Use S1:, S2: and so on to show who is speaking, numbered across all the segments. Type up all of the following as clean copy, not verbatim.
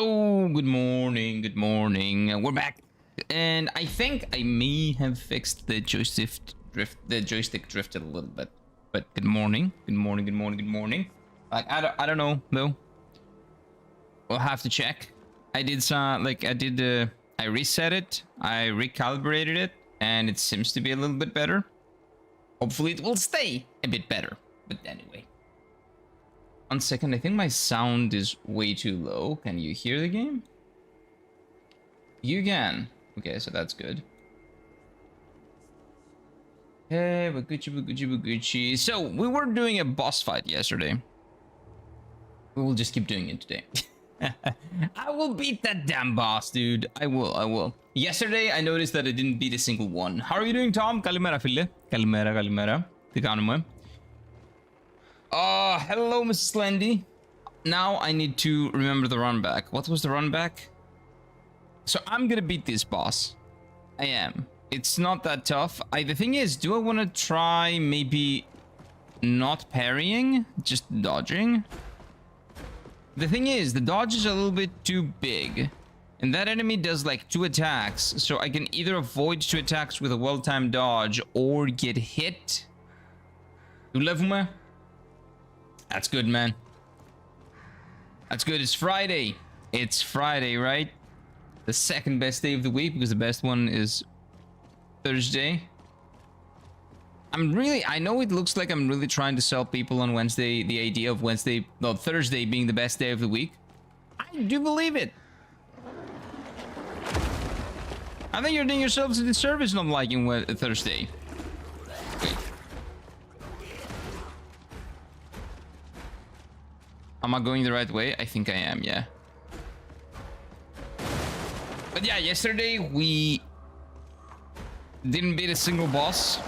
S1: So, good morning, good morning. We're back. And I think I may have fixed the joystick drift a little bit. But good morning, good morning, good morning, good morning. Like, I don't know, though. We'll have to check. I reset it, I recalibrated it, and it seems to be a little bit better. Hopefully it will stay a bit better. But anyway. 1 second, I think my sound is way too low. Can you hear the game? You can. Okay, so that's good. Hey, Baguchi. So, we were doing a boss fight yesterday. We will just keep doing it today. I will beat that damn boss, dude. I will. Yesterday, I noticed that I didn't beat a single one. How are you doing, Tom? Kalimera, Fille. Kalimera. Tikanuma. Hello, Mrs. Lendy. Now I need to remember the run back. What was the run back? So I'm gonna beat this boss. I am. It's not that tough. The thing is, do I want to try maybe not parrying, just dodging? The thing is, the dodge is a little bit too big. And that enemy does like 2 attacks. So I can either avoid 2 attacks with a well-timed dodge or get hit. You love me? That's good, man. That's good. It's Friday. It's Friday, right? The second best day of the week, because the best one is Thursday. I know it looks like I'm really trying to sell people on Wednesday, the idea of Thursday being the best day of the week. I do believe it. I think you're doing yourselves a disservice not liking Thursday. Wait. Am I going the right way? I think I am, yeah. But yeah, yesterday we didn't beat a single boss.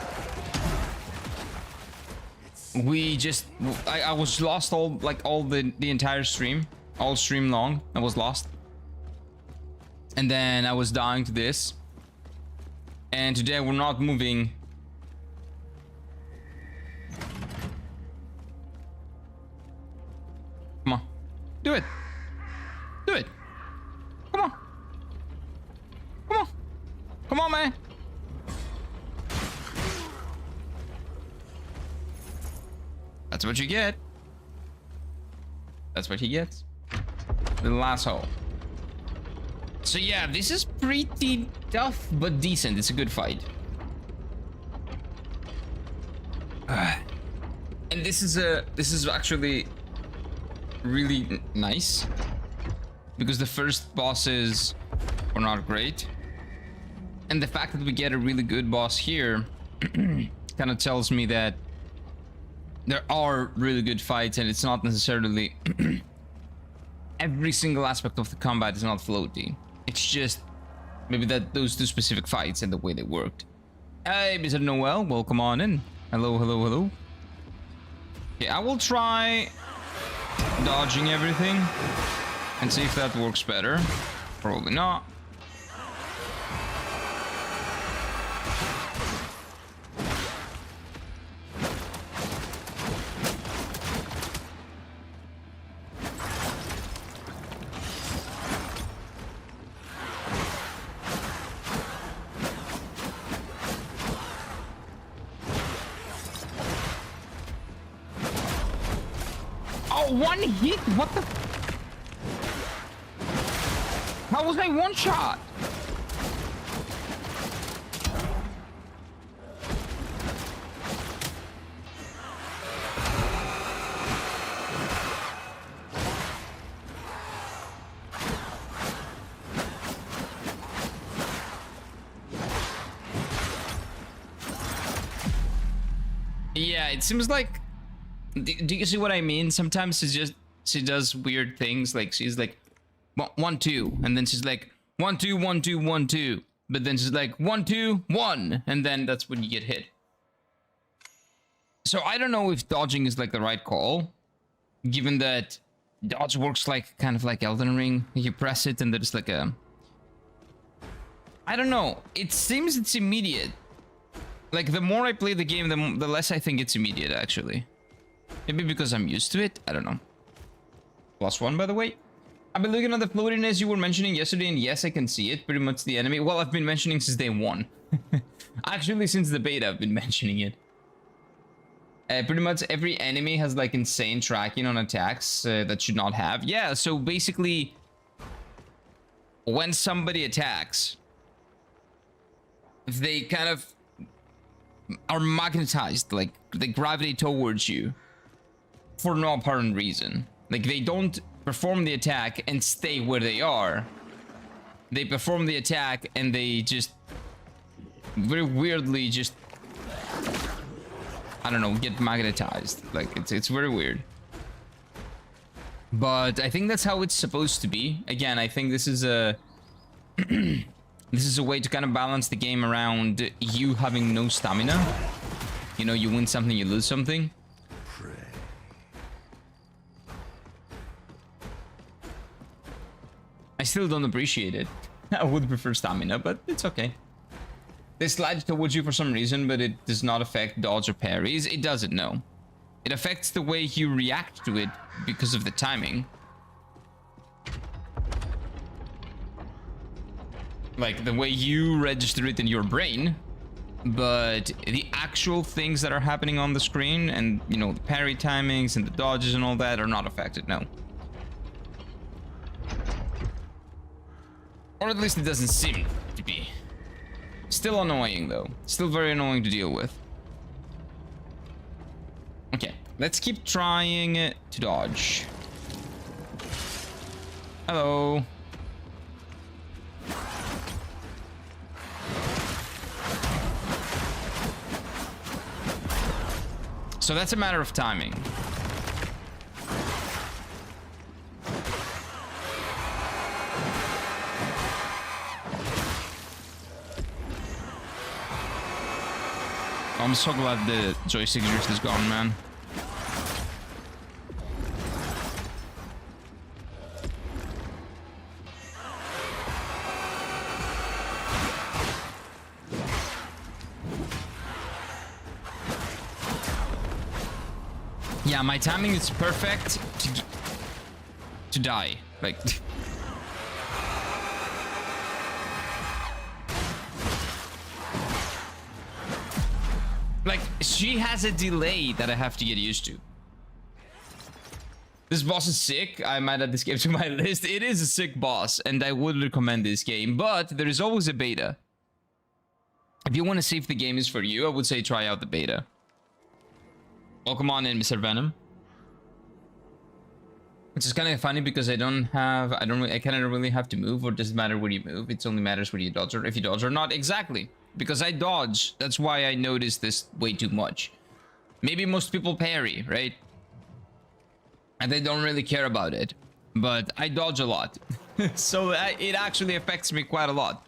S1: I was lost the entire stream. All stream long, I was lost. And then I was dying to this. And today we're not moving. Come on. Do it. Do it. Come on. Come on. Come on, man. That's what you get. That's what he gets. Little asshole. So yeah, this is pretty tough, but decent. It's a good fight. And this is actually really nice, because the first bosses were not great, and the fact that we get a really good boss here kind of tells me that there are really good fights, and it's not necessarily every single aspect of the combat is not floaty. It's just maybe that those 2 specific fights and the way they worked. Hey, Mr. Noel, welcome on in. Hello. Okay, I will try dodging everything and see if that works better. Probably not. One hit? What the? How was I one shot? Yeah, it seems like. Do you see what I mean? Sometimes it's just she does weird things, like she's like 1 2, and then she's like 1 2 1 2 1 2, but then she's like 1 2 1, and then that's when you get hit. So I don't know if dodging is like the right call, given that dodge works like kind of like Elden Ring. You press it and there's like a, I don't know. It seems it's immediate. Like the more I play the game, the less I think it's immediate actually. Maybe because I'm used to it. I don't know. +1, by the way. I've been looking at the floatiness you were mentioning yesterday, and yes, I can see it. Pretty much the enemy. Well, I've been mentioning since day one. Actually, since the beta, I've been mentioning it. Pretty much every enemy has like insane tracking on attacks that should not have. Yeah, so basically, when somebody attacks, they kind of are magnetized, like they gravitate towards you for no apparent reason. Like they don't perform the attack and stay where they are. They perform the attack and they just very weirdly just, I don't know, get magnetized. Like it's very weird. But I think that's how it's supposed to be. Again, I think this is a this is a way to kind of balance the game around you having no stamina. You know, you win something, you lose something. I still don't appreciate it. I would prefer stamina, but it's okay. They slide towards you for some reason, but it does not affect dodge or parries. It doesn't, no. It affects the way you react to it because of the timing. Like the way you register it in your brain. But the actual things that are happening on the screen and, you know, the parry timings and the dodges and all that are not affected, no. Or at least it doesn't seem to be. Still annoying though. Still very annoying to deal with. Okay, let's keep trying to dodge. Hello. So that's a matter of timing. I'm so glad the joystick drift is gone, man. Yeah, my timing is perfect to die. Like... Like, she has a delay that I have to get used to. This boss is sick. I might add this game to my list. It is a sick boss, and I would recommend this game, but there is always a beta. If you want to see if the game is for you, I would say try out the beta. Welcome on in, Mr. Venom. Which is kind of funny because I kind of really have to move, or it doesn't matter where you move. It only matters where you dodge or if you dodge or not. Exactly. Because I dodge. That's why I notice this way too much. Maybe most people parry, right? And they don't really care about it. But I dodge a lot. So it actually affects me quite a lot.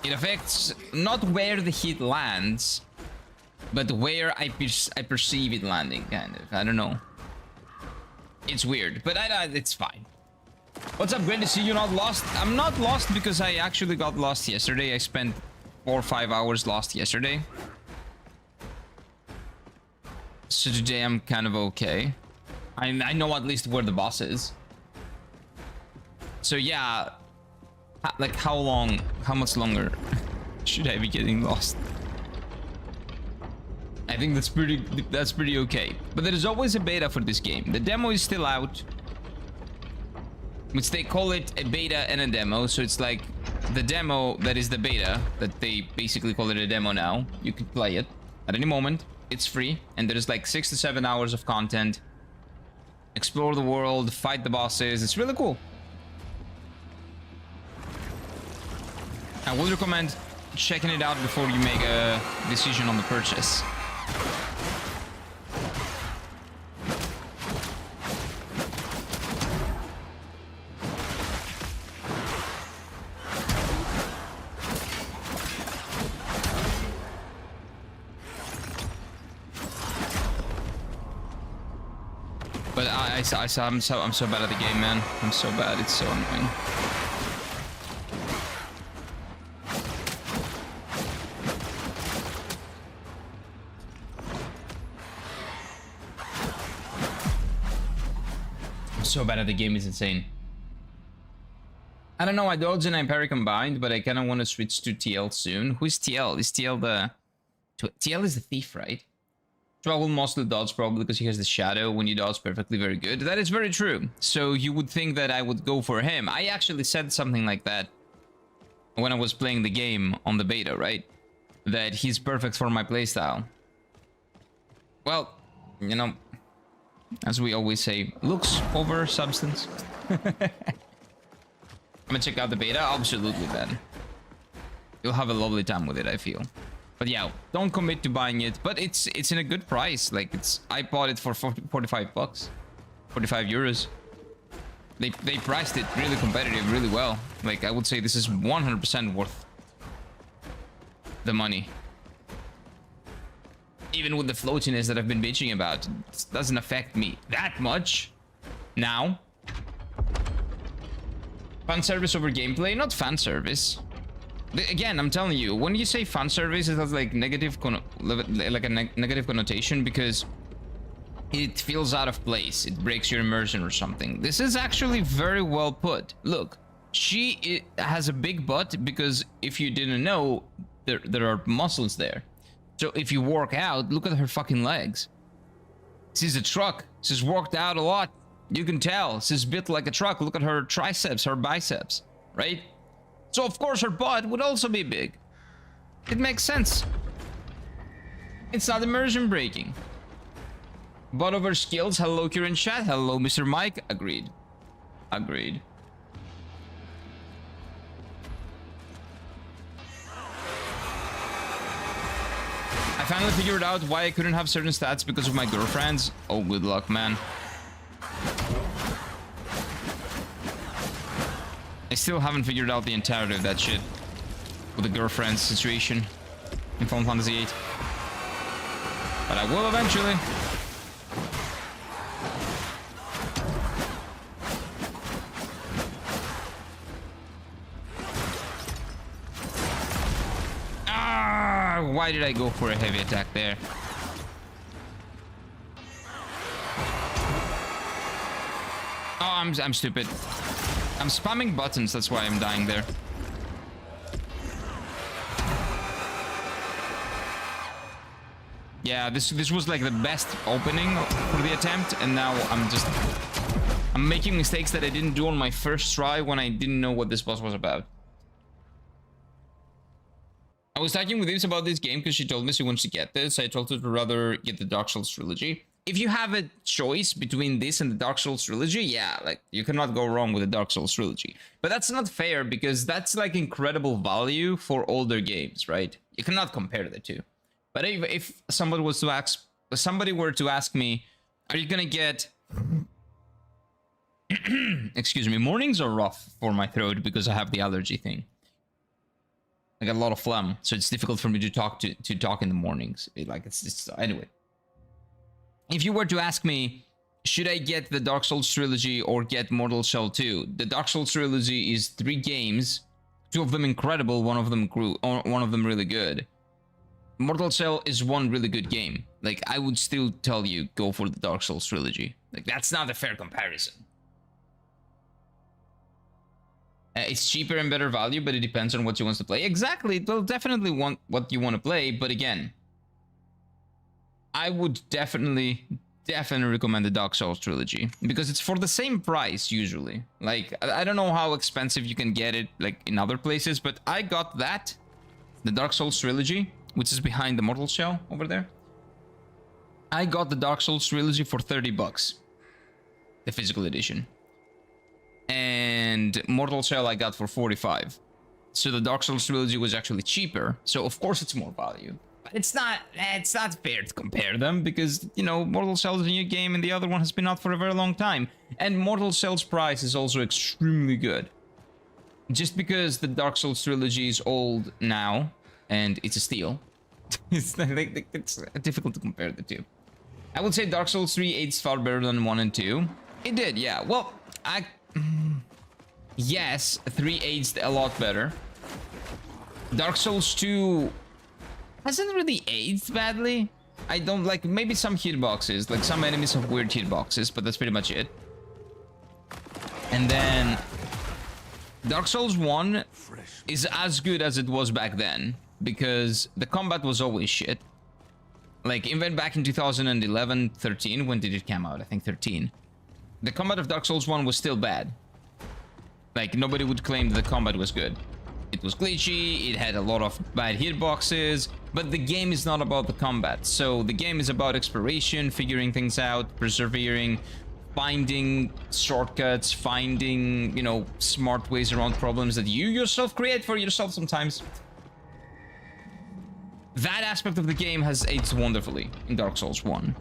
S1: It affects not where the hit lands, but where I perceive it landing, kind of. I don't know. It's weird, but it's fine. What's up, great to see you not lost. I'm not lost because I actually got lost yesterday. I spent 4 or 5 hours lost yesterday. So today I'm kind of okay. I know at least where the boss is. So yeah, like how much longer should I be getting lost? I think that's pretty okay. But there is always a beta for this game. The demo is still out. Which they call it a beta and a demo. So it's like the demo that is the beta, that they basically call it a demo now. You can play it at any moment. It's free. And there's like 6 to 7 hours of content. Explore the world, fight the bosses. It's really cool. I would recommend checking it out before you make a decision on the purchase. But I'm so bad at the game, man. I'm so bad. It's so annoying. so bad at the game, it's insane. I don't know why Dodge and I parry combined, but I kind of want to switch to TL soon. Who's TL? Is TL the... TL is the thief, right? 12 will mostly dodge probably because he has the shadow. When you dodge perfectly, very good. That is very true. So you would think that I would go for him. I actually said something like that when I was playing the game on the beta, right? That he's perfect for my playstyle. Well, you know, as we always say, looks over substance. I'm gonna check out the beta. Absolutely, man. You'll have a lovely time with it, I feel. But yeah, don't commit to buying it. But it's in a good price. Like, I bought it for 45 bucks, 45 euros. They priced it really competitive, really well. Like, I would say this is 100% worth the money. Even with the floatiness that I've been bitching about, it doesn't affect me that much now. Fan service over gameplay? Not fan service. Again, I'm telling you, when you say fan service, it has like negative negative connotation because it feels out of place. It breaks your immersion or something. This is actually very well put. Look, she has a big butt because if you didn't know, there are muscles there. So if you work out, look at her fucking legs. She's a truck. She's worked out a lot. You can tell. She's built like a truck. Look at her triceps, her biceps, right? So of course her butt would also be big. It makes sense. It's not immersion breaking. Butt over skills. Hello, Kieran chat. Hello, Mr. Mike. Agreed. Agreed. I finally figured out why I couldn't have certain stats because of my girlfriends. Oh, good luck, man. I still haven't figured out the entirety of that shit with the girlfriend situation in Final Fantasy VIII. But I will eventually. Ah! Why did I go for a heavy attack there? Oh, I'm stupid. I'm spamming buttons, that's why I'm dying there. Yeah, this was like the best opening for the attempt, and now I'm making mistakes that I didn't do on my first try when I didn't know what this boss was about. I was talking with Ives about this game because she told me she wants to get this. I told her to rather get the Dark Souls trilogy. If you have a choice between this and the Dark Souls trilogy, yeah, like, you cannot go wrong with the Dark Souls trilogy. But that's not fair because that's like incredible value for older games, right? You cannot compare the two. But if somebody was to ask, somebody were to ask me, are you gonna get... Excuse me, mornings are rough for my throat because I have the allergy thing. I got a lot of phlegm, so it's difficult for me to talk in the mornings. Anyway. If you were to ask me, should I get the Dark Souls trilogy or get Mortal Shell 2? The Dark Souls trilogy is 3 games, 2 of them incredible, one of them really good. Mortal Shell is 1 really good game. Like, I would still tell you, go for the Dark Souls trilogy. Like, that's not a fair comparison. It's cheaper and better value, but it depends on what you want to play. Exactly, it will definitely want what you want to play, but again, I would definitely recommend the Dark Souls trilogy because it's for the same price usually. Like, I don't know how expensive you can get it like in other places, but I got that, the Dark Souls trilogy, which is behind the Mortal Shell over there. I got the Dark Souls trilogy for 30 bucks, the physical edition, and Mortal Shell I got for 45. So the Dark Souls trilogy was actually cheaper, so of course it's more value. It's not fair to compare them because, you know, Mortal Shell is a new game and the other one has been out for a very long time. And Mortal Shell's price is also extremely good. Just because the Dark Souls trilogy is old now and it's a steal, it's difficult to compare the two. I would say Dark Souls 3 aged far better than 1 and 2. It did, yeah. Well, yes, 3 aged a lot better. Dark Souls 2... hasn't really aged badly. I don't like, maybe some hitboxes, like some enemies have weird hitboxes, but that's pretty much it. And then Dark Souls 1 is as good as it was back then, because the combat was always shit. Like, even back in 2011, 13, when did it come out? I think 13. The combat of Dark Souls 1 was still bad. Like, nobody would claim that the combat was good. It was glitchy, it had a lot of bad hitboxes, but the game is not about the combat. So the game is about exploration, figuring things out, persevering, finding shortcuts, finding, you know, smart ways around problems that you yourself create for yourself sometimes. That aspect of the game has aged wonderfully in Dark Souls 1.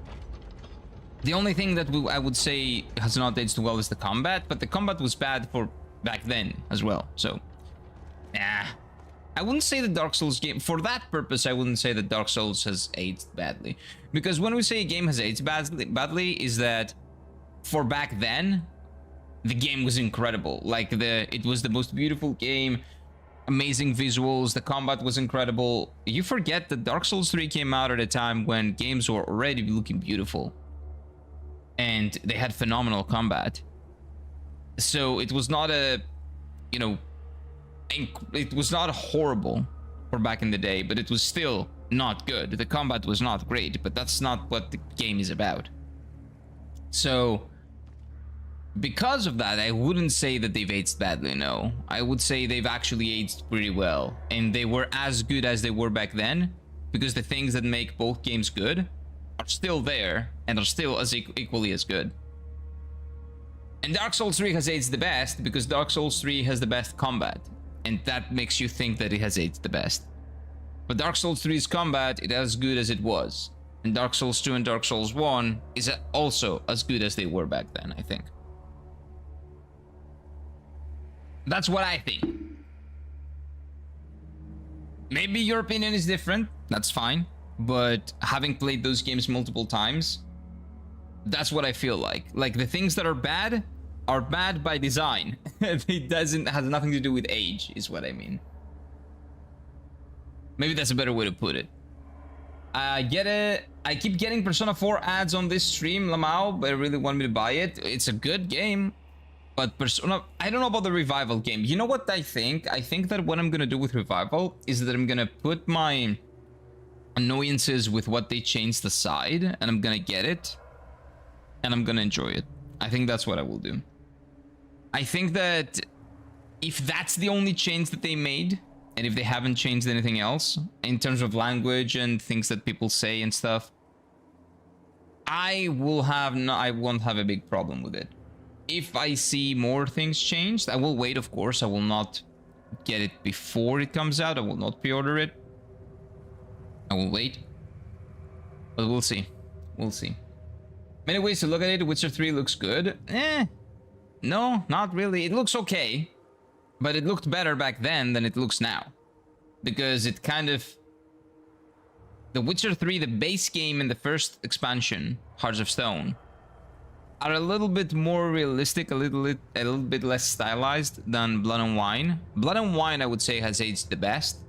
S1: The only thing that I would say has not aged well is the combat, but the combat was bad for back then as well, so... Nah. I wouldn't say the Dark Souls game... For that purpose, I wouldn't say that Dark Souls has aged badly. Because when we say a game has aged badly, is that... For back then, the game was incredible. Like, it was the most beautiful game... Amazing visuals, the combat was incredible. You forget that Dark Souls 3 came out at a time when games were already looking beautiful. And they had phenomenal combat. So it was not a, you know, it was not horrible for back in the day, but it was still not good. The combat was not great, but that's not what the game is about. So... Because of that, I wouldn't say that they've aged badly, no. I would say they've actually aged pretty well. And they were as good as they were back then, because the things that make both games good are still there, and are still as equally as good. And Dark Souls 3 has aged the best, because Dark Souls 3 has the best combat. And that makes you think that it has aged the best. But Dark Souls 3's combat is as good as it was. And Dark Souls 2 and Dark Souls 1 is also as good as they were back then, I think. That's what I think. Maybe your opinion is different, that's fine. But having played those games multiple times, that's what I feel like. Like, the things that are bad by design. It has nothing to do with age, is what I mean. Maybe that's a better way to put it. I keep getting Persona 4 ads on this stream, Lamau, but I really want me to buy it. It's a good game. But Persona, I don't know about the Revival game. You know what I think? I think that what I'm gonna do with Revival is that I'm gonna put my annoyances with what they changed aside, and I'm gonna get it, and I'm gonna enjoy it. I think that's what I will do. I think that if that's the only change that they made, and if they haven't changed anything else, in terms of language and things that people say and stuff, I won't have a big problem with it. If I see more things changed, I will wait, of course. I will not get it before it comes out. I will not pre-order it. I will wait. But we'll see. We'll see. Many ways to look at it. Witcher 3 looks good. No, not really. It looks okay. But it looked better back then than it looks now. Because it kind of... The Witcher 3, the base game and the first expansion, Hearts of Stone, are a little bit more realistic, a little bit less stylized than Blood and Wine. Blood and Wine, I would say, has aged the best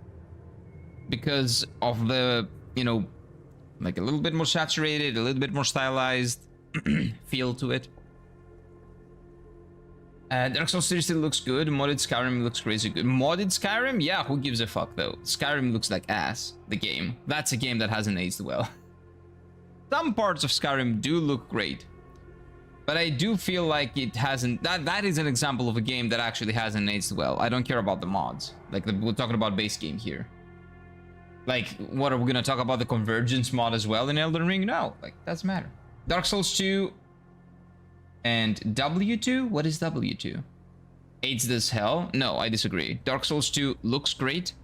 S1: because of the, you know, like a little bit more saturated, a little bit more stylized feel to it. Dark Souls 3 still looks good. Modded Skyrim looks crazy good. Modded Skyrim? Yeah, who gives a fuck though? Skyrim looks like ass, the game. That's a game that hasn't aged well. Some parts of Skyrim do look great. But I do feel like it hasn't... That is an example of a game that actually hasn't aged well. I don't care about the mods. Like, we're talking about base game here. Like, what, are we gonna talk about the Convergence mod as well in Elden Ring? No, like, doesn't matter. Dark Souls 2 and W2? What is W2? Aged as hell? No, I disagree. Dark Souls 2 looks great.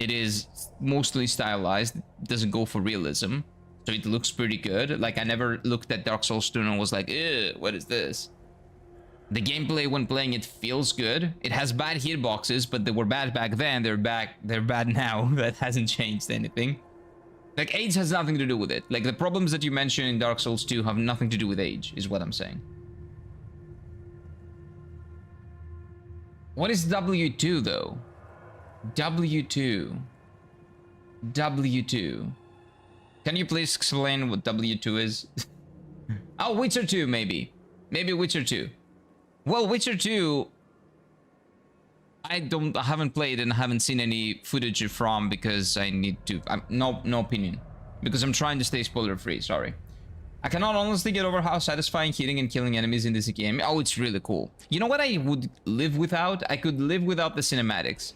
S1: It is mostly stylized. It doesn't go for realism. So it looks pretty good. Like, I never looked at Dark Souls 2 and was like, ew, what is this? The gameplay when playing it feels good. It has bad hitboxes, but they were bad back then. They're bad now. That hasn't changed anything. Like, age has nothing to do with it. Like, the problems that you mentioned in Dark Souls 2 have nothing to do with age, is what I'm saying. What is W2, though? W2. W2. Can you please explain what W2 is? Oh, Witcher 2, maybe. Maybe Witcher 2. Well, Witcher 2, I haven't played and haven't seen any footage from because I need to. No opinion. Because I'm trying to stay spoiler free, sorry. I cannot honestly get over how satisfying hitting and killing enemies in this game. Oh, it's really cool. You know what I would live without? I could live without the cinematics.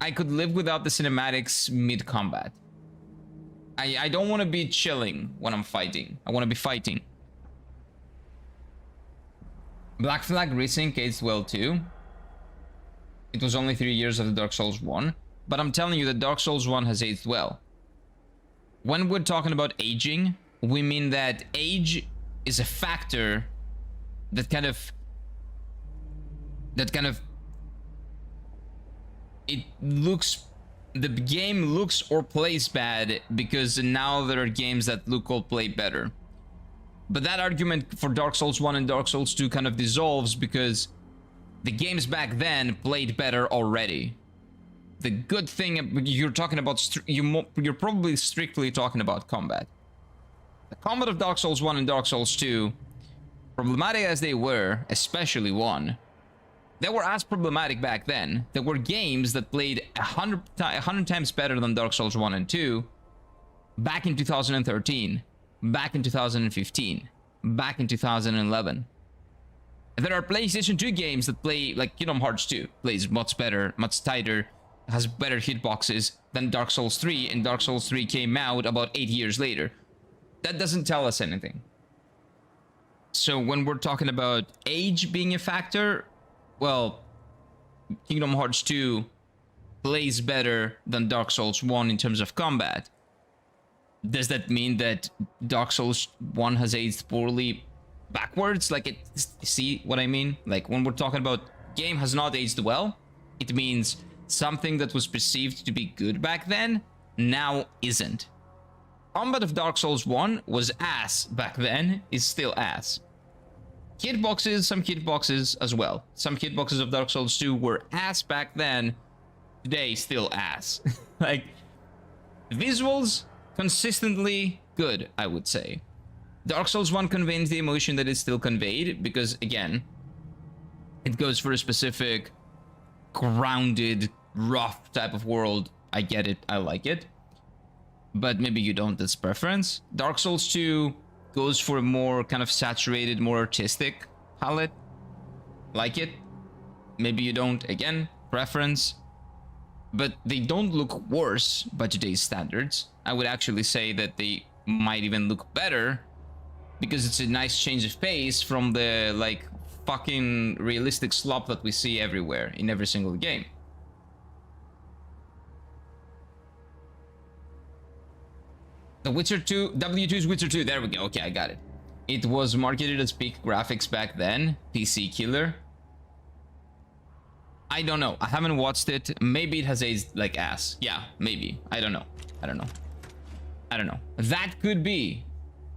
S1: I could live without the cinematics mid-combat. I don't want to be chilling when I'm fighting. I want to be fighting. Black Flag Resync aged well too. It was only 3 years after Dark Souls 1. But I'm telling you that Dark Souls 1 has aged well. When we're talking about aging, we mean that age is a factor that kind of it looks, the game looks or plays bad because now there are games that look or play better. But that argument for Dark Souls 1 and Dark Souls 2 kind of dissolves because the games back then played better already. The good thing you're talking about, you're probably strictly talking about combat. The combat of Dark Souls 1 and Dark Souls 2, problematic as they were, especially 1, they were as problematic back then. There were games that played 100 times better than Dark Souls 1 and 2 back in 2013, back in 2015, back in 2011. There are PlayStation 2 games that play, like Kingdom Hearts 2, plays much better, much tighter, has better hitboxes than Dark Souls 3, and Dark Souls 3 came out about 8 years later. That doesn't tell us anything. So when we're talking about age being a factor, well, Kingdom Hearts 2 plays better than Dark Souls 1 in terms of combat. Does that mean that Dark Souls 1 has aged poorly backwards? Like, see what I mean? Like, when we're talking about game has not aged well, it means something that was perceived to be good back then now isn't. Combat of Dark Souls 1 was ass back then, is still ass. Hitboxes, some hitboxes as well. Some hitboxes of Dark Souls 2 were ass back then, today still ass. Like, visuals, consistently good, I would say. Dark Souls 1 conveys the emotion that is still conveyed, because again, it goes for a specific, grounded, rough type of world. I get it, I like it. But maybe you don't, that's preference. Dark Souls 2 goes for a more kind of saturated, more artistic palette. Like it. Maybe you don't, again, preference. But they don't look worse by today's standards. I would actually say that they might even look better, because it's a nice change of pace from the, like, fucking realistic slop that we see everywhere in every single game. The Witcher 2, W2's Witcher 2, there we go, okay, I got it. It was marketed as peak graphics back then, PC killer. I don't know, I haven't watched it, maybe it has aged like ass. Yeah, maybe, I don't know. That could be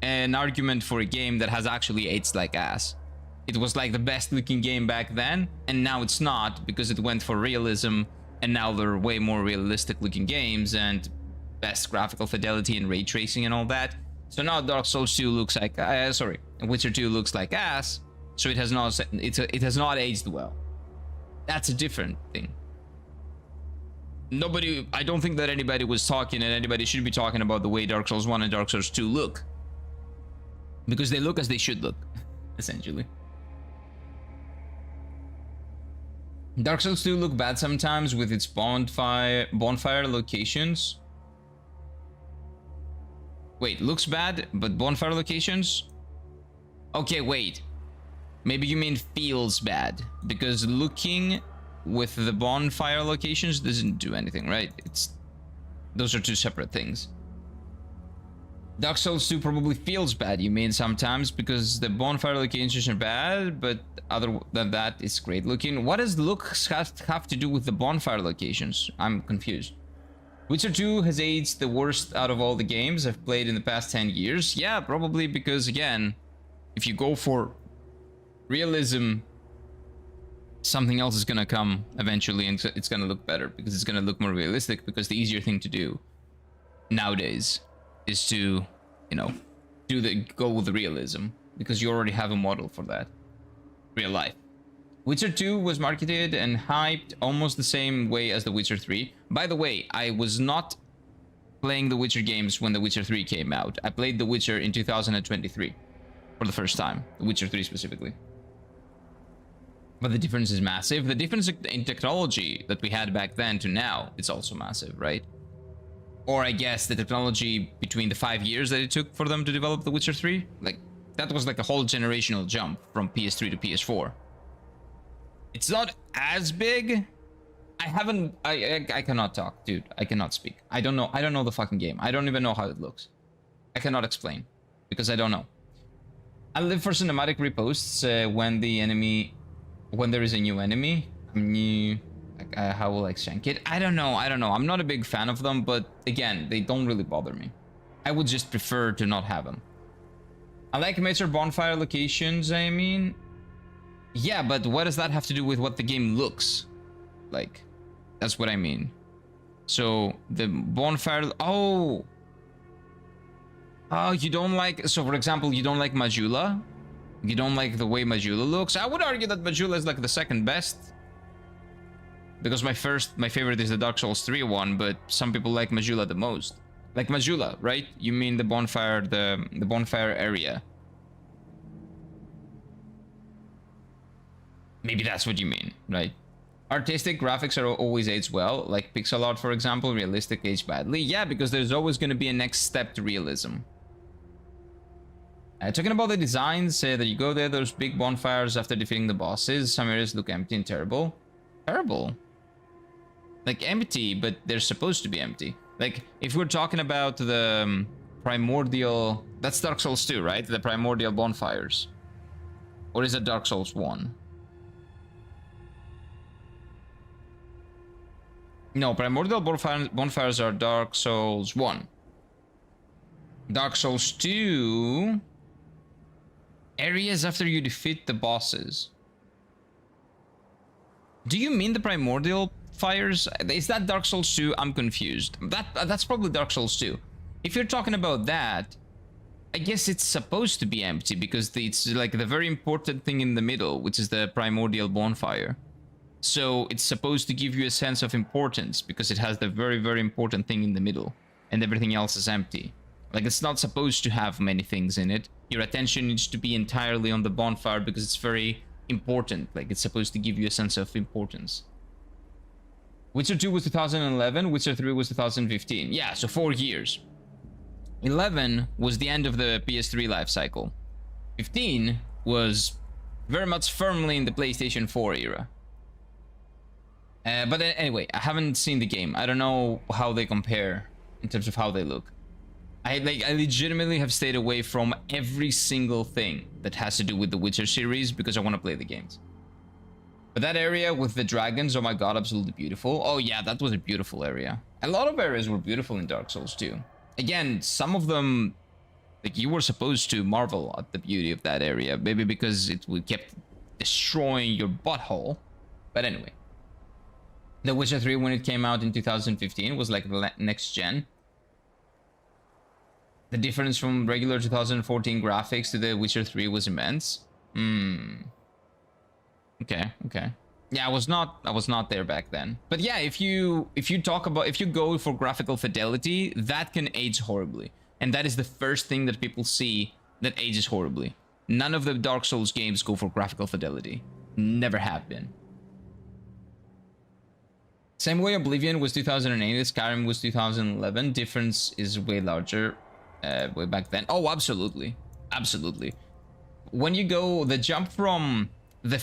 S1: an argument for a game that has actually aged like ass. It was like the best looking game back then, and now it's not, because it went for realism, and now there are way more realistic looking games, and best graphical fidelity and ray tracing and all that. So now Dark Souls 2 looks like Witcher 2 looks like ass. So it has not aged well. That's a different thing. I don't think that anybody was talking, and anybody should be talking about the way Dark Souls 1 and Dark Souls 2 look, because they look as they should look, essentially. Dark Souls 2 look bad sometimes with its bonfire locations. Wait, looks bad, but bonfire locations? Okay, wait. Maybe you mean feels bad, because looking with the bonfire locations doesn't do anything, right? Those are two separate things. Dark Souls 2 probably feels bad, you mean, sometimes, because the bonfire locations are bad, but other than that, it's great looking. What does looks have to do with the bonfire locations? I'm confused. Witcher 2 has aged the worst out of all the games I've played in the past 10 years. Yeah, probably because, again, if you go for realism, something else is gonna come eventually, and it's gonna look better, because it's gonna look more realistic, because the easier thing to do nowadays is to, you know, go with the realism, because you already have a model for that. real life. Witcher 2 was marketed and hyped almost the same way as The Witcher 3. By the way, I was not playing The Witcher games when The Witcher 3 came out. I played The Witcher in 2023 for the first time. The Witcher 3 specifically. But the difference is massive. The difference in technology that we had back then to now, it's also massive, right? Or I guess the technology between the 5 years that it took for them to develop The Witcher 3, like that was like a whole generational jump from PS3 to PS4. It's not as big. I cannot talk, dude. I cannot speak. I don't know the fucking game. I don't even know how it looks. I cannot explain because I don't know. I live for cinematic reposts when there is a new enemy. How will I shank it? I don't know. I'm not a big fan of them, but again, they don't really bother me. I would just prefer to not have them. I like major bonfire locations, I mean. Yeah, but what does that have to do with what the game looks like? That's what I mean. So, the bonfire... Oh, you don't like... So, for example, you don't like Majula? You don't like the way Majula looks? I would argue that Majula is like the second best. Because my favorite is the Dark Souls 3 one, but some people like Majula the most. Like Majula, right? You mean the bonfire, the bonfire area. Maybe that's what you mean, right? Artistic graphics are always aged well, like pixel art, for example. Realistic aged badly. Yeah, because there's always going to be a next step to realism. Talking about the designs, that you go there, those big bonfires after defeating the bosses. Some areas look empty and terrible. Terrible? Like empty, but they're supposed to be empty. Like, if we're talking about the primordial... That's Dark Souls 2, right? The primordial bonfires. Or is it Dark Souls 1? No, primordial bonfires are Dark Souls 1. Dark Souls 2... Areas after you defeat the bosses. Do you mean the primordial fires? Is that Dark Souls 2? I'm confused. That's probably Dark Souls 2. If you're talking about that, I guess it's supposed to be empty because it's like the very important thing in the middle, which is the primordial bonfire. So it's supposed to give you a sense of importance because it has the very, very important thing in the middle and everything else is empty. Like, it's not supposed to have many things in it. Your attention needs to be entirely on the bonfire because it's very important. Like, it's supposed to give you a sense of importance. Witcher 2 was 2011, Witcher 3 was 2015. Yeah, so 4 years. 11 was the end of the PS3 life cycle. 15 was very much firmly in the PlayStation 4 era. But anyway, I haven't seen the game. I don't know how they compare in terms of how they look. I legitimately have stayed away from every single thing that has to do with the Witcher series because I want to play the games. But that area with the dragons, oh my god, absolutely beautiful. Oh yeah, that was a beautiful area. A lot of areas were beautiful in Dark Souls 2. Again, some of them, like, you were supposed to marvel at the beauty of that area. Maybe because it kept destroying your butthole. But anyway. The Witcher 3, when it came out in 2015, was like the next gen. The difference from regular 2014 graphics to the Witcher 3 was immense. Okay. Yeah, I was not there back then. But yeah, if you go for graphical fidelity, that can age horribly. And that is the first thing that people see that ages horribly. None of the Dark Souls games go for graphical fidelity. Never have been. Same way Oblivion was 2008, Skyrim was 2011. Difference is way larger. Way back then. Oh, absolutely. When you go, the jump from the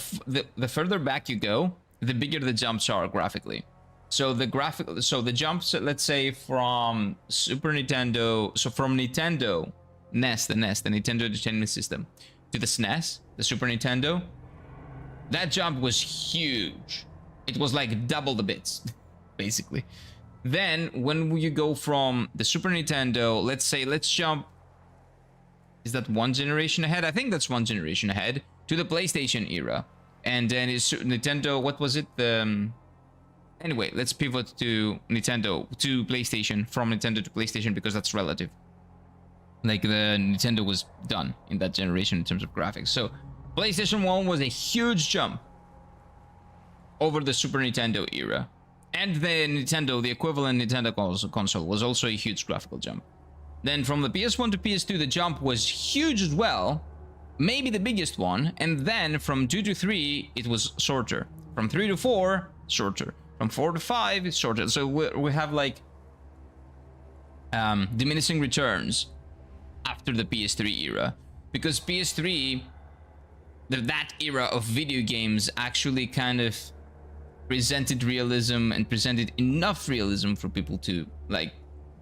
S1: further back you go, the bigger the jumps are graphically. So the jumps, let's say from Super Nintendo, so from Nintendo NES, the Nintendo Entertainment System, to the SNES, the Super Nintendo, that jump was huge. It was like double the bits, basically. Then, when you go from the Super Nintendo, let's jump... Is that one generation ahead? I think that's one generation ahead. To the PlayStation era. And then it's Nintendo... What was it? Anyway, let's pivot to Nintendo, to PlayStation. From Nintendo to PlayStation, because that's relative. Like, the Nintendo was done in that generation in terms of graphics. So, PlayStation 1 was a huge jump over the Super Nintendo era. And the equivalent Nintendo console was also a huge graphical jump. Then from the PS1 to PS2, the jump was huge as well. Maybe the biggest one. And then from 2 to 3, it was shorter. From 3 to 4, shorter. From 4 to 5, it's shorter. So we have like diminishing returns after the PS3 era. Because PS3, that era of video games actually kind of presented realism and presented enough realism for people to like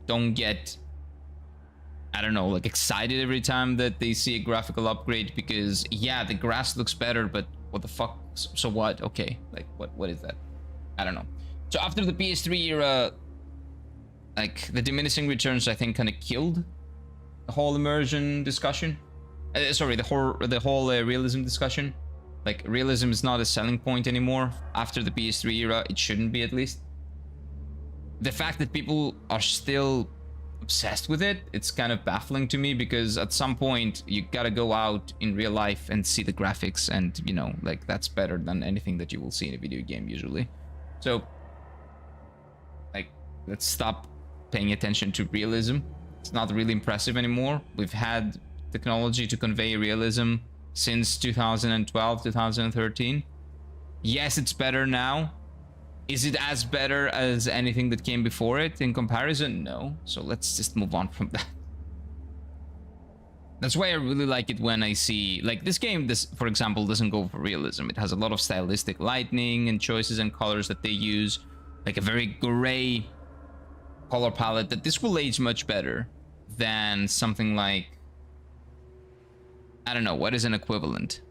S1: don't get, I don't know, like excited every time that they see a graphical upgrade, because yeah, the grass looks better, but what the fuck, so what? Okay, like what is that? I don't know. So after the PS3 era, like the diminishing returns I think kind of killed the whole immersion discussion. Sorry, the whole realism discussion. Like, realism is not a selling point anymore after the PS3 era. It shouldn't be, at least. The fact that people are still obsessed with it, it's kind of baffling to me, because at some point you gotta go out in real life and see the graphics, and you know, like, that's better than anything that you will see in a video game usually. So like, let's stop paying attention to realism. It's not really impressive anymore. We've had technology to convey realism since 2012, 2013. Yes, it's better now. Is it as better as anything that came before it in comparison? No. So let's just move on from that. That's why I really like it when I see, like, this game, for example, doesn't go for realism. It has a lot of stylistic lighting and choices and colors that they use, like a very gray color palette, that this will age much better than something like, I don't know, what is an equivalent?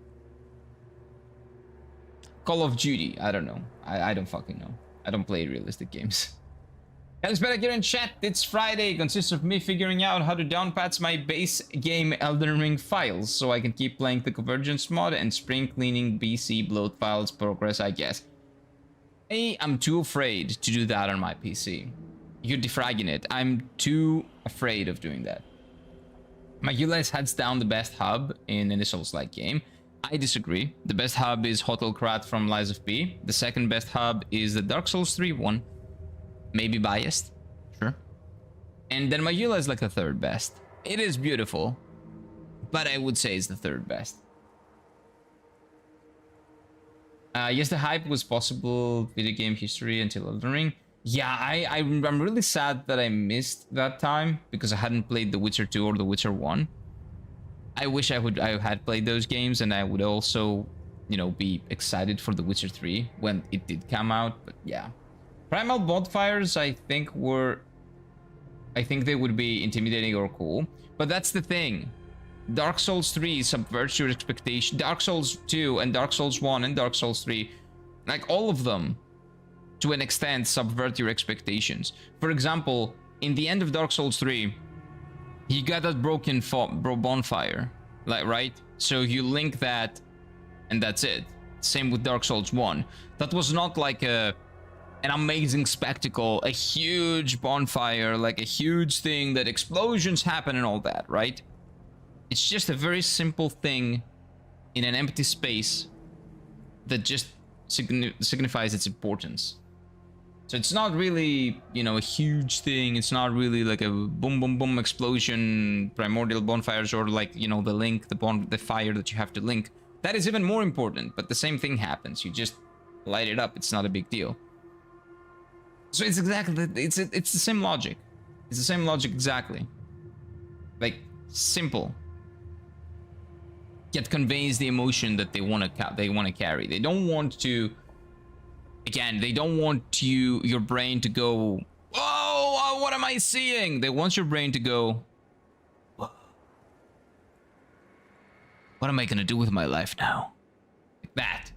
S1: Call of Duty, I don't know. I don't fucking know. I don't play realistic games. It's better here in chat. It's Friday. It consists of me figuring out how to downpatch my base game Elden Ring files so I can keep playing the Convergence mod and spring cleaning BC bloat files progress, I guess. I'm too afraid to do that on my PC. You're defragging it. I'm too afraid of doing that. My ULS heads down the best hub in any Soulslike game. I disagree. The best hub is Hotel Krat from Lies of P. The second best hub is the Dark Souls 3 one. Maybe biased, sure. And then Mayula is like the third best. It is beautiful, but I would say it's the third best. Yes, the hype was possible video game history until Elden Ring. Yeah, I'm really sad that I missed that time because I hadn't played The Witcher 2 or The Witcher 1. I wish I had played those games, and I would also, you know, be excited for The Witcher 3 when it did come out, but yeah. Primal bonfires, I think they would be intimidating or cool, but that's the thing. Dark Souls 3 subverts your expectation. Dark Souls 2 and Dark Souls 1 and Dark Souls 3, like all of them, to an extent, subvert your expectations. For example, in the end of Dark Souls 3, you got that broken bonfire, like, right? So you link that, and that's it. Same with Dark Souls 1. That was not like an amazing spectacle, a huge bonfire, like a huge thing that explosions happen and all that, right? It's just a very simple thing in an empty space that just signifies its importance. So it's not really, you know, a huge thing. It's not really like a boom, boom, boom explosion, primordial bonfires, or like, you know, the link, the fire that you have to link. That is even more important, but the same thing happens. You just light it up. It's not a big deal. So it's exactly, it's the same logic. It's the same logic exactly. Like, simple. Yet conveys the emotion that they want to carry. They don't want to, again, they don't want your brain to go, whoa, what am I seeing? They want your brain to go, whoa, what am I gonna do with my life now? Like that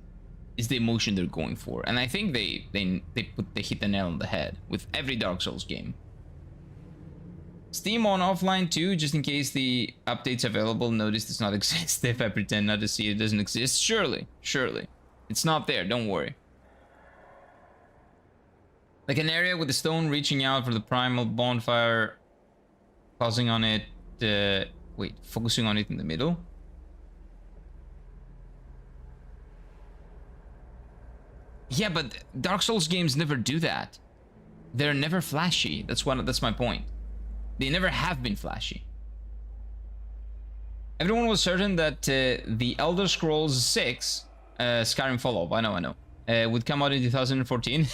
S1: is the emotion they're going for, and I think they hit the nail on the head with every Dark Souls game. Steam on offline too, just in case the update's available. Notice does not exist. If I pretend not to see it doesn't exist, surely, it's not there. Don't worry. Like an area with the stone reaching out for the primal bonfire, focusing on it in the middle. Yeah, but Dark Souls games never do that. They're never flashy. That's my point. They never have been flashy. Everyone was certain that the Elder Scrolls 6, Skyrim follow-up, I know, would come out in 2014.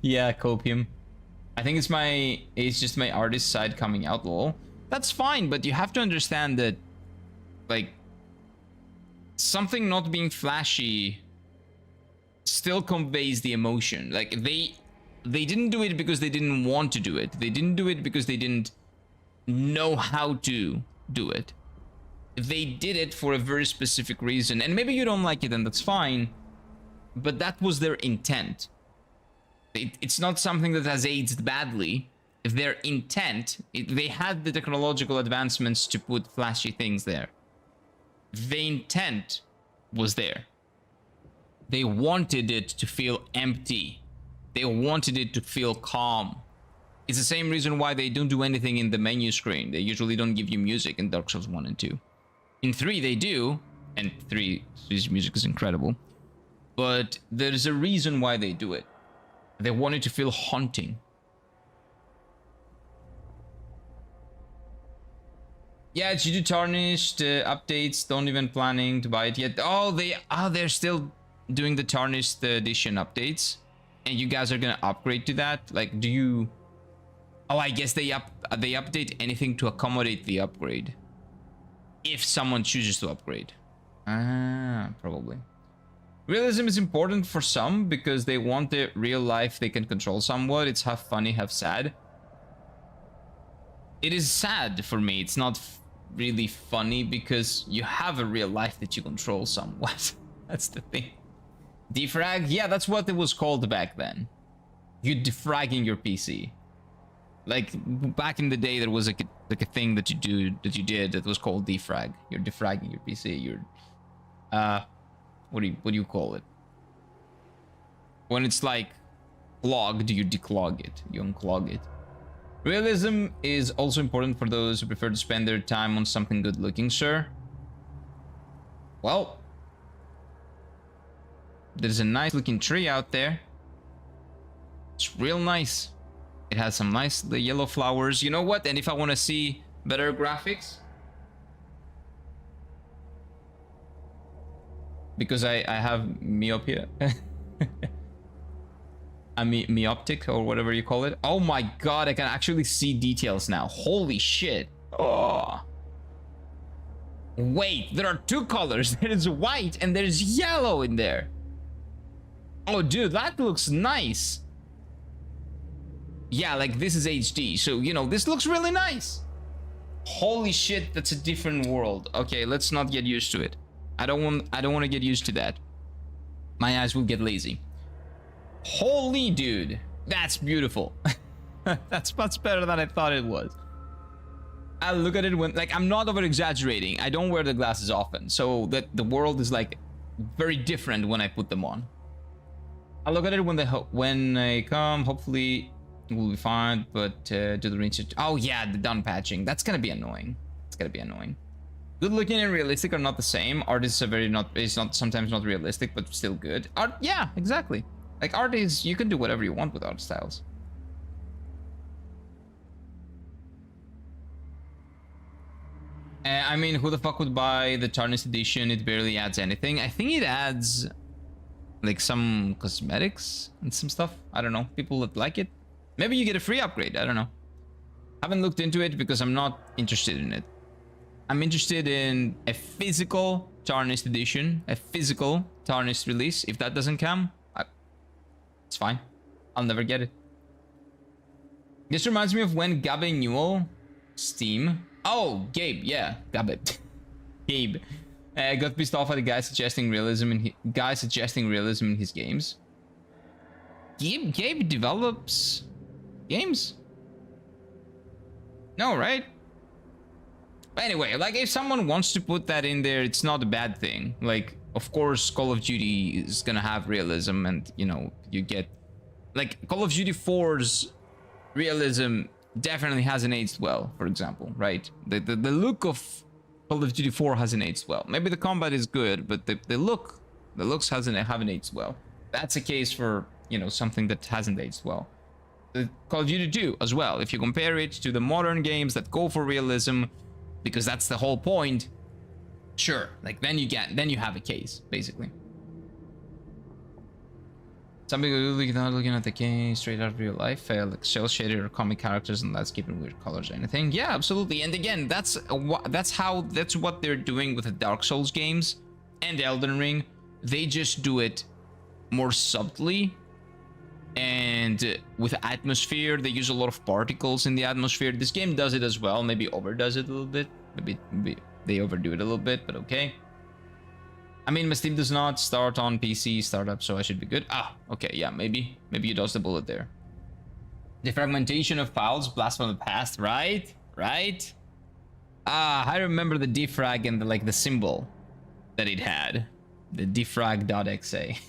S1: Yeah, copium. I think it's just my artist side coming out, lol. That's fine, but you have to understand that, like, something not being flashy still conveys the emotion. Like, they didn't do it because they didn't want to do it. They didn't do it because they didn't know how to do it. They did it for a very specific reason, and maybe you don't like it, and that's fine, but that was their intent. It's not something that has aged badly. If their intent, they had the technological advancements to put flashy things there. The intent was there. They wanted it to feel empty. They wanted it to feel calm. It's the same reason why they don't do anything in the menu screen. They usually don't give you music in Dark Souls 1 and 2. In 3 they do, and 3's music is incredible. But there's a reason why they do it. They want it to feel haunting. Yeah, it's due to tarnished updates. Don't even planning to buy it yet. Oh, they're still doing the tarnished edition updates, and you guys are gonna upgrade to that. Like, do you? Oh, I guess they update anything to accommodate the upgrade. If someone chooses to upgrade, probably. Realism is important for some because they want the real life they can control somewhat. It's half funny, half sad. It is sad for me. It's not really funny because you have a real life that you control somewhat. That's the thing. Defrag? Yeah, that's what it was called back then. You defragging your PC. Like, back in the day, there was like a thing that you did that was called defrag. You're defragging your PC. You're, what do you call it? When it's like clogged, you declog it. You unclog it. Realism is also important for those who prefer to spend their time on something good looking, sir. Well, there's a nice looking tree out there. It's real nice. It has some nice yellow flowers. You know what? And if I want to see better graphics, because I have myopia. Meoptic or whatever you call it. Oh my god, I can actually see details now. Holy shit. Oh. Wait, there are two colors. There is white and there's yellow in there. Oh dude, that looks nice. Yeah, like this is HD, so you know, this looks really nice. Holy shit, that's a different world. Okay, let's not get used to it. I don't want to get used to that. My eyes will get lazy. Holy dude, that's beautiful. That's much better than I thought it was. I look at it when, like, I'm not over exaggerating. I don't wear the glasses often, so that the world is like very different when I put them on. I look at it when they come. Hopefully it will be fine, but do the research. Oh yeah, the done patching. That's gonna be annoying. It's gonna be annoying. Good looking and realistic are not the same. Art is sometimes not realistic, but still good. Art, yeah, exactly. Like, art is, you can do whatever you want with art styles. I mean, who the fuck would buy the tarnished edition? It barely adds anything. I think it adds like some cosmetics and some stuff. I don't know. People that like it. Maybe you get a free upgrade. I don't know. Haven't looked into it because I'm not interested in it. I'm interested in a physical tarnished edition, a physical tarnished release. If that doesn't come, it's fine. I'll never get it. This reminds me of when Gabe Newell, Steam. Oh, Gabe, yeah, Gabe. Gabe got pissed off at the guy suggesting realism in his games. Gabe develops games. No, right? But anyway, like, if someone wants to put that in there, it's not a bad thing. Like, of course, Call of Duty is gonna have realism, and you know, you get like Call of Duty 4's realism definitely hasn't aged well, for example, right? The look of Call of Duty 4 hasn't aged well. Maybe the combat is good, but the look The looks haven't aged well. That's a case for, you know, something that hasn't aged well. The Call of Duty 2 as well. If you compare it to the modern games that go for realism, because that's the whole point, sure, like then you have a case, basically. Something not looking at the game straight out of real life, like cel shaded or comic characters and landscape weird colors or anything. Yeah, absolutely. And again, that's what they're doing with the Dark Souls games and Elden Ring. They just do it more subtly, and with atmosphere, they use a lot of particles in the atmosphere. This game does it as well, maybe overdoes it a little bit. Maybe they overdo it a little bit, but okay. I mean, my Steam does not start on PC startup, so I should be good. Ah, okay, yeah, maybe you dodged the bullet there. The fragmentation of files, blast from the past, right? Right? Ah, I remember the defrag and the symbol that it had. The defrag.exe.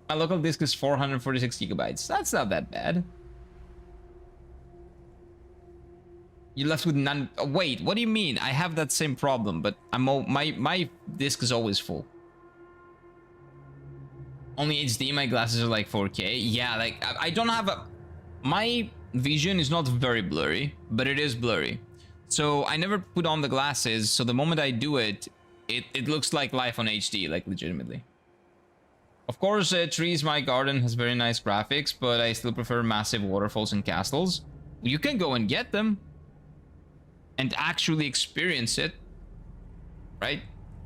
S1: My local disk is 446 gigabytes. That's not that bad. You left with none. Oh, wait, what do you mean? I have that same problem, but my disk is always full. Only HD. My glasses are like 4K. Yeah, like I don't have a. My vision is not very blurry, but it is blurry. So I never put on the glasses. So the moment I do it, it looks like life on HD, like legitimately. Of course, Trees My Garden has very nice graphics, but I still prefer massive waterfalls and castles. You can go and get them and actually experience it, right?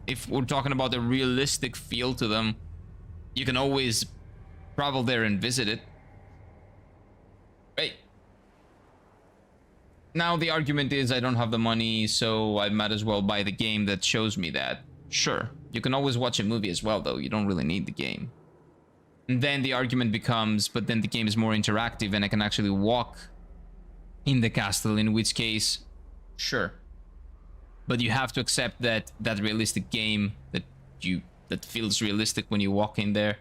S1: If we're talking about a realistic feel to them, you can always travel there and visit it, right? Now the argument is I don't have the money, so I might as well buy the game that shows me that. Sure, you can always watch a movie as well, though. You don't really need the game. And then the argument becomes, but then the game is more interactive and I can actually walk in the castle, in which case, sure. But you have to accept that that realistic game that feels realistic when you walk in there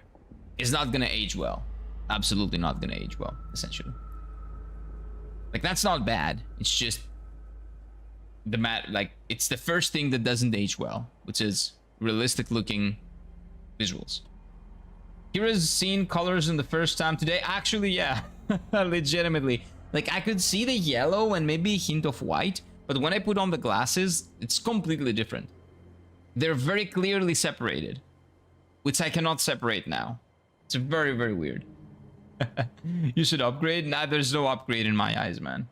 S1: is not gonna age well. Absolutely not gonna age well, essentially. Like, that's not bad. It's just it's the first thing that doesn't age well, which is realistic looking visuals. Kira's seen colors in the first time today. Actually, yeah, legitimately. Like, I could see the yellow and maybe a hint of white, but when I put on the glasses, it's completely different. They're very clearly separated, which I cannot separate now. It's very, very weird. You should upgrade? Nah, there's no upgrade in my eyes, man.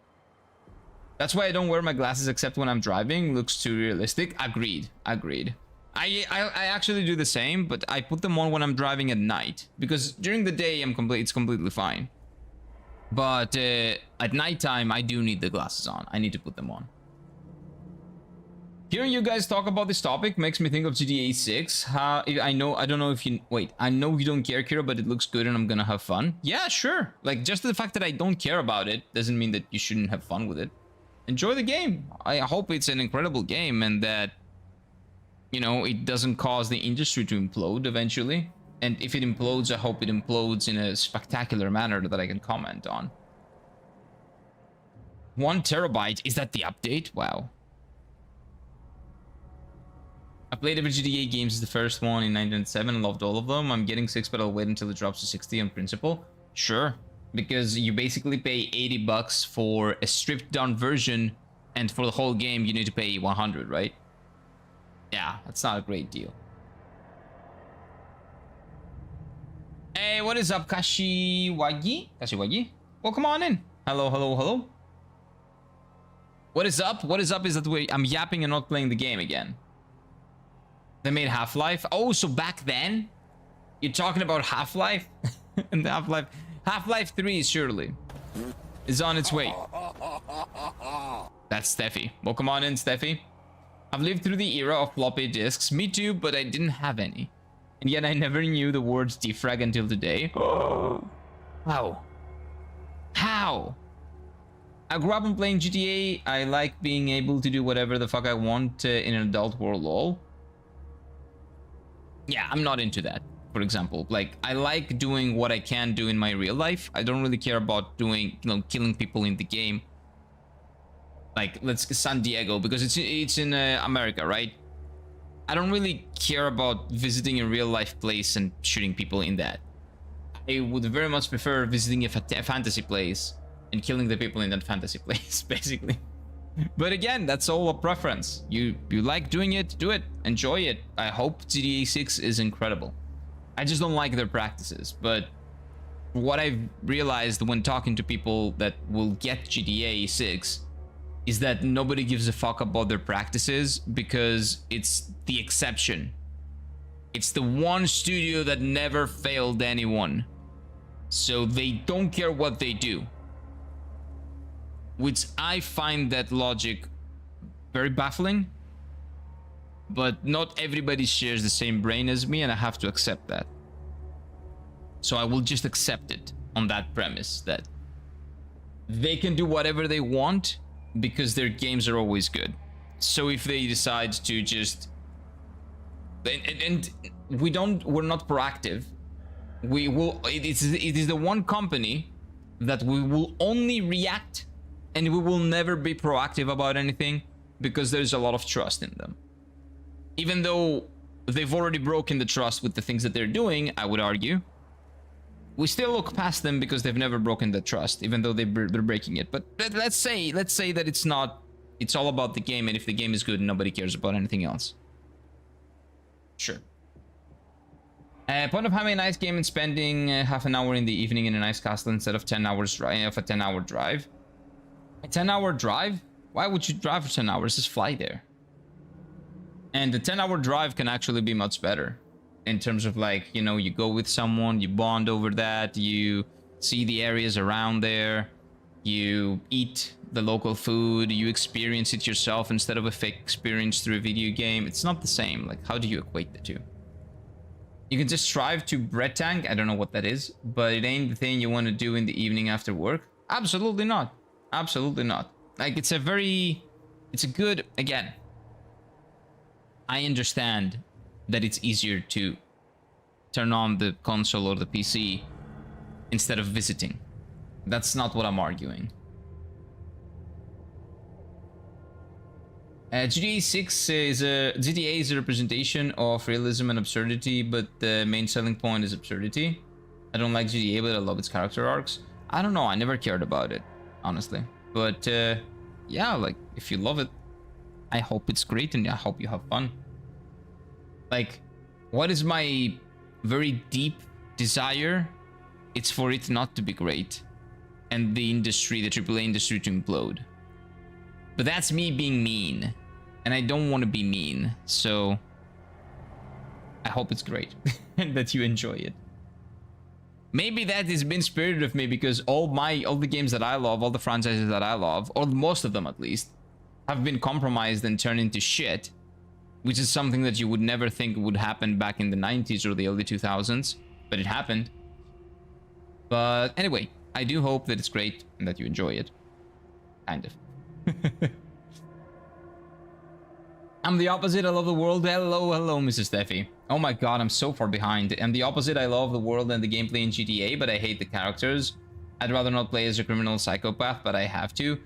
S1: That's why I don't wear my glasses except when I'm driving. Looks too realistic. Agreed. Agreed. I actually do the same, but I put them on when I'm driving at night, because during the day it's completely fine. But at nighttime, I do need the glasses on. I need to put them on. Hearing you guys talk about this topic makes me think of GTA 6. I don't know if you... Wait, I know you don't care, Kira, but it looks good and I'm gonna have fun. Yeah, sure. Like, just the fact that I don't care about it doesn't mean that you shouldn't have fun with it. Enjoy the game. I hope it's an incredible game and that, you know, it doesn't cause the industry to implode eventually. And if it implodes, I hope it implodes in a spectacular manner that I can comment on. 1 terabyte, is that the update? Wow. I played every GTA games as the first one in 1997 and loved all of them. I'm getting 6, but I'll wait until it drops to 60 on principle. Sure, because you basically pay 80 bucks for a stripped down version, and for the whole game you need to pay 100, right? Yeah, that's not a great deal. Hey, what is up, Kashiwagi? Kashiwagi? Well, come on in. Hello, hello, hello. What is up? What is up is that I'm yapping and not playing the game again. They made Half-Life. Oh, so back then? You're talking about Half-Life? And Half-Life 3, surely, is on its way. That's Steffi. Well, come on in, Steffi. I've lived through the era of floppy disks. Me too, but I didn't have any. And yet I never knew the words defrag until today. How? How? I grew up on playing GTA. I like being able to do whatever the fuck I want in an adult world, lol. Yeah, I'm not into that, for example. Like, I like doing what I can do in my real life. I don't really care about doing, you know, killing people in the game. Like, let's San Diego, because it's in America, right? I don't really care about visiting a real life place and shooting people in that. I would very much prefer visiting a fantasy place and killing the people in that fantasy place, basically. But again, that's all a preference. You like doing it, do it, enjoy it. I hope GTA 6 is incredible. I just don't like their practices, but what I've realized when talking to people that will get GTA 6 is that nobody gives a fuck about their practices because it's the exception. It's the one studio that never failed anyone. So they don't care what they do. Which I find that logic very baffling. But not everybody shares the same brain as me, and I have to accept that. So I will just accept it on that premise that they can do whatever they want because their games are always good. So if they decide to just... And we're not proactive. We will... It is the one company that we will only react and we will never be proactive about anything because there's a lot of trust in them. Even though they've already broken the trust with the things that they're doing, I would argue, we still look past them because they've never broken the trust, even though they're breaking it. But let's say that it's not, it's all about the game, and if the game is good, nobody cares about anything else. Sure. Point of having a nice game and spending half an hour in the evening in a nice castle instead of 10 hours drive, of a 10-hour drive. A 10-hour drive? Why would you drive for 10 hours? Just fly there. And the 10-hour drive can actually be much better in terms of, like, you know, you go with someone, you bond over that, you see the areas around there, you eat the local food, you experience it yourself instead of a fake experience through a video game. It's not the same. Like, how do you equate the two? You can just drive to Bread Tank. I don't know what that is, but it ain't the thing you want to do in the evening after work. Absolutely not. Absolutely not. Like, it's a good, again, I understand that it's easier to turn on the console or the PC instead of visiting. That's not what I'm arguing. GTA 6 is GTA is a representation of realism and absurdity, but the main selling point is absurdity. I don't like GTA, but I love its character arcs. I don't know, I never cared about it, honestly. But yeah, like, if you love it, I hope it's great and I hope you have fun. Like, what is my very deep desire? It's for it not to be great and the industry, the AAA industry, to implode. But that's me being mean, and I don't want to be mean, so I hope it's great and that you enjoy it. Maybe that has been spirited of me because all the games that I love, all the franchises that I love, or most of them at least, have been compromised and turned into shit, which is something that you would never think would happen back in the 90s or the early 2000s, but it happened. But anyway, I do hope that it's great and that you enjoy it. Kind of. I'm the opposite. I love the world. Hello, Mrs. Steffi. Oh my god, I'm so far behind. I'm the opposite. I love the world and the gameplay in GTA, but I hate the characters. I'd rather not play as a criminal psychopath, but I have to.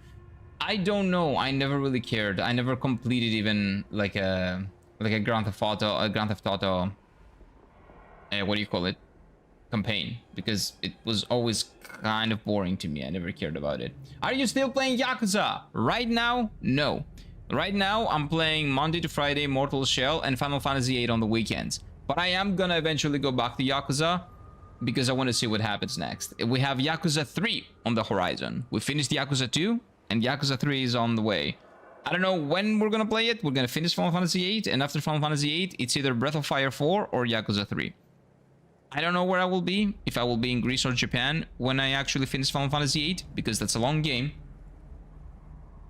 S1: I don't know. I never really cared. I never completed even like a Grand Theft Auto, what do you call it? Campaign, because it was always kind of boring to me. I never cared about it. Are you still playing Yakuza? Right now? No. Right now, I'm playing Monday to Friday Mortal Shell and Final Fantasy VIII on the weekends. But I am gonna eventually go back to Yakuza because I want to see what happens next. We have Yakuza 3 on the horizon. We finished Yakuza 2 and Yakuza 3 is on the way. I don't know when we're gonna play it. We're gonna finish Final Fantasy VIII, and after Final Fantasy VIII, it's either Breath of Fire 4 or Yakuza 3. I don't know where I will be, if I will be in Greece or Japan when I actually finish Final Fantasy VIII, because that's a long game.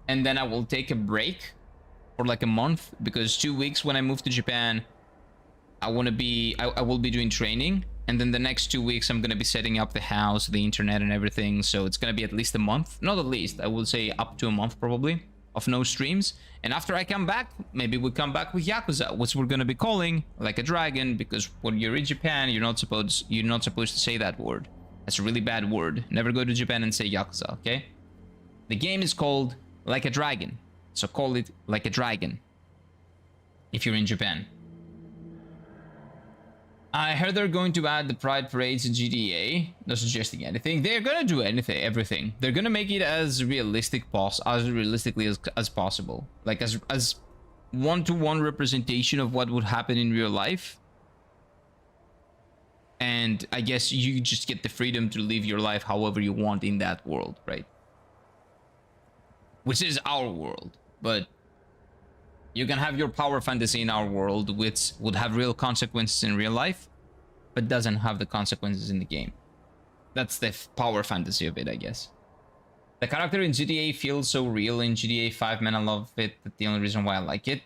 S1: And then I will take a break for like a month, because 2 weeks when I move to Japan, I will be doing training. And then the next 2 weeks, I'm going to be setting up the house, the internet and everything. So it's going to be at least a month. Not at least, I will say up to a month probably, of no streams. And after I come back, maybe we'll come back with Yakuza, which we're going to be calling Like a Dragon, because when you're in Japan, you're not supposed to say that word. That's a really bad word. Never go to Japan and say Yakuza, okay? The game is called Like a Dragon, so call it Like a Dragon if you're in Japan. I heard they're going to add the Pride Parades in GTA. Not suggesting anything. They're gonna do everything. They're gonna make it as realistically as possible. Like as one-to-one representation of what would happen in real life. And I guess you just get the freedom to live your life however you want in that world, right? Which is our world, but you can have your power fantasy in our world, which would have real consequences in real life, but doesn't have the consequences in the game. That's the power fantasy of it, I guess. The character in GTA feels so real in GTA 5, man, I love it. That's the only reason why I like it.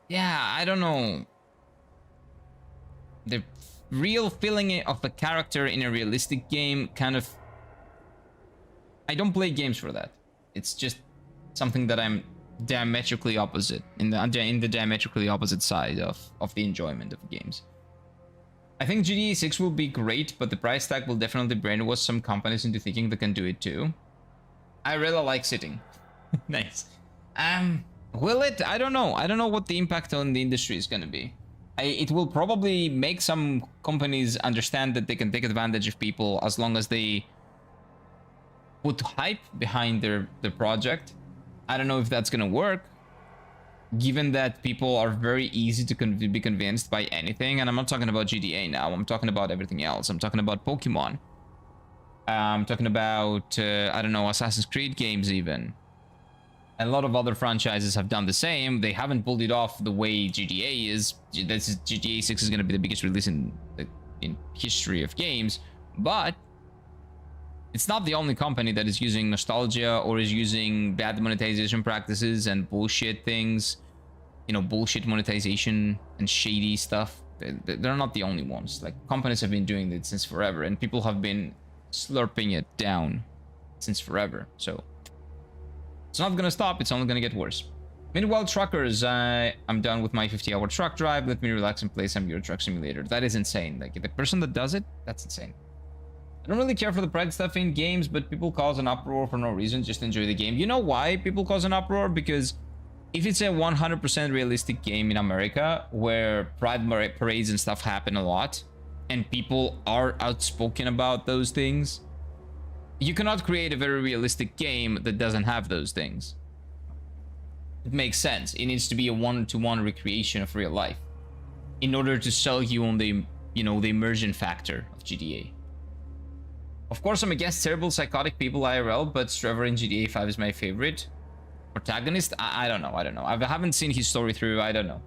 S1: Yeah, I don't know. The real feeling of a character in a realistic game kind of... I don't play games for that. It's just something that I'm diametrically opposite, in the diametrically opposite side of the enjoyment of games. I think GTA 6 will be great, but the price tag will definitely brainwash some companies into thinking they can do it too. I really like sitting. Nice. Will it? I don't know. I don't know what the impact on the industry is gonna be. It will probably make some companies understand that they can take advantage of people as long as they put hype behind their project. I don't know if that's gonna work, given that people are very easy to be convinced by anything. And I'm not talking about GTA now. I'm talking about everything else. I'm talking about Pokemon. I'm talking about, I don't know, Assassin's Creed games even. A lot of other franchises have done the same. They haven't pulled it off the way GTA is. GTA 6 is going to be the biggest release in history of games. But it's not the only company that is using nostalgia or is using bad monetization practices and bullshit things. You know, bullshit monetization and shady stuff. They're not the only ones. Like, companies have been doing it since forever, and people have been slurping it down since forever. So it's not gonna stop, it's only gonna get worse. Meanwhile, truckers, I'm done with my 50-hour truck drive. Let me relax and play some Euro Truck Simulator. That is insane. Like, the person that does it, that's insane. I don't really care for the pride stuff in games, but people cause an uproar for no reason. Just enjoy the game. You know why people cause an uproar? Because if it's a 100% realistic game in America, where pride parades and stuff happen a lot, and people are outspoken about those things, you cannot create a very realistic game that doesn't have those things. It makes sense. It needs to be a one-to-one recreation of real life in order to sell you on the, you know, the immersion factor of GTA. Of course, I'm against terrible psychotic people IRL, but Trevor in GTA 5 is my favorite protagonist. I don't know. I haven't seen his story through. I don't know.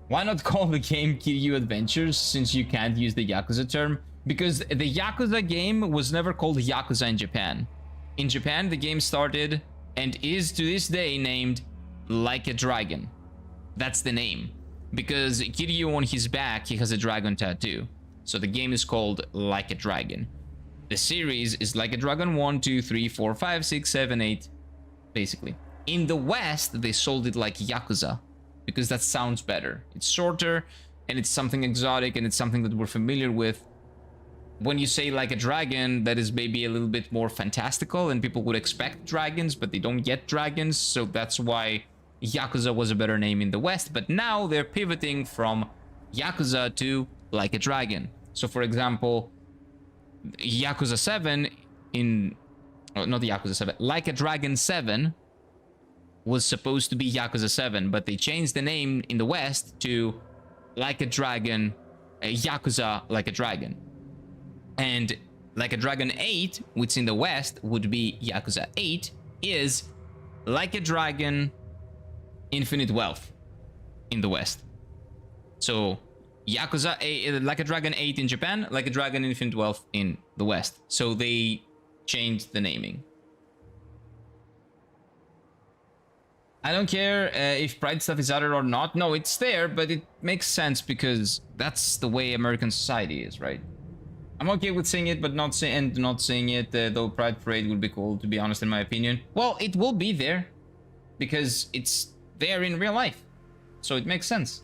S1: Why not call the game Kiryu Adventures, since you can't use the Yakuza term? Because the Yakuza game was never called Yakuza in Japan. In Japan, the game started and is to this day named Like a Dragon. That's the name. Because Kiryu, on his back, he has a dragon tattoo. So the game is called Like a Dragon. The series is Like a Dragon 1, 2, 3, 4, 5, 6, 7, 8, basically. In the West, they sold it like Yakuza, because that sounds better. It's shorter, and it's something exotic, and it's something that we're familiar with. When you say Like a Dragon, that is maybe a little bit more fantastical, and people would expect dragons, but they don't get dragons, so that's why Yakuza was a better name in the West. But now they're pivoting from Yakuza to Like a Dragon. So for example, Yakuza 7 in... Oh, not the Yakuza 7. Like a Dragon 7 was supposed to be Yakuza 7, but they changed the name in the West to Like a Dragon... Yakuza Like a Dragon. And Like a Dragon 8, which in the West would be Yakuza 8, is Like a Dragon Infinite Wealth in the West. So Yakuza 8, Like a Dragon 8 in Japan, Like a Dragon Infinite Wealth in the West. So they changed the naming. I don't care if pride stuff is added or not. No, it's there, but it makes sense because that's the way American society is, right? I'm okay with saying it, but not saying it, though Pride Parade would be cool, to be honest, in my opinion. Well, it will be there because it's there in real life, so it makes sense.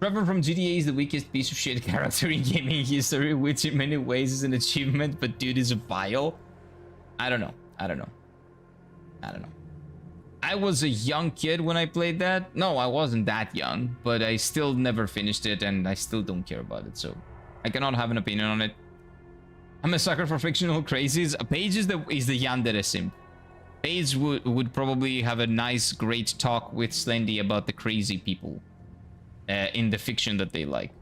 S1: Trevor from GTA is the weakest piece of shit character in gaming history, which in many ways is an achievement, but dude is vile. I don't know. I was a young kid when I played that. No, I wasn't that young, but I still never finished it, and I still don't care about it, so I cannot have an opinion on it. I'm a sucker for fictional crazies. Paige is the yandere simp. Paige would probably have a nice, great talk with Slendy about the crazy people in the fiction that they like.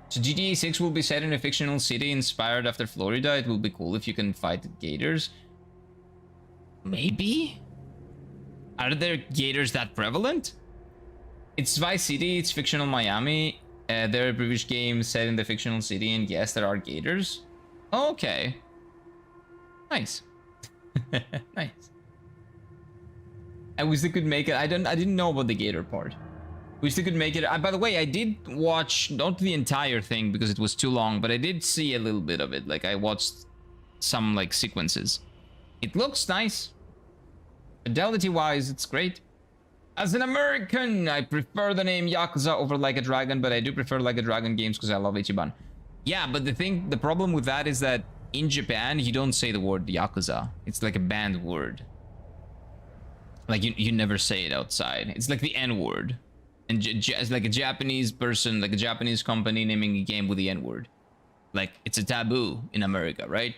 S1: So GTA 6 will be set in a fictional city inspired after Florida. It will be cool if you can fight gators. Maybe? Are there gators that prevalent? It's Vice City, it's fictional Miami. There are previous games set in the fictional city, and yes, there are gators. Okay. Nice. Nice. I wish they could make it. I didn't know about the gator part. Wish they could make it. By the way, I did watch, not the entire thing because it was too long, but I did see a little bit of it. Like, I watched some, like, sequences. It looks nice. Fidelity-wise, it's great. As an American, I prefer the name Yakuza over Like a Dragon, but I do prefer Like a Dragon games because I love Ichiban. Yeah, but the problem with that is that in Japan, you don't say the word Yakuza. It's like a banned word. Like, you never say it outside. It's like the N-word. And it's like a Japanese person, like a Japanese company naming a game with the N-word. Like, it's a taboo in America, right?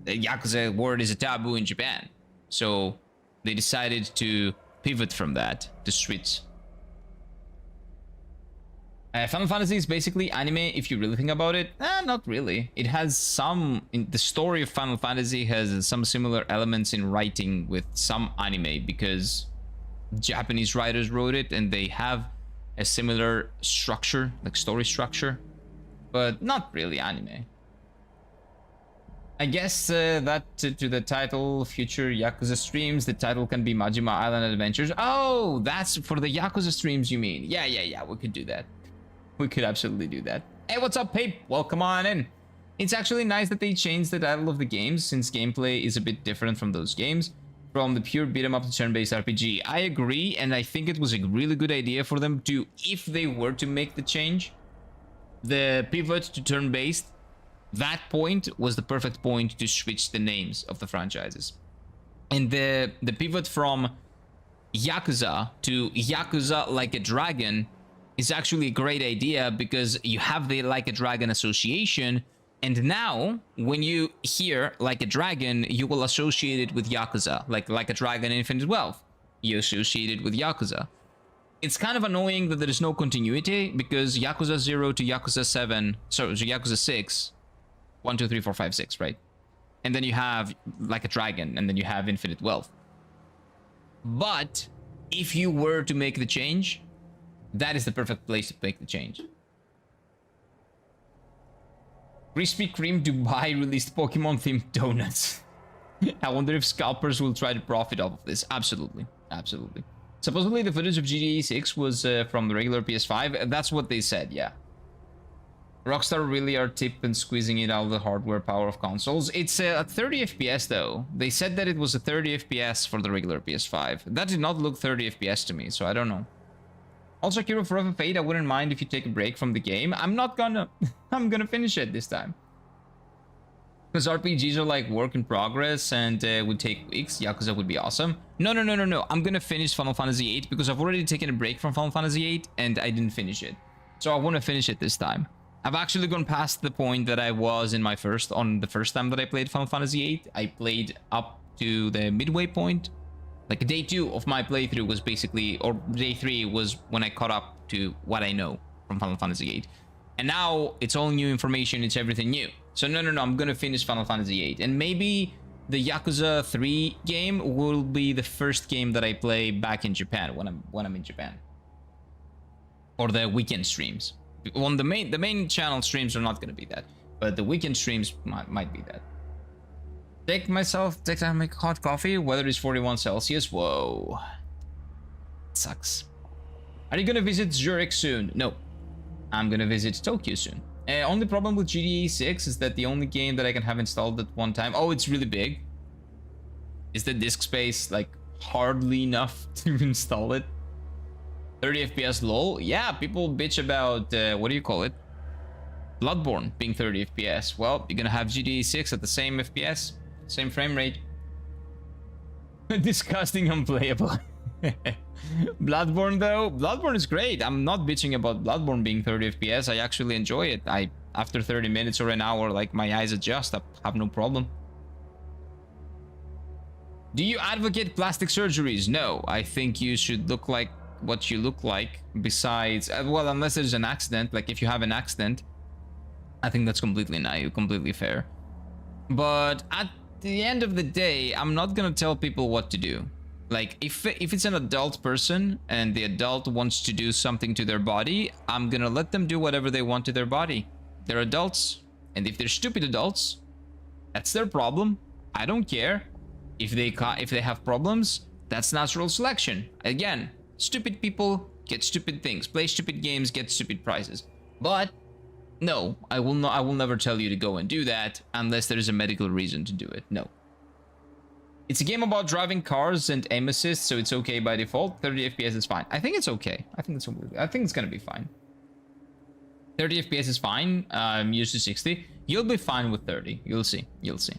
S1: The Yakuza word is a taboo in Japan. So, they decided to pivot from that to switch. Final Fantasy is basically anime if you really think about it. Not really. It has some... the story of Final Fantasy has some similar elements in writing with some anime because Japanese writers wrote it and they have a similar structure, like story structure, but not really anime. I guess that to the title, future Yakuza streams, the title can be Majima Island Adventures. Oh, that's for the Yakuza streams you mean? Yeah, we could do that. We could absolutely do that. Hey, what's up, Pape? Welcome on in. It's actually nice that they changed the title of the games since gameplay is a bit different from those games. From the pure beat 'em up to turn-based RPG. I agree, and I think it was a really good idea for them to, if they were to make the change, the pivot to turn-based, that point was the perfect point to switch the names of the franchises. And the pivot from Yakuza to Yakuza Like a Dragon is actually a great idea because you have the Like a Dragon association. And now, when you hear Like a Dragon, you will associate it with Yakuza. Like a Dragon Infinite Wealth, you associate it with Yakuza. It's kind of annoying that there is no continuity, because Yakuza 0 to Yakuza 7... So Yakuza 6... 1, 2, 3, 4, 5, 6, right? And then you have Like a Dragon, and then you have Infinite Wealth. But, if you were to make the change, that is the perfect place to make the change. Krispy Kreme Dubai released Pokemon-themed donuts. I wonder if scalpers will try to profit off of this. Absolutely. Absolutely. Supposedly the footage of GTA 6 was from the regular PS5. That's what they said, yeah. Rockstar really are tip and squeezing it out of the hardware power of consoles. It's at 30 FPS though. They said that it was a 30 FPS for the regular PS5. That did not look 30 FPS to me, so I don't know. Also, Sekiro Forever Fate, I wouldn't mind if you take a break from the game. I'm not gonna... I'm gonna finish it this time. Because RPGs are like work in progress and would take weeks. Yakuza would be awesome. No. I'm gonna finish Final Fantasy VIII because I've already taken a break from Final Fantasy VIII and I didn't finish it. So I want to finish it this time. I've actually gone past the point that I was in my on the first time that I played Final Fantasy VIII. I played up to the midway point. Like day 2 of my playthrough was basically, or day 3 was when I caught up to what I know from Final Fantasy VIII. And now it's all new information, it's everything new. So no, I'm gonna finish Final Fantasy VIII. And maybe the Yakuza 3 game will be the first game that I play back in Japan when I'm in Japan. Or the weekend streams. On the main channel streams are not gonna be that. But the weekend streams might be that. Take time to make hot coffee. Weather is 41 Celsius. Whoa. Sucks. Are you gonna visit Zurich soon? No. I'm gonna visit Tokyo soon. Only problem with GTA 6 is that the only game that I can have installed at one time... Oh, it's really big. Is the disk space, like, hardly enough to install it? 30 FPS lol? Yeah, people bitch about, what do you call it? Bloodborne being 30 FPS. Well, you're gonna have GTA 6 at the same FPS. Same frame rate. Disgusting, unplayable. Bloodborne though, Bloodborne is great. I'm not bitching about Bloodborne being 30 FPS. I actually enjoy it. After 30 minutes or an hour, like my eyes adjust. I have no problem. Do you advocate plastic surgeries? No, I think you should look like what you look like. Besides, well, unless there's an accident. Like if you have an accident, I think that's completely naive, completely fair. But at the end of the day, I'm not gonna tell people what to do. Like if it's an adult person and the adult wants to do something to their body, I'm gonna let them do whatever they want to their body. They're adults, and if they're stupid adults, that's their problem. I don't care. If they have problems, that's natural selection. Again, stupid people get stupid things, play stupid games, get stupid prizes. But no, I will not. I will never tell you to go and do that unless there is a medical reason to do it. No. It's a game about driving cars and aim assist, so it's okay by default. 30 FPS is fine. I think it's okay. I think it's gonna be fine. 30 FPS is fine. I'm used to 60. You'll be fine with 30. You'll see. You'll see.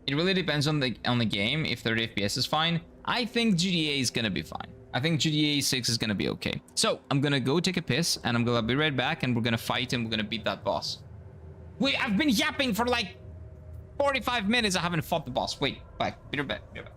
S1: It really depends on the game. If 30 FPS is fine, I think GTA is gonna be fine. I think GTA 6 is gonna be okay. So I'm gonna go take a piss, and I'm gonna be right back, and we're gonna fight, and we're gonna beat that boss. Wait, I've been yapping for like 45 minutes. I haven't fought the boss. Wait, back. Be right back. Be right back.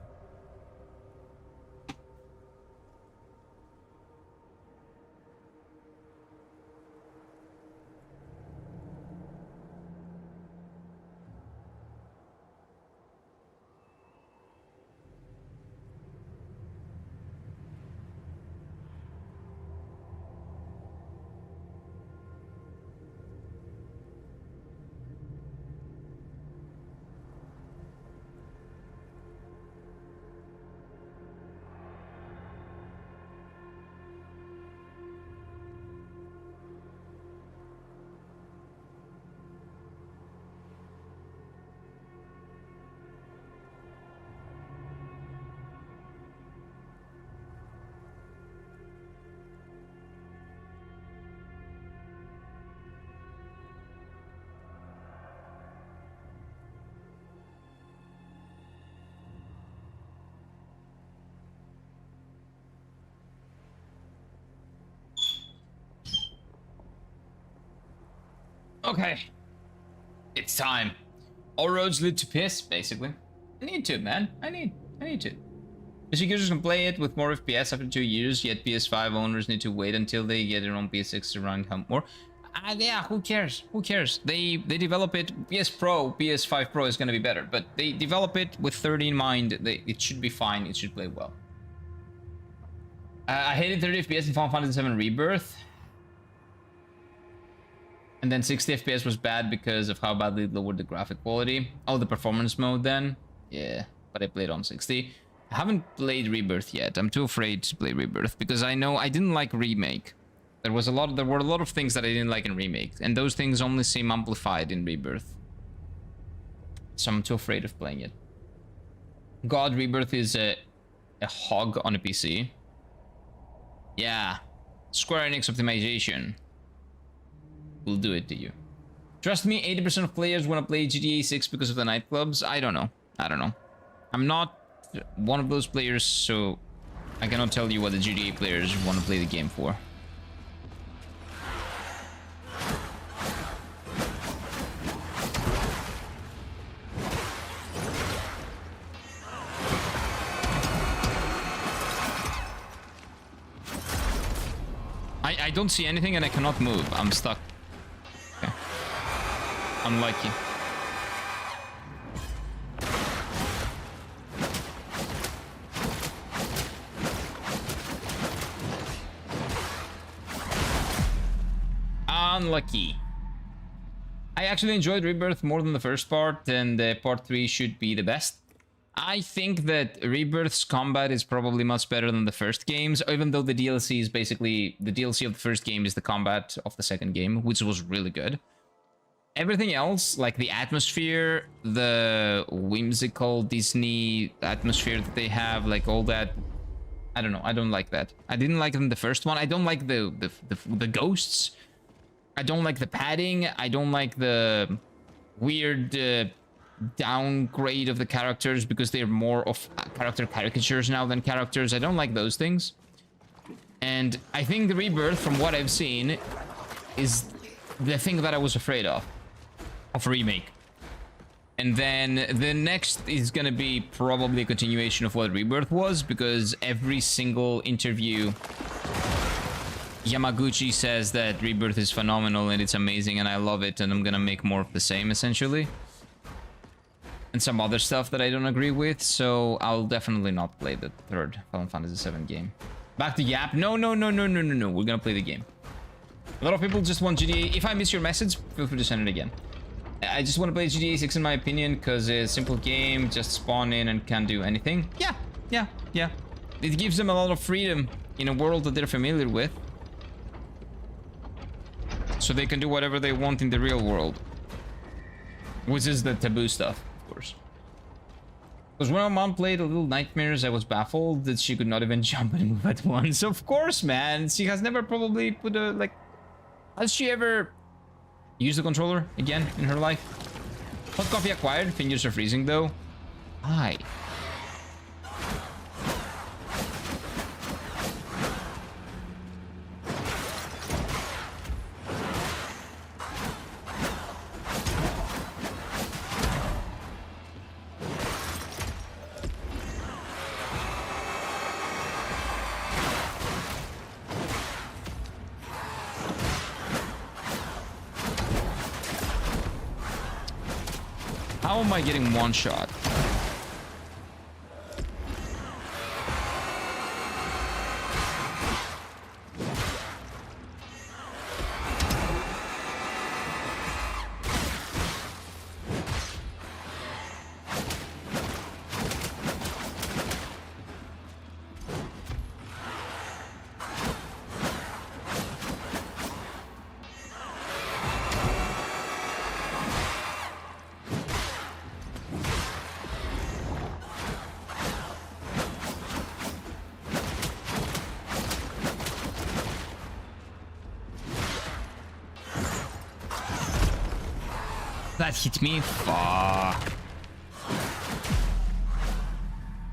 S1: Okay. It's time. All roads lead to piss, basically. I need to, man. I need to. PC users can play it with more FPS after 2 years, yet PS5 owners need to wait until they get their own PS6 to run more. Yeah, who cares? Who cares? They develop it. PS5 Pro is gonna be better, but they develop it with 30 in mind. It should be fine. It should play well. I hated 30 FPS in Final Fantasy VII Rebirth. And then 60 FPS was bad because of how badly it lowered the graphic quality. Oh, the performance mode then? Yeah, but I played on 60. I haven't played Rebirth yet. I'm too afraid to play Rebirth because I know I didn't like Remake. There were a lot of things that I didn't like in Remake, and those things only seem amplified in Rebirth. So I'm too afraid of playing it. God, Rebirth is a hog on a PC. Yeah, Square Enix optimization will do it to you. Trust me, 80% of players want to play GTA 6 because of the nightclubs. I don't know. I'm not one of those players, so I cannot tell you what the GTA players want to play the game for. I don't see anything and I cannot move. I'm stuck. Okay. Unlucky. Unlucky. I actually enjoyed Rebirth more than the first part, and part 3 should be the best. I think that Rebirth's combat is probably much better than the first games, even though the DLC is basically... The DLC of the first game is the combat of the second game, which was really good. Everything else, like the atmosphere, the whimsical Disney atmosphere that they have, like all that... I don't know, I don't like that. I didn't like it in the first one. I don't like the ghosts. I don't like the padding. I don't like the weird... downgrade of the characters because they're more of character caricatures now than characters. I don't like those things. And I think the Rebirth, from what I've seen, is the thing that I was afraid of remake. And then the next is gonna be probably a continuation of what Rebirth was, because every single interview Yamaguchi says that Rebirth is phenomenal and it's amazing and I love it, and I'm gonna make more of the same essentially. And some other stuff that I don't agree with, so I'll definitely not play the third Final Fantasy VII game. Back to Yap. No. We're gonna play the game. A lot of people just want GTA. If I miss your message, feel free to send it again. I just want to play GTA 6 in my opinion, because it's a simple game, just spawn in and can't do anything. Yeah. It gives them a lot of freedom in a world that they're familiar with. So they can do whatever they want in the real world. Which is the taboo stuff, of course. Because when my mom played Little Nightmares, I was baffled that she could not even jump and move at once. Of course, man. She has never probably put a, like... Has she ever used the controller again in her life? Hot coffee acquired. Fingers are freezing, though. Hi. How am I getting one shot? That hit me. Fuck.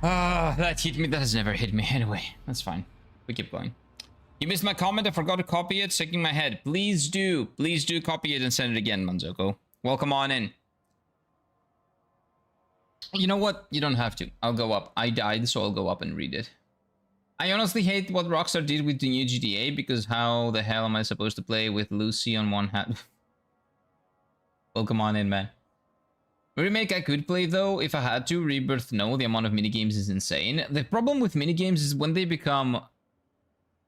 S1: That hit me. That has never hit me. Anyway, that's fine. We keep going. You missed my comment. I forgot to copy it. Shaking my head. Please do. Please do copy it and send it again, Manzoko. Welcome on in. You know what? You don't have to. I'll go up. I died, so I'll go up and read it. I honestly hate what Rockstar did with the new GTA, because how the hell am I supposed to play with Lucy on one hand? Welcome on in, man. Remake I could play though, if I had to. Rebirth, no. The amount of minigames is insane. The problem with minigames is when they become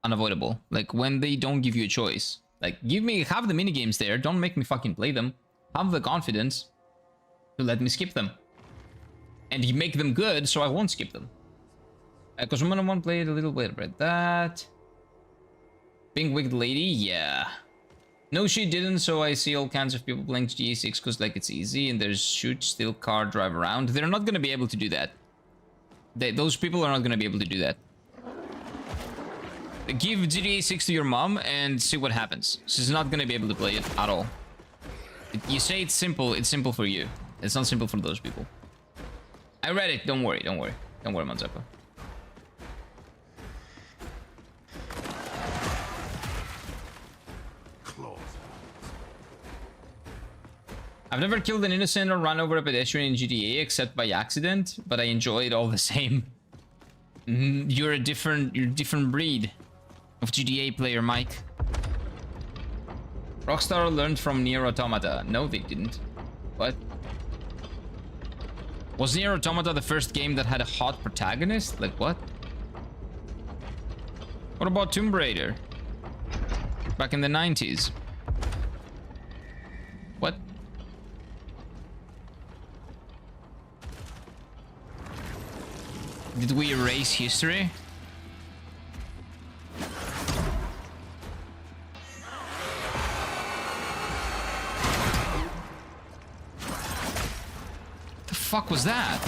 S1: unavoidable. Like, when they don't give you a choice. Like, have the minigames there. Don't make me fucking play them. Have the confidence to let me skip them. And you make them good, so I won't skip them. Because when I want to play it a little bit, right? That... Pink Wicked Lady? Yeah. No, she didn't, so I see all kinds of people playing GTA 6 because, like, it's easy and there's shoot, steal, car, drive around. They're not going to be able to do that. Those people are not going to be able to do that. Give GTA 6 to your mom and see what happens. She's not going to be able to play it at all. You say it's simple for you. It's not simple for those people. I read it, don't worry, Manzako. I've never killed an innocent or run over a pedestrian in GTA except by accident, but I enjoy it all the same. You're a different breed of GTA player, Mike. Rockstar learned from Nier Automata. No, they didn't. What? Was Nier Automata the first game that had a hot protagonist? Like what? What about Tomb Raider? Back in the 90s. What? Did we erase history? The fuck was that?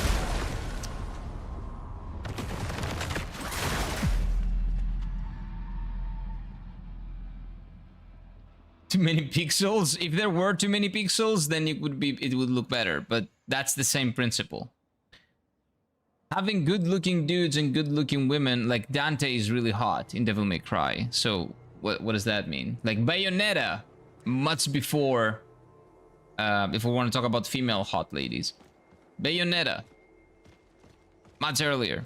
S1: Too many pixels. If there were too many pixels, then it would look better. But that's the same principle. Having good-looking dudes and good-looking women, like Dante is really hot in Devil May Cry. So what does that mean? Like Bayonetta, much before. If we want to talk about female hot ladies, Bayonetta, much earlier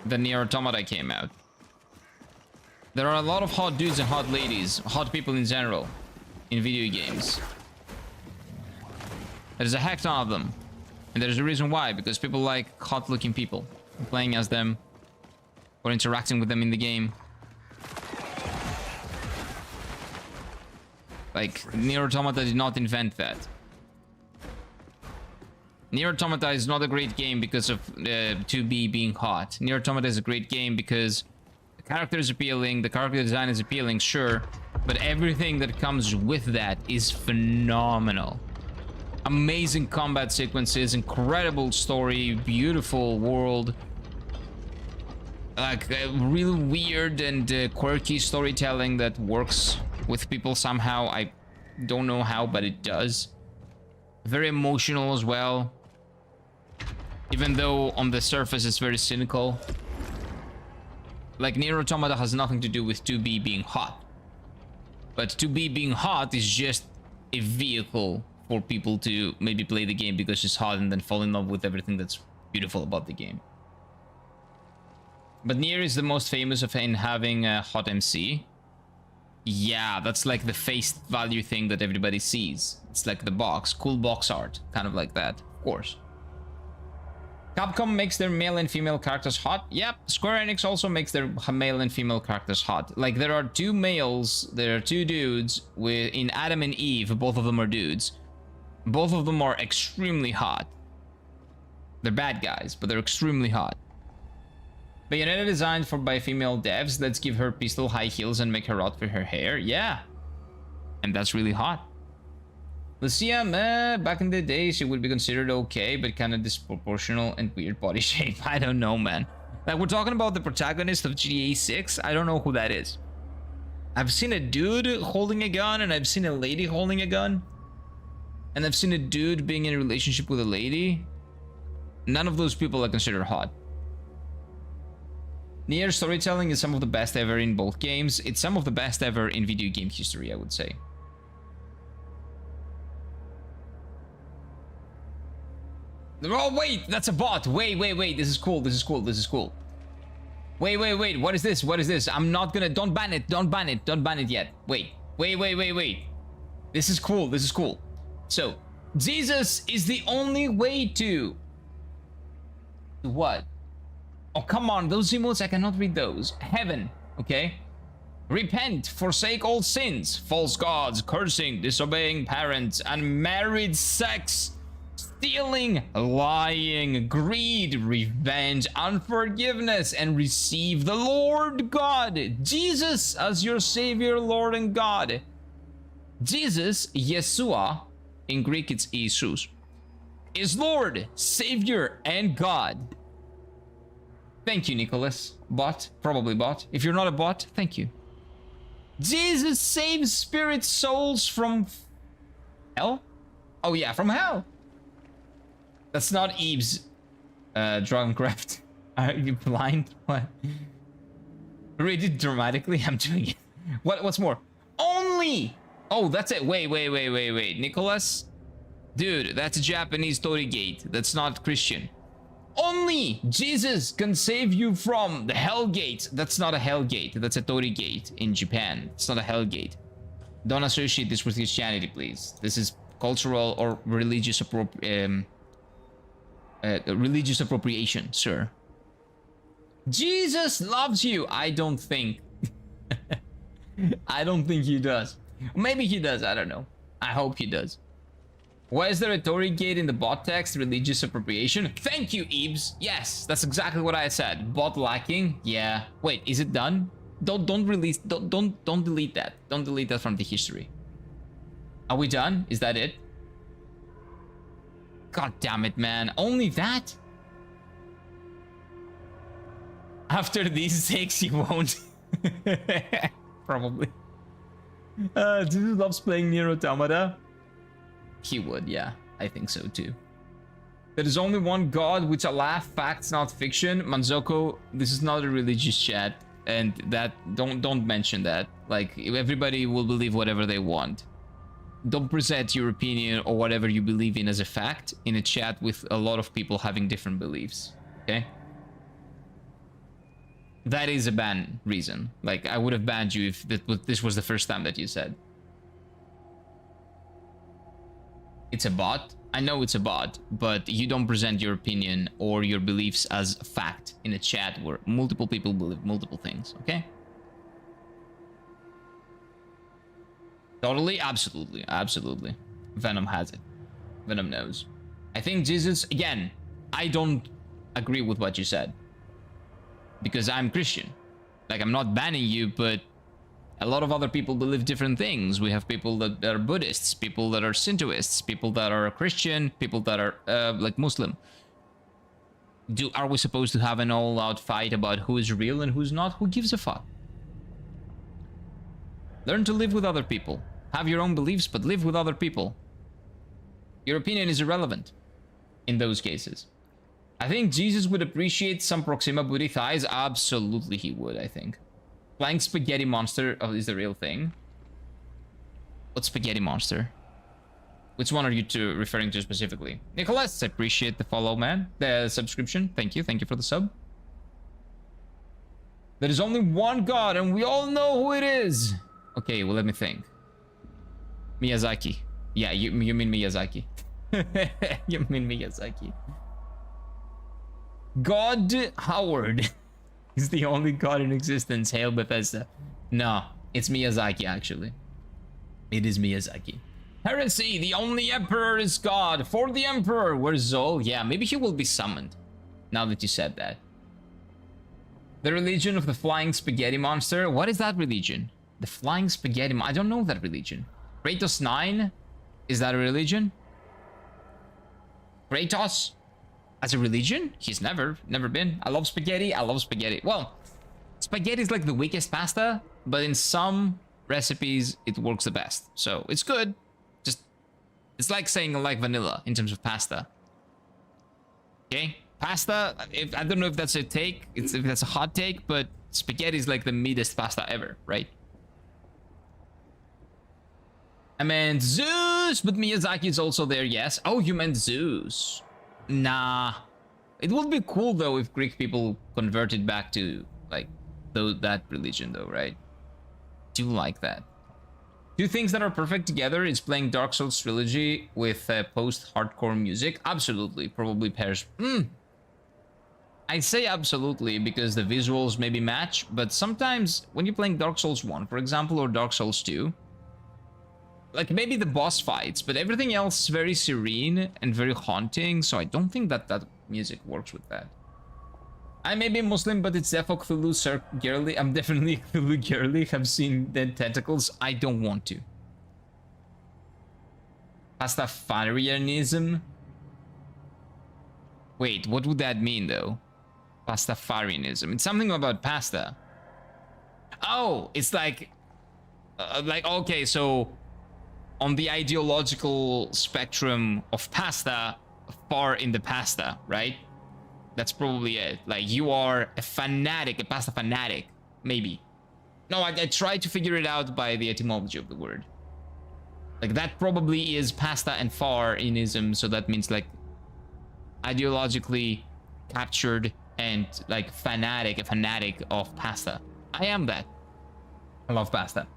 S1: than Nier Automata came out. There are a lot of hot dudes and hot ladies, hot people in general, in video games. There's a heck ton of them. And there's a reason why, because people like hot-looking people. Playing as them, or interacting with them in the game. Like, Nier Automata did not invent that. Nier Automata is not a great game because of 2B being hot. Nier Automata is a great game because the character is appealing, the character design is appealing, sure, but everything that comes with that is phenomenal. Amazing combat sequences, incredible story, beautiful world. Like, really weird and quirky storytelling that works with people somehow. I don't know how, but it does. Very emotional as well. Even though on the surface it's very cynical. Like, Nier Automata has nothing to do with 2B being hot. But 2B being hot is just a vehicle for people to maybe play the game because it's hot and then fall in love with everything that's beautiful about the game. But Nier is the most famous of in having a hot MC. Yeah, that's like the face value thing that everybody sees. It's like the box, cool box art, kind of like that, of course. Capcom makes their male and female characters hot. Yep, Square Enix also makes their male and female characters hot. Like, there are two males, there are two dudes in Adam and Eve, both of them are dudes. Both of them are extremely hot. They're bad guys, but they're extremely hot. Bayonetta designed by female devs. Let's give her pistol high heels and make her hot for her hair. Yeah. And that's really hot. Lucia, back in the day, she would be considered okay, but kind of disproportional and weird body shape. I don't know, man. Like, we're talking about the protagonist of GTA 6. I don't know who that is. I've seen a dude holding a gun, and I've seen a lady holding a gun. And I've seen a dude being in a relationship with a lady. None of those people are considered hot. Nier storytelling is some of the best ever in both games. It's some of the best ever in video game history, I would say. Oh, wait, that's a bot. Wait. This is cool. Wait. What is this? I'm not gonna... Don't ban it yet. Wait. This is cool. So, Jesus is the only way to... What? Oh, come on. Those emotes, I cannot read those. Heaven, okay? Repent, forsake all sins, false gods, cursing, disobeying parents, unmarried sex, stealing, lying, greed, revenge, unforgiveness, and receive the Lord God, Jesus, as your Savior, Lord, and God. Jesus, Yeshua, in Greek it's Jesus, is Lord, Savior, and God. Thank you, Nicholas. Bot, probably bot. If you're not a bot, thank you. Jesus saves spirit souls from hell? Oh yeah, from hell. That's not Eve's Dragoncraft. Are you blind? What? Read it dramatically. I'm doing it. What's more? Only. Oh, that's it. Wait. Nicholas? Dude, that's a Japanese Torii gate. That's not Christian. Only Jesus can save you from the hell gate. That's not a hell gate. That's a Torii gate in Japan. It's not a hell gate. Don't associate this with Christianity, please. This is cultural or religious appropriation, sir. Jesus loves you. I don't think. I don't think he does. Maybe he does. I don't know. I hope he does. Why is there a Torii gate in the bot text? Religious appropriation? Thank you, Eves. Yes, that's exactly what I said. Bot lacking? Yeah. Wait, is it done? Don't delete that. Don't delete that from the history. Are we done? Is that it? God damn it, man. Only that? After these 6, you won't. Probably. Jesus loves playing Nier Automata. He would, yeah. I think so too. There is only one God, which I laugh, facts, not fiction. Manzoko, this is not a religious chat, and that don't mention that. Like, everybody will believe whatever they want. Don't present your opinion or whatever you believe in as a fact in a chat with a lot of people having different beliefs. Okay? That is a ban reason. Like, I would have banned you if this was the first time that you said. It's a bot. I know it's a bot, but you don't present your opinion or your beliefs as fact in a chat where multiple people believe multiple things, okay? Totally, absolutely, absolutely. Venom has it. Venom knows. I think Jesus, again, I don't agree with what you said. Because I'm Christian. Like, I'm not banning you, but a lot of other people believe different things. We have people that are Buddhists, people that are Shintoists, people that are Christian, people that are like Muslim. Are we supposed to have an all-out fight about who is real and who's not? Who gives a fuck? Learn to live with other people. Have your own beliefs, but live with other people. Your opinion is irrelevant in those cases. I think Jesus would appreciate some Proxima booty thighs. Absolutely he would, I think. Flying spaghetti monster is the real thing. What spaghetti monster? Which one are you two referring to specifically? Nicholas, I appreciate the follow, man. The subscription. Thank you. Thank you for the sub. There is only one God, and we all know who it is. Okay, well, let me think. Miyazaki. Yeah, you mean Miyazaki. You mean Miyazaki. God Howard is the only God in existence. Hail Bethesda. No, it's Miyazaki, actually. It is Miyazaki. Heresy, the only emperor is God. For the emperor, where's Zol? Yeah, maybe he will be summoned. Now that you said that. The religion of the flying spaghetti monster. What is that religion? The flying spaghetti monster. I don't know that religion. Kratos 9? Is that a religion? Kratos? As a religion? He's never been. I love spaghetti. I love spaghetti. Well, spaghetti is like the weakest pasta, but in some recipes, it works the best. So it's good. Just, it's like saying I like vanilla in terms of pasta. Okay? Pasta, I don't know if that's a take, if that's a hot take, but spaghetti is like the meatest pasta ever, right? I meant Zeus, but Miyazaki is also there, yes. Oh, you meant Zeus. Nah. It would be cool, though, if Greek people converted back to, like, that religion, though, right? Do like that. Two things that are perfect together is playing Dark Souls trilogy with post-hardcore music. Absolutely. Probably pairs. I say absolutely because the visuals maybe match, but sometimes when you're playing Dark Souls 1, for example, or Dark Souls 2, like maybe the boss fights, but everything else is very serene and very haunting, so I don't think that music works with that. I may be Muslim, but it's defo Cthulhu girly. I'm definitely Cthulhu girly. Have seen dead tentacles. I don't want to. Pastafarianism? Wait, what would that mean though? Pastafarianism. It's something about pasta. Oh, it's like okay, so on the ideological spectrum of pasta, far in the pasta, right? That's probably it. Like, you are a fanatic, a pasta fanatic, maybe. No, I tried to figure it out by the etymology of the word. Like, that probably is pasta and far-inism, so that means, like, ideologically captured and, like, a fanatic of pasta. I am that. I love pasta.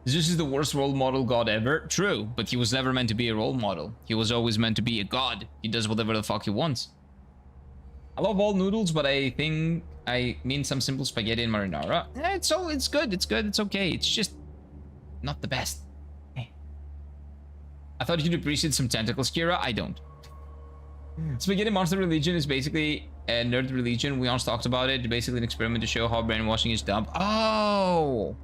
S1: Zeus is the worst role model god ever. True, but he was never meant to be a role model. He was always meant to be a god. He does whatever the fuck he wants. I love all noodles, but I think I mean some simple spaghetti and marinara. It's good, it's okay. It's just not the best. I thought you'd appreciate some tentacles, Kira. I don't. Spaghetti monster religion is basically a nerd religion. We once talked about it. Basically an experiment to show how brainwashing is dumb. Oh!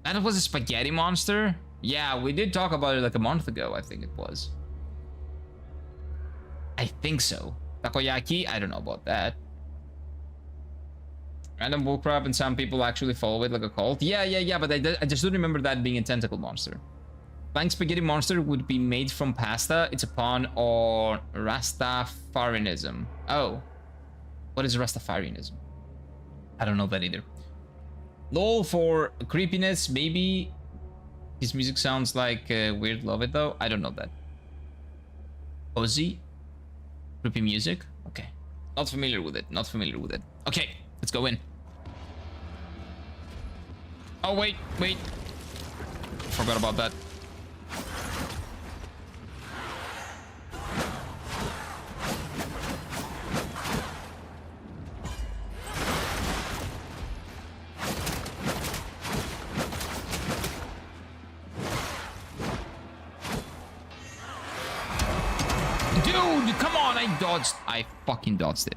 S1: That was a spaghetti monster? Yeah, we did talk about it like a month ago, I think it was. I think so. Takoyaki? I don't know about that. Random bullcrap, and some people actually follow it like a cult. Yeah, but I just don't remember that being a tentacle monster. Flying spaghetti monster would be made from pasta. It's a pun on Rastafarianism. Oh. What is Rastafarianism? I don't know that either. Lol for creepiness, maybe. His music sounds like Weird Love It though. I don't know that. Ozzy? Creepy music? Okay. Not familiar with it. Not familiar with it. Okay, let's go in. Oh, wait. Forgot about that. Dude, come on, I dodged. I fucking dodged it.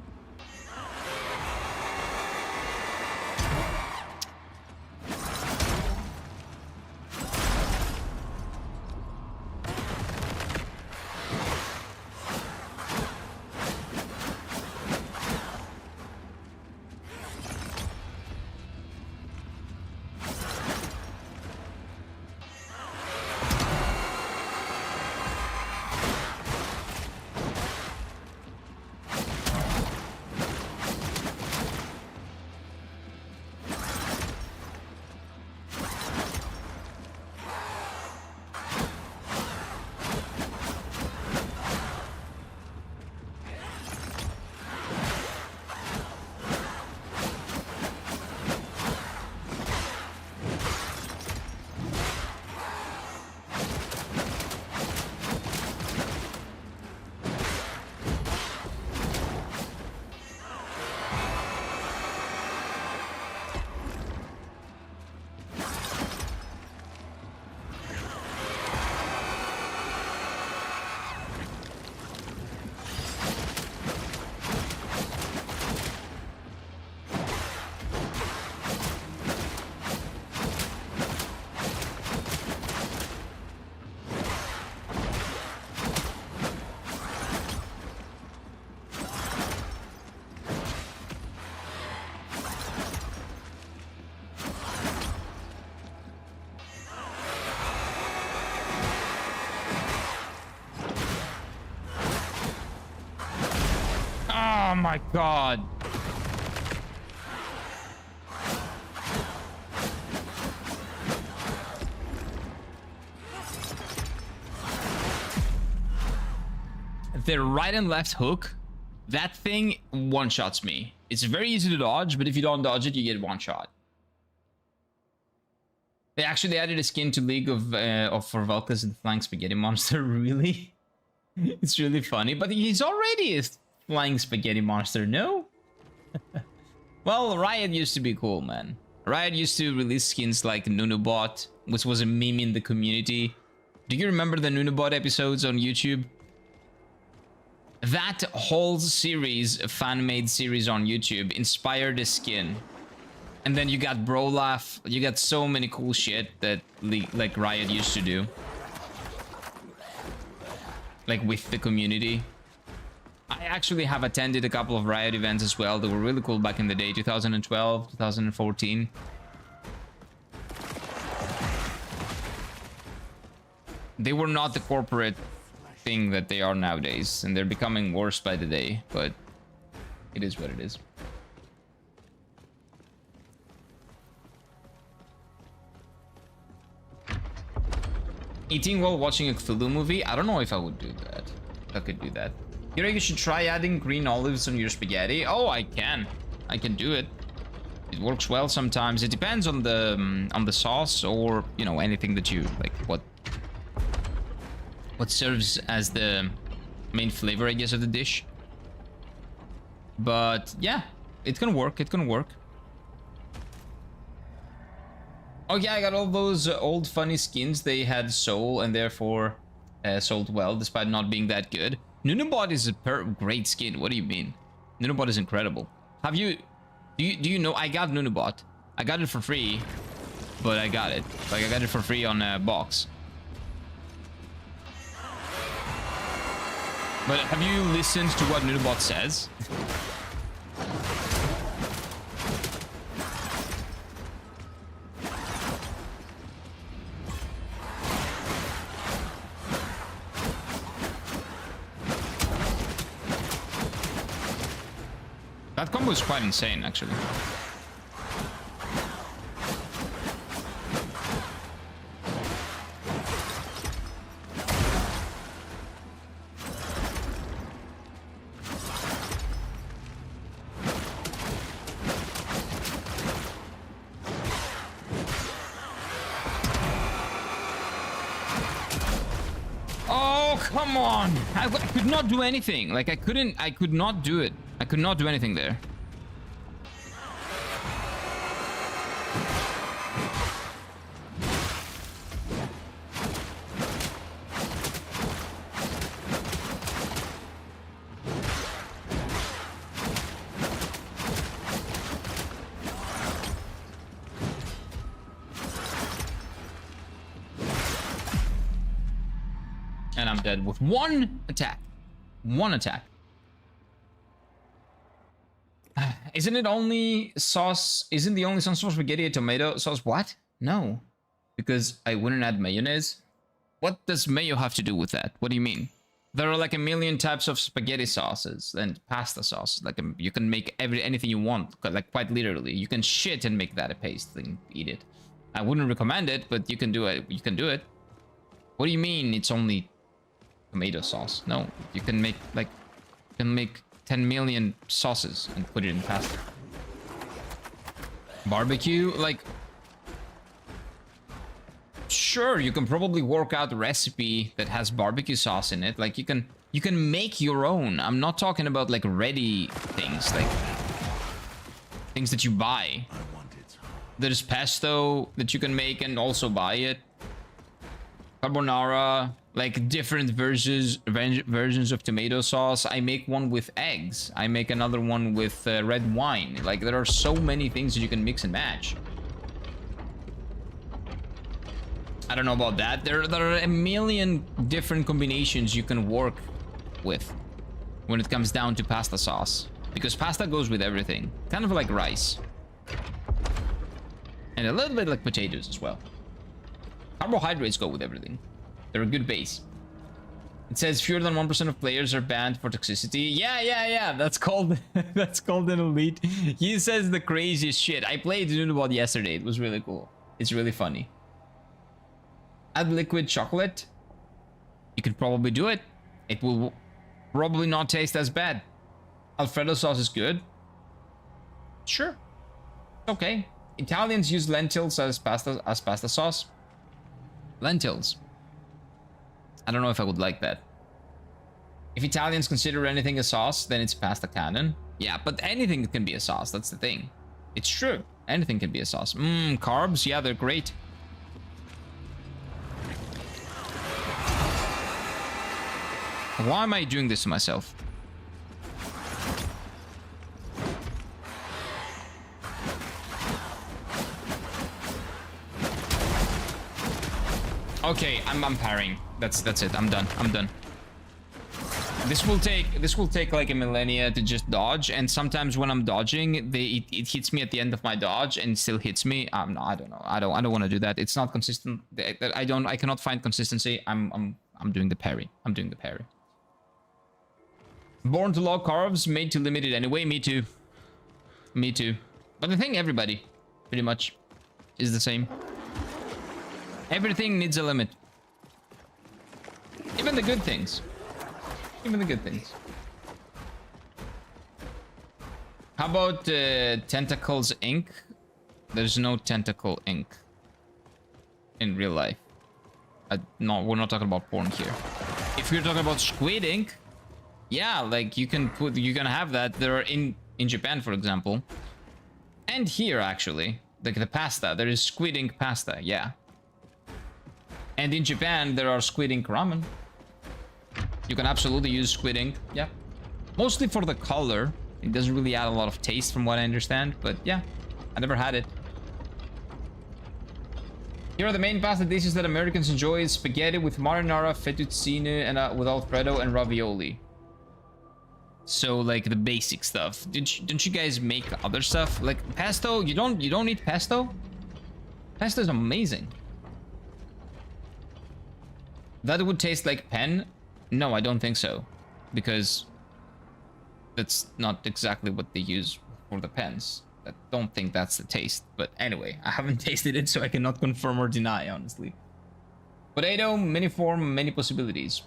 S1: Oh my god. The right and left hook, that thing one-shots me. It's very easy to dodge, but if you don't dodge it, you get one shot. They actually added a skin to League of for Velkas and Flying Spaghetti Monster. Really? It's really funny, but he's already a Flying Spaghetti Monster, no? Well, Riot used to be cool, man. Riot used to release skins like Nunobot, which was a meme in the community. Do you remember the Nunobot episodes on YouTube? That whole series, fan-made series on YouTube, inspired a skin. And then you got Brolaf, you got so many cool shit that like Riot used to do. Like with the community. I actually have attended a couple of Riot events as well. They were really cool back in the day, 2012, 2014. They were not the corporate thing that they are nowadays, and they're becoming worse by the day, but it is what it is. Eating while watching a Cthulhu movie? I don't know if I would do that. I could do that. You know, you should try adding green olives on your spaghetti. Oh, I can do it. It works well sometimes. It depends on the sauce, or you know, anything that you like. What serves as the main flavor, I guess, of the dish. But yeah, it can work. It can work. Oh yeah, I got all those old funny skins. They had soul and therefore sold well, despite not being that good. Nunobot is a great skin. What do you mean? Nunobot is incredible. Have you? Do you know? I got Nunobot. I got it for free, but I got it. Like I got it for free on a box. But have you listened to what Nunobot says? That combo is quite insane, actually. Come on! I could not do anything. Like, I could not do it. I could not do anything there. And I'm dead with one attack. One attack. Isn't it only sauce? Isn't the only sauce for spaghetti a tomato sauce? What? No. Because I wouldn't add mayonnaise. What does mayo have to do with that? What do you mean? There are like a million types of spaghetti sauces and pasta sauce. Like you can make anything you want. Like quite literally. You can shit and make that a paste and eat it. I wouldn't recommend it, but you can do it. You can do it. What do you mean it's only tomato sauce? No, you can make like 10 million sauces and put it in pasta. Barbecue, like sure, you can probably work out a recipe that has barbecue sauce in it. Like you can make your own. I'm not talking about like ready things, like things that you buy. There's pesto that you can make and also buy it. Carbonara, like different versions of tomato sauce. I make one with eggs. I make another one with red wine. Like there are so many things that you can mix and match. I don't know about that. There are a million different combinations you can work with when it comes down to pasta sauce. Because pasta goes with everything. Kind of like rice. And a little bit like potatoes as well. Carbohydrates go with everything. They're a good base. It says fewer than 1% of players are banned for toxicity. Yeah. That's called that's called an elite. He says the craziest shit. I played Newcomer yesterday. It was really cool. It's really funny. Add liquid chocolate. You could probably do it. It will probably not taste as bad. Alfredo sauce is good. Sure. Okay. Italians use lentils as pasta sauce. Lentils. I don't know if I would like that. If Italians consider anything a sauce, then it's pasta canon. Yeah, but anything can be a sauce. That's the thing. It's true. Anything can be a sauce. Carbs. Yeah, they're great. Why am I doing this to myself? Okay, I'm parrying. That's it. I'm done. This will take like a millennia to just dodge, and sometimes when I'm dodging, it hits me at the end of my dodge and still hits me. No, I don't know. I don't want to do that. It's not consistent. I cannot find consistency. I'm doing the parry. I'm doing the parry. Born to low carbs, made to limit it anyway. Me too. Me too. But I think everybody, pretty much, is the same. Everything needs a limit. Even the good things. Even the good things. How about Tentacles Inc? There's no Tentacle Inc. in real life. No, we're not talking about porn here. If you're talking about Squid Ink, yeah, like you can have that. There are in Japan, for example, and here actually, like the pasta. There is Squid Ink pasta, yeah. And in Japan, there are Squid Ink ramen. You can absolutely use Squid Ink, yeah. Mostly for the color. It doesn't really add a lot of taste from what I understand, but yeah, I never had it. Here are the main pasta dishes that Americans enjoy: spaghetti with marinara, fettuccine, and with Alfredo and ravioli. So like the basic stuff. Don't you guys make other stuff like pesto? You don't eat pesto? Pesto is amazing. That would taste like pen? No, I don't think so, because That's not exactly what they use for the pens. I don't think that's the taste. But anyway, I haven't tasted it, so I cannot confirm or deny, honestly. Potato, many form, many possibilities.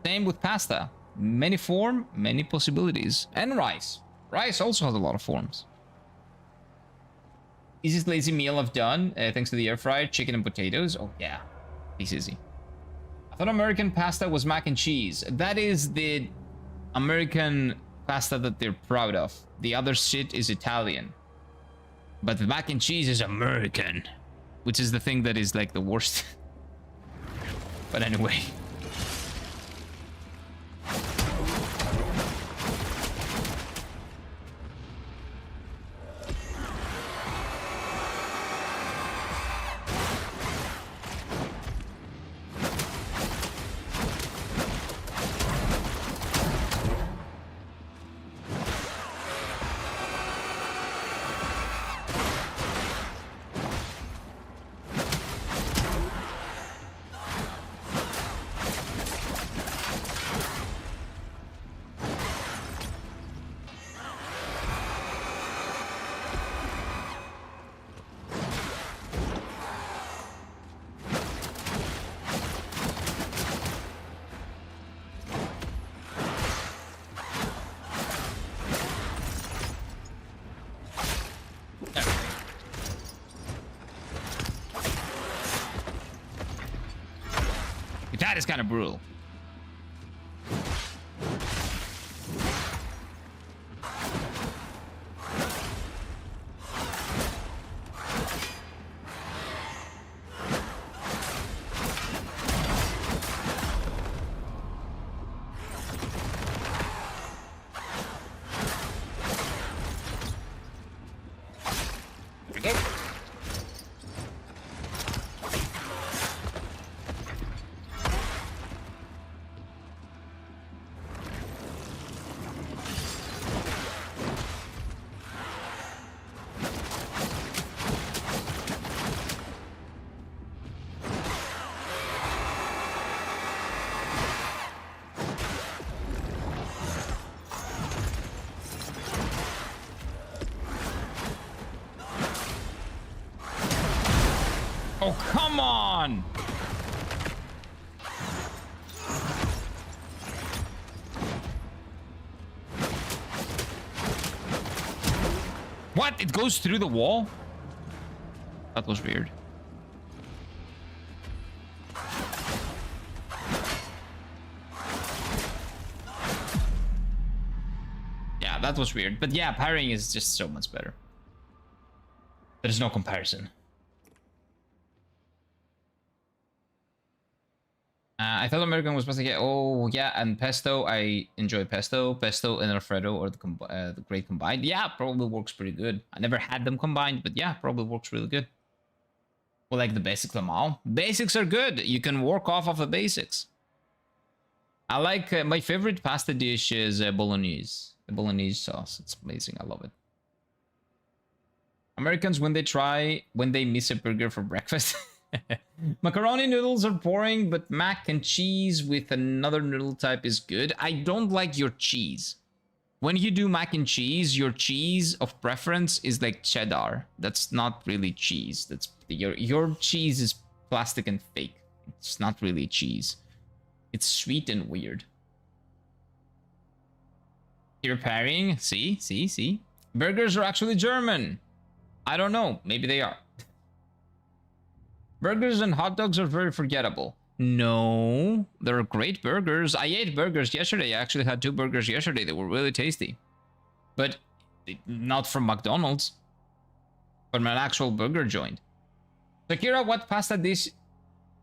S1: Same with pasta. Many form, many possibilities. And rice. Rice also has a lot of forms. Easiest lazy meal I've done, thanks to the air fryer, chicken and potatoes. Oh yeah, it's easy. I thought American pasta was mac and cheese. That is the American pasta that they're proud of. The other shit is Italian. But the mac and cheese is American, which is the thing that is like the worst. But anyway. That is kind of brutal. Okay. Oh, come on! What? It goes through the wall? That was weird. Yeah, that was weird. But yeah, parrying is just so much better. There's no comparison. I thought American was supposed to get... Oh, yeah, and pesto. I enjoy pesto. Pesto and Alfredo or the great combined. Yeah, probably works pretty good. I never had them combined, but yeah, probably works really good. Well, like the basics of them all. Basics are good. You can work off of the basics. I like... my favorite pasta dish is bolognese. The bolognese sauce. It's amazing. I love it. Americans, when they miss a burger for breakfast... Macaroni noodles are boring, but mac and cheese with another noodle type is good. I don't like your cheese. When you do mac and cheese, your cheese of preference is like cheddar. That's not really cheese. That's your cheese is plastic and fake. It's not really cheese. It's sweet and weird. You're parrying? See? Burgers are actually German. I don't know. Maybe they are. Burgers and hot dogs are very forgettable. No, they're great burgers. I ate burgers yesterday. I actually had 2 burgers yesterday. They were really tasty. But not from McDonald's. From an actual burger joint. Sekiro, what pasta dish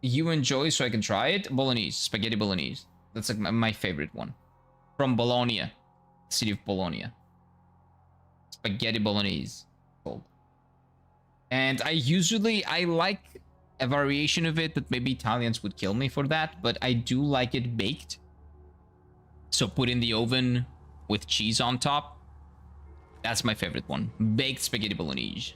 S1: you enjoy so I can try it? Bolognese. Spaghetti bolognese. That's like my favorite one. From Bologna. City of Bologna. Spaghetti bolognese. Cold. And I like a variation of it that maybe Italians would kill me for that, but I do like it baked. So put in the oven with cheese on top. That's my favorite one. Baked spaghetti bolognese.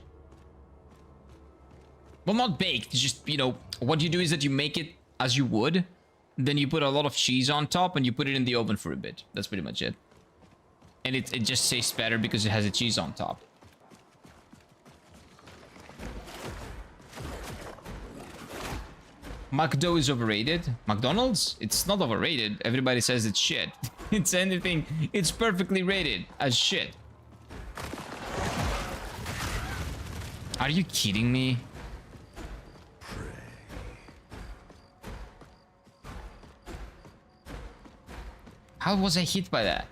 S1: Well, not baked, just, you know, what you do is that you make it as you would, then you put a lot of cheese on top and you put it in the oven for a bit. That's pretty much it. And it just tastes better because it has a cheese on top. McDo is overrated. McDonald's? It's not overrated. Everybody says it's shit. It's anything. It's perfectly rated as shit. Are you kidding me? How was I hit by that?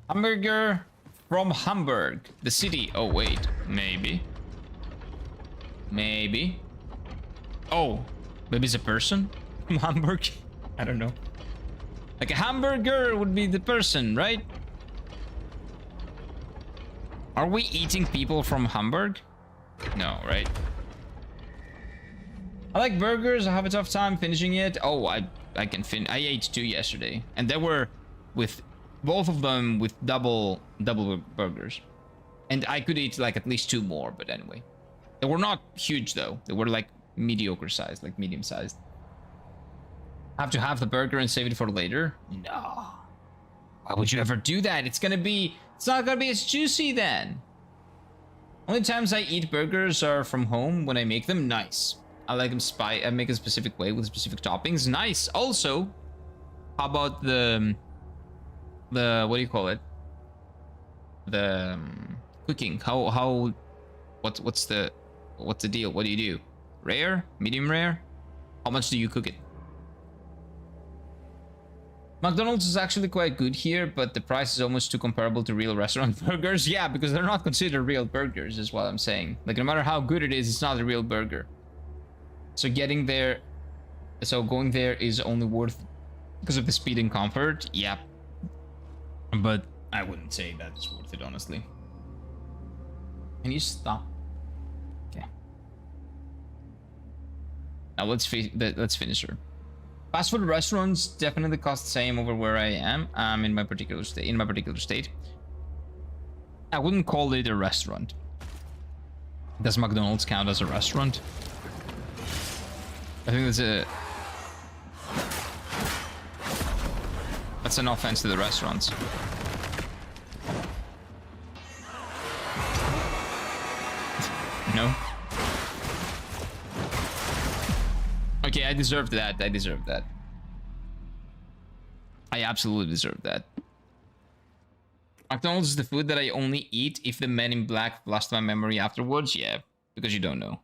S1: Hamburger from Hamburg, the city. Oh, wait. Maybe. Maybe. Oh, maybe it's a person from Hamburg. I don't know. Like a hamburger would be the person, right? Are we eating people from Hamburg? No, right? I like burgers. I have a tough time finishing it. Oh, I can I ate 2 yesterday, and they were with both of them with double burgers, and I could eat like at least 2 more. But anyway, they were not huge though. They were like mediocre sized, like medium sized. Have to have the burger and save it for later? No. Why would you ever do that? It's not gonna be as juicy then. Only times I eat burgers are from home when I make them. Nice. I like them I make a specific way with specific toppings. Nice. Also, how about the what do you call it? The cooking. What's the deal? What do you do? Rare? Medium rare? How much do you cook it? McDonald's is actually quite good here, but the price is almost too comparable to real restaurant burgers. Yeah, because they're not considered real burgers, is what I'm saying. Like, no matter how good it is, it's not a real burger. So going there is only worth because of the speed and comfort. Yeah, but I wouldn't say that is worth it, honestly. Can you stop? Okay. Now let's finish her. Fast food restaurants definitely cost the same over where I am. In my particular state. I wouldn't call it a restaurant. Does McDonald's count as a restaurant? I think that's an offense to the restaurants. No? Okay, I deserved that. I absolutely deserved that. McDonald's is the food that I only eat if the Men in Black lost my memory afterwards. Yeah, because you don't know.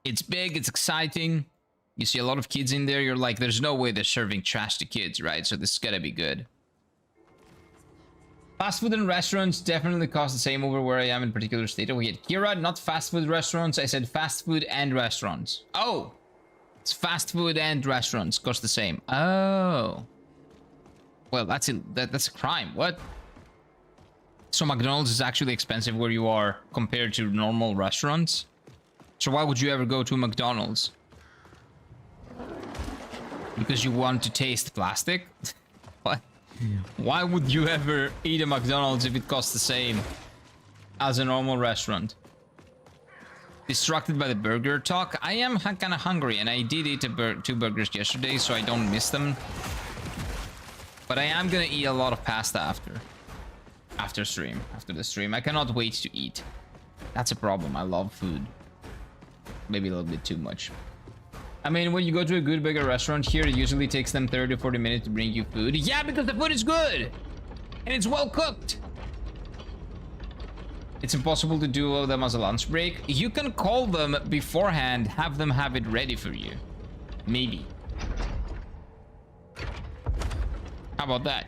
S1: It's big, it's exciting. You see a lot of kids in there. You're like, there's no way they're serving trash to kids, right? So this is gotta be good. Fast food and restaurants definitely cost the same over where I am in particular state. Oh, yeah, Kira, not fast food restaurants. I said fast food and restaurants. Oh, it's fast food and restaurants cost the same. Oh, well, that's a crime. What? So McDonald's is actually expensive where you are compared to normal restaurants. So why would you ever go to McDonald's? Because you want to taste plastic? What? Why would you ever eat a McDonald's if it costs the same as a normal restaurant? Distracted by the burger talk? I am kind of hungry, and I did eat 2 burgers yesterday, so I don't miss them. But I am gonna eat a lot of pasta after the stream. I cannot wait to eat. That's a problem. I love food. Maybe a little bit too much. I mean, when you go to a good burger restaurant here, it usually takes them 30 to 40 minutes to bring you food. Yeah, because the food is good and it's well cooked. It's impossible to do all of them as a lunch break. You can call them beforehand, have them have it ready for you. Maybe. How about that?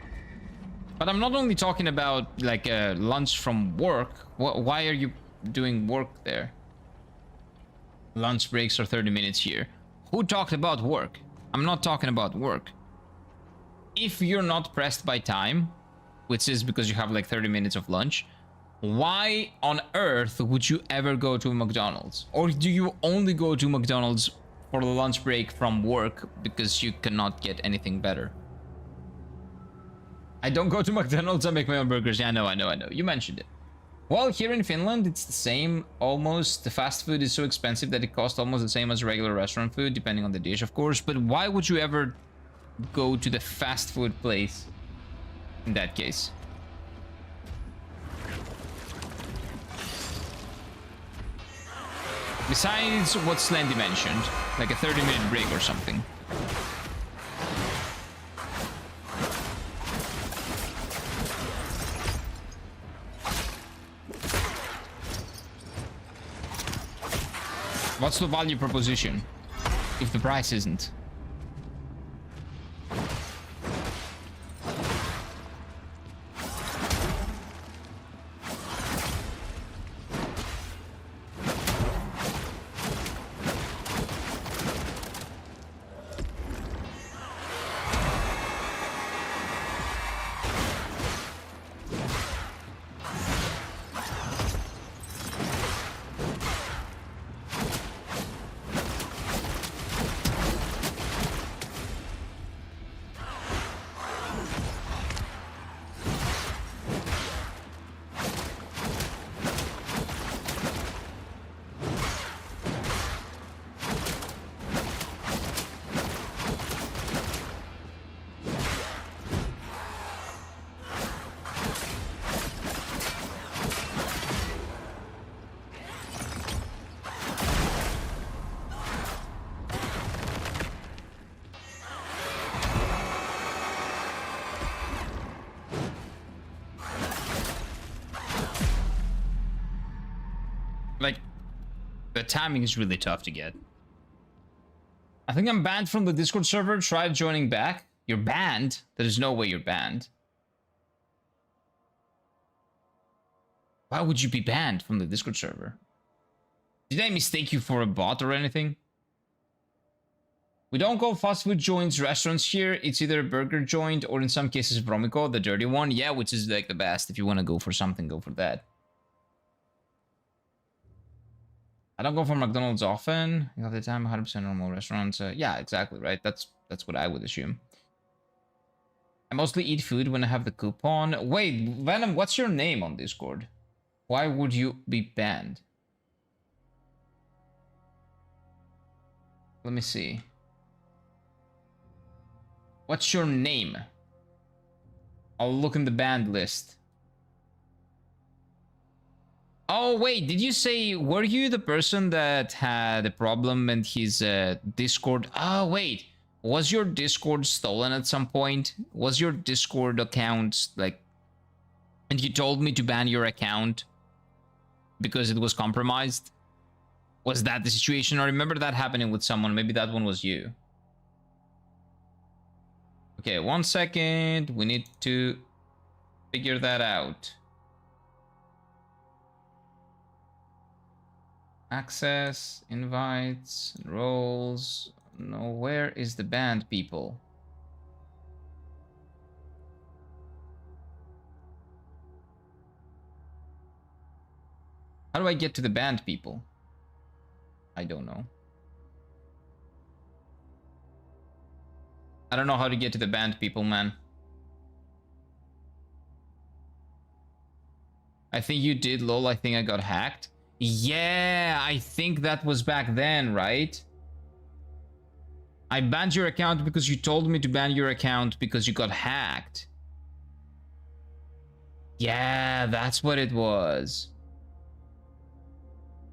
S1: But I'm not only talking about like a lunch from work. Why are you doing work there? Lunch breaks are 30 minutes here. Who talked about work? I'm not talking about work. If you're not pressed by time, which is because you have like 30 minutes of lunch, why on earth would you ever go to a McDonald's? Or do you only go to McDonald's for the lunch break from work because you cannot get anything better? I don't go to McDonald's, I make my own burgers. Yeah, I know. You mentioned it. Well, here in Finland, it's the same, almost. The fast food is so expensive that it costs almost the same as regular restaurant food, depending on the dish, of course. But why would you ever go to the fast food place in that case. Besides what Slendy mentioned, like a 30-minute break or something. What's the value proposition if the price isn't? Like, the timing is really tough to get. I think I'm banned from the Discord server. Try joining back. You're banned? There's no way you're banned. Why would you be banned from the Discord server? Did I mistake you for a bot or anything? We don't call fast food joints restaurants here. It's either a burger joint or in some cases Vromico, the dirty one. Yeah, which is like the best. If you want to go for something, go for that. I don't go for McDonald's often. You know, the time 100% normal restaurants. Yeah, exactly, right? That's what I would assume. I mostly eat food when I have the coupon. Wait, Venom, what's your name on Discord? Why would you be banned? Let me see. What's your name? I'll look in the banned list. Oh, wait, did you say, were you the person that had a problem and his Discord? Oh, wait, was your Discord stolen at some point? Was your Discord account, like, and you told me to ban your account because it was compromised? Was that the situation? I remember that happening with someone. Maybe that one was you. Okay, 1 second. We need to figure that out. Access, invites, roles. No, where is the banned people? How do I get to the banned people? I don't know. I don't know how to get to the banned people, man. I think you did, lol. I think I got hacked. Yeah, I think that was back then, right? I banned your account because you told me to ban your account because you got hacked. Yeah, that's what it was.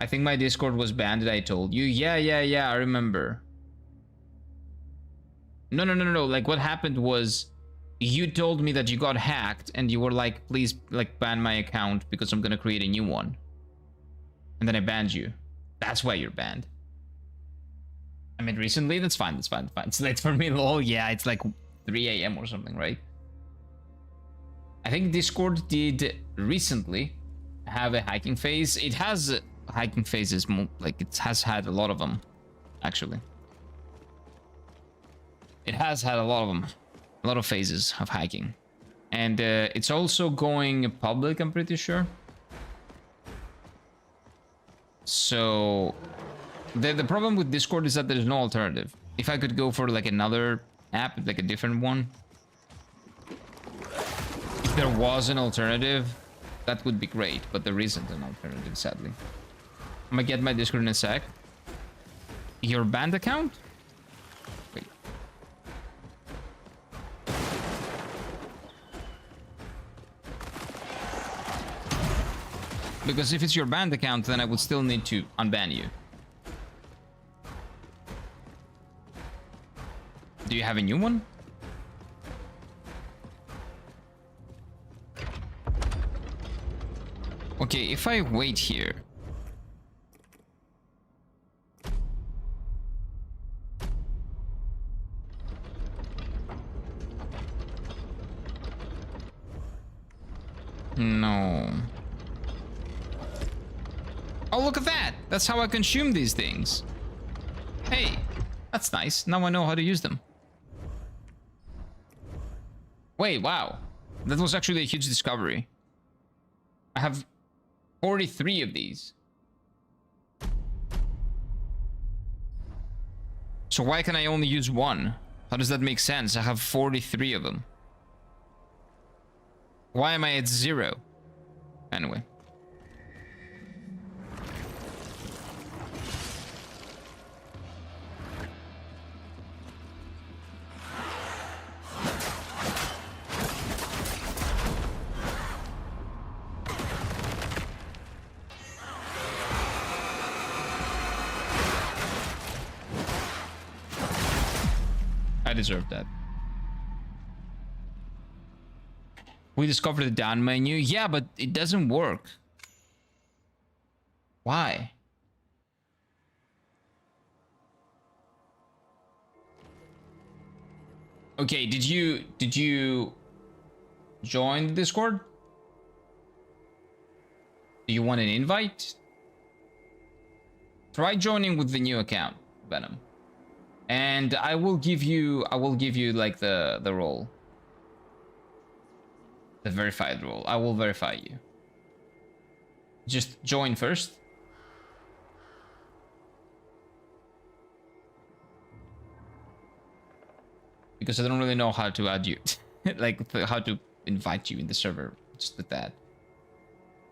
S1: I think my Discord was banned, I told you. Yeah, I remember. No. Like, what happened was you told me that you got hacked and you were like, please, like, ban my account because I'm gonna create a new one. And then I banned you. That's why you're banned. I mean, recently? That's fine. It's late for me, lol. Yeah, it's like 3 a.m. or something, right? I think Discord did recently have a hiking phase. It has hiking phases, like, it has had a lot of them, actually. It has had a lot of them. A lot of phases of hiking. And it's also going public, I'm pretty sure. So the problem with Discord is that there's no alternative. If I could go for like another app, like a different one, if there was an alternative, that would be great, but there isn't an alternative, sadly. I'm gonna get my Discord in a sec. Your banned account? Wait. Because if it's your banned account, then I would still need to unban you. Do you have a new one? Okay, if I wait here. No. Oh, look at that! That's how I consume these things. Hey, that's nice. Now I know how to use them. Wait, wow. That was actually a huge discovery. I have 43 of these. So why can I only use one? How does that make sense? I have 43 of them. Why am I at 0? Anyway. I deserve that. We discovered the down menu. Yeah, but it doesn't work. Why? Okay, did you join the Discord? Do you want an invite? Try joining with the new account, Venom. And I will give you like the role. The verified role. I will verify you. Just join first. Because I don't really know how to add you. Like how to invite you in the server. Just with that.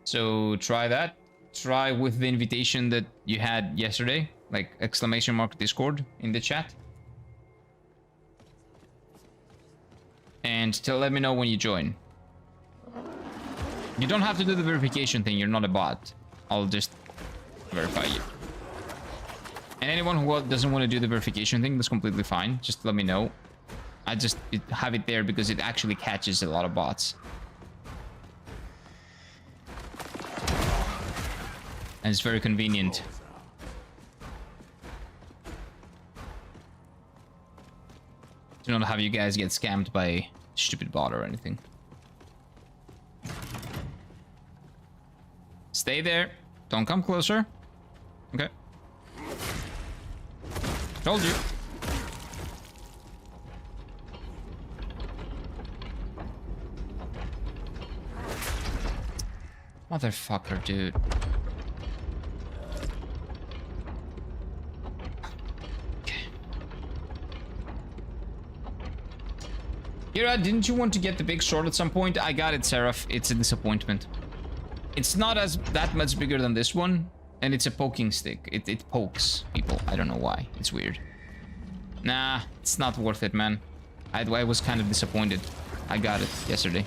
S1: So try that. Try with the invitation that you had yesterday. Like exclamation mark Discord in the chat. And let me know when you join. You don't have to do the verification thing. You're not a bot. I'll just verify you. And anyone who doesn't want to do the verification thing, that's completely fine. Just let me know. I just have it there because it actually catches a lot of bots. And it's very convenient. To not have you guys get scammed by a stupid bot or anything. Stay there. Don't come closer. Okay. Told you. Motherfucker, dude. Okay. Kira, didn't you want to get the big sword at some point? I got it, Seraph. It's a disappointment. It's not that much bigger than this one, and it's a poking stick. It pokes people. I don't know why. It's weird. Nah, it's not worth it, man. I was kind of disappointed. I got it yesterday.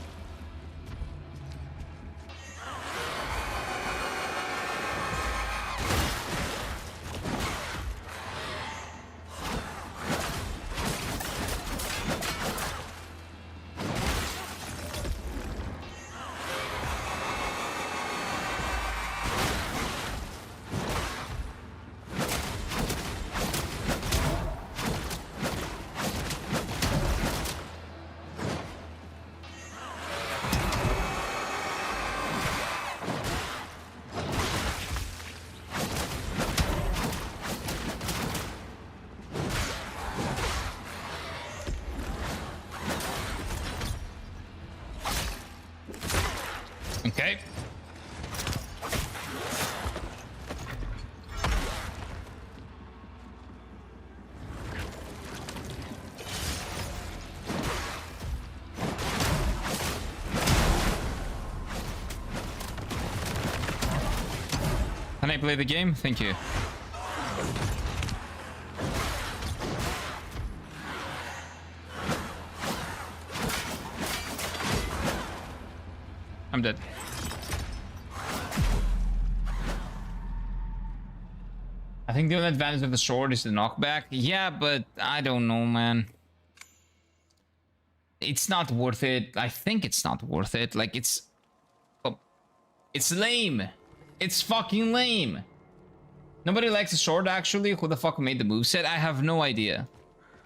S1: Okay. Can I play the game? Thank you. I'm dead. I think the only advantage of the sword is the knockback. Yeah, but I don't know, man. It's not worth it. I think it's not worth it. Like, it's... Oh, it's lame. It's fucking lame. Nobody likes the sword, actually. Who the fuck made the moveset? I have no idea.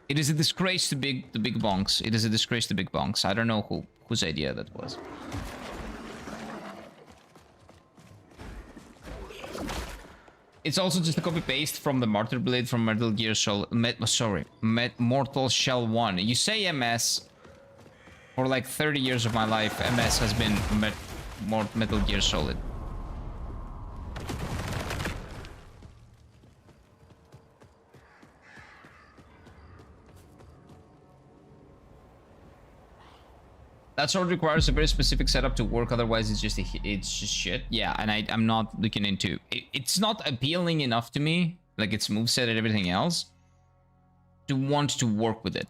S1: It is a disgrace to the big bonks. It is a disgrace to big bonks. I don't know whose idea that was. It's also just a copy-paste from the Martyr Blade from Metal Gear Solid... Mortal Shell 1. You say MS... For like 30 years of my life, MS has been Metal Gear Solid. That sword requires a very specific setup to work, otherwise it's just shit. Yeah, and I'm not looking into it. It's not appealing enough to me, like its moveset and everything else, to want to work with it.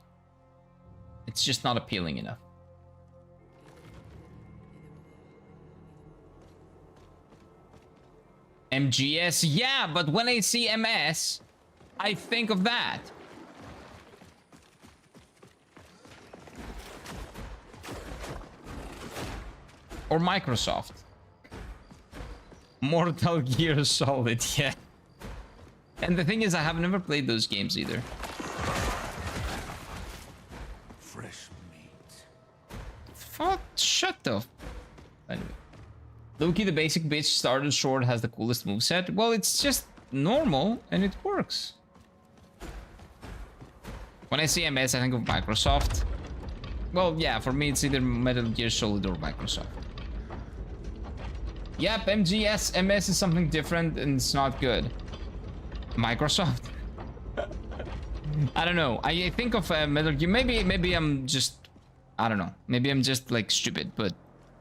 S1: It's just not appealing enough. MGS, yeah, but when I see MS, I think of that. Or Microsoft. Mortal Gear Solid, yeah. And the thing is, I have never played those games either.
S2: Fresh meat.
S1: Fuck, shut the... Anyway. Loki, the basic bitch starter sword, has the coolest moveset. Well, it's just normal, and it works. When I see MS, I think of Microsoft. Well, yeah, for me, it's either Metal Gear Solid or Microsoft. Yep, MGS, MS is something different, and it's not good. Microsoft? I don't know. I think of Metal Gear... Maybe I'm just... I don't know. Maybe I'm just, like, stupid, but...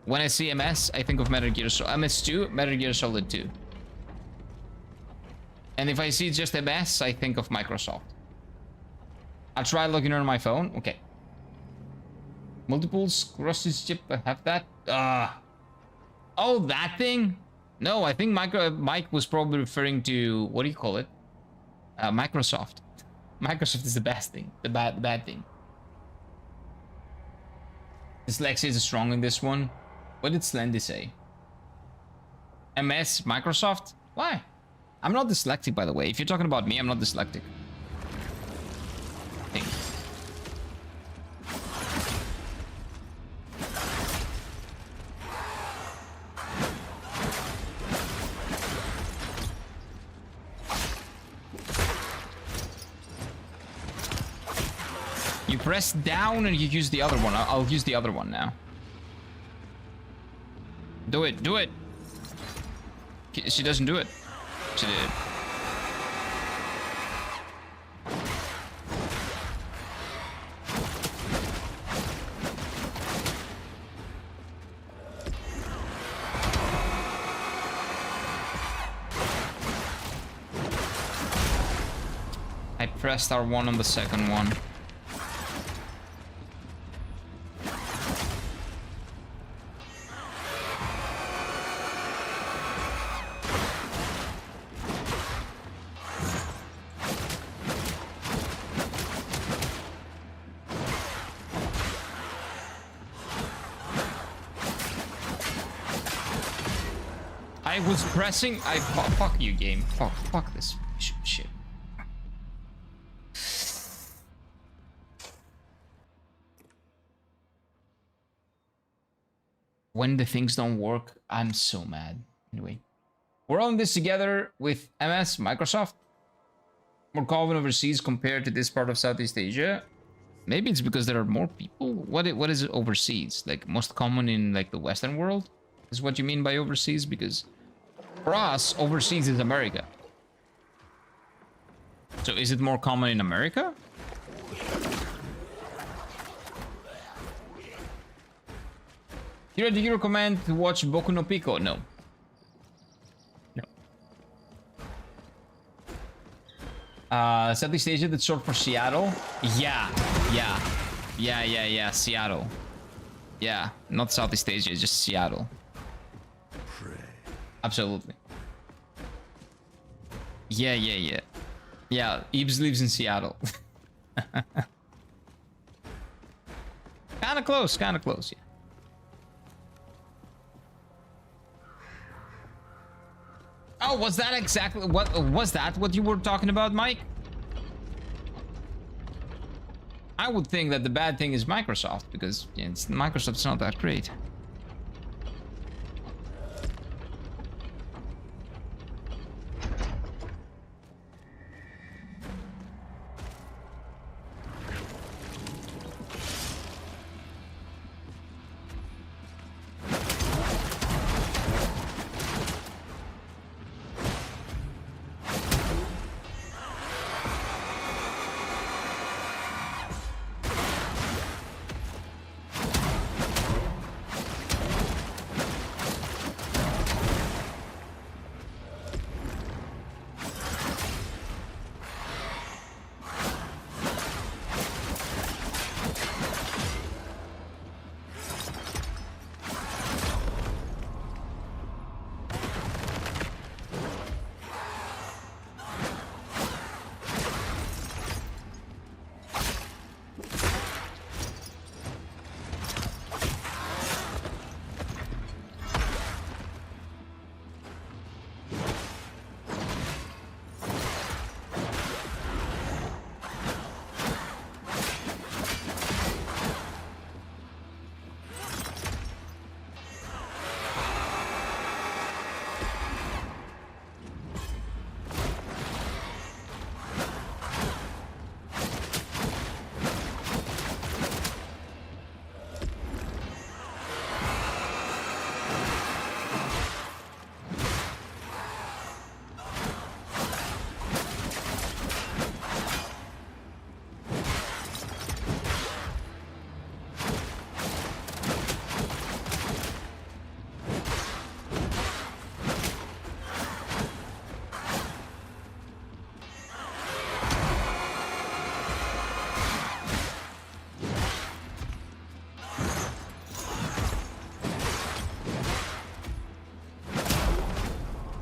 S1: When I see MS, I think of Metal Gear Solid. MS2, Metal Gear Solid 2. And if I see just MS, I think of Microsoft. I'll try logging on my phone. Okay. Multiples, crosses chip, I have that. Oh, that thing? No, I think Mike was probably referring to, what do you call it? Microsoft. Microsoft is the best thing. The bad thing. Dyslexia is strong in this one. What did Slendy say? MS, Microsoft? Why? I'm not dyslexic, by the way. If you're talking about me, I'm not dyslexic. Thank you. You press down and you use the other one. I'll use the other one now. Do it, do it. She doesn't do it. She did. I pressed R1 on the second one. I was pressing. Fuck you, game. Fuck this shit. When the things don't work, I'm so mad. Anyway, we're all in this together with MS, Microsoft. More common overseas compared to this part of Southeast Asia. Maybe it's because there are more people. What is it overseas? Like most common in like the Western world? Is what you mean by overseas? Because for us, overseas is America. So is it more common in America? Hiro, do you recommend to watch Boku no Pico? No. No. Southeast Asia, that's short for Seattle? Yeah. Seattle. Yeah, not Southeast Asia, just Seattle. Absolutely. Yeah, yeah, yeah. Yeah, Ibs lives in Seattle. Kinda close, yeah. Oh, was that exactly what was that what you were talking about, Mike? I would think that the bad thing is Microsoft, because yeah, Microsoft's not that great.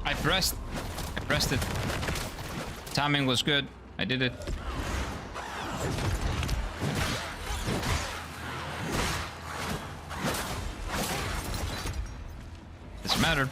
S1: I pressed it. Timing was good. I did it. Doesn't matter.